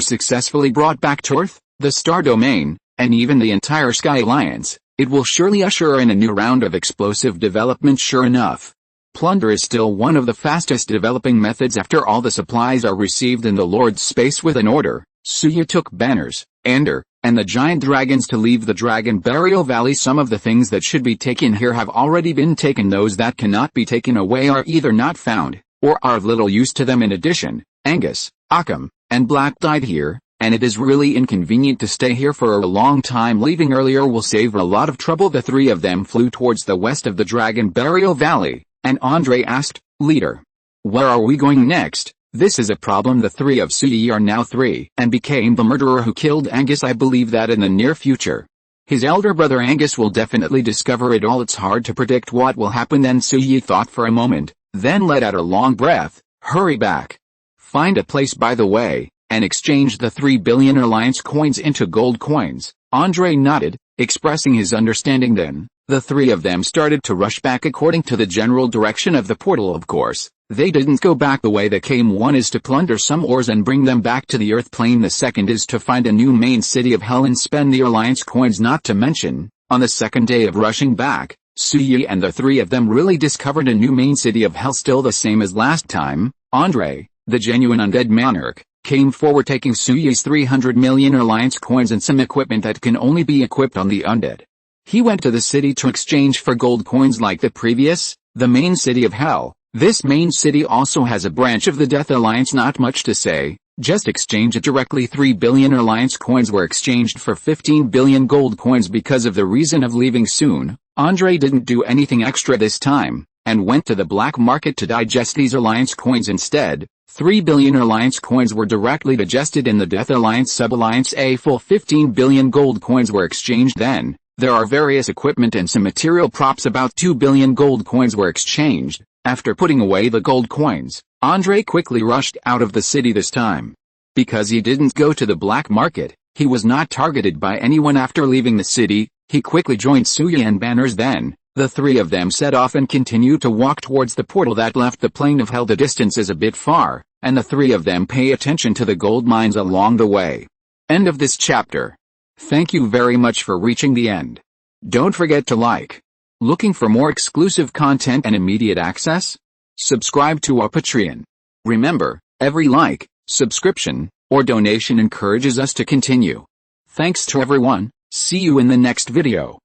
successfully brought back to Earth, the Star Domain, and even the entire Sky Alliance, it will surely usher in a new round of explosive development. Sure enough, plunder is still one of the fastest developing methods. After all the supplies are received in the Lord's space with an order, Suyi took Banners, Ender, and the giant dragons to leave the Dragon Burial Valley. Some of the things that should be taken here have already been taken. Those that cannot be taken away are either not found, or are of little use to them. In addition, Angus, Occam, and Black died here, and it is really inconvenient to stay here for a long time. Leaving earlier will save a lot of trouble. The three of them flew towards the west of the Dragon Burial Valley, and Andre asked, "Leader, where are we going next?" "This is a problem. The three of Suyi are now three and became the murderer who killed Angus. I believe that in the near future, his elder brother Angus will definitely discover it all. It's hard to predict what will happen." Then Suyi thought for a moment, then let out a long breath. "Hurry back. Find a place by the way, and exchange the 3 billion alliance coins into gold coins." Andre nodded, expressing his understanding. Then, the three of them started to rush back according to the general direction of the portal. Of course, they didn't go back the way they came. One is to plunder some ores and bring them back to the Earth plane. The second is to find a new main city of Hell and spend the alliance coins. Not to mention, on the second day of rushing back, Suyi and the three of them really discovered a new main city of Hell. Still the same as last time, Andre, the genuine undead monarch, came forward taking Suyi's 300 million alliance coins and some equipment that can only be equipped on the undead. He went to the city to exchange for gold coins like the previous, the main city of Hell. This main city also has a branch of the Death Alliance. Not much to say, just exchange it directly. 3 billion alliance coins were exchanged for 15 billion gold coins. Because of the reason of leaving soon, Andre didn't do anything extra this time, and went to the black market to digest these alliance coins instead. 3 billion alliance coins were directly digested in the Death Alliance sub-alliance. A full 15 billion gold coins were exchanged. Then, there are various equipment and some material props. About 2 billion gold coins were exchanged. After putting away the gold coins, Andre quickly rushed out of the city this time. Because he didn't go to the black market, he was not targeted by anyone. After leaving the city, he quickly joined Suyi and Banners. Then, the three of them set off and continued to walk towards the portal that left the plane of Hell. The distance is a bit far, and the three of them pay attention to the gold mines along the way. End of this chapter. Thank you very much for reaching the end. Don't forget to like. Looking for more exclusive content and immediate access? Subscribe to our Patreon. Remember, every like, subscription, or donation encourages us to continue. Thanks to everyone. See you in the next video.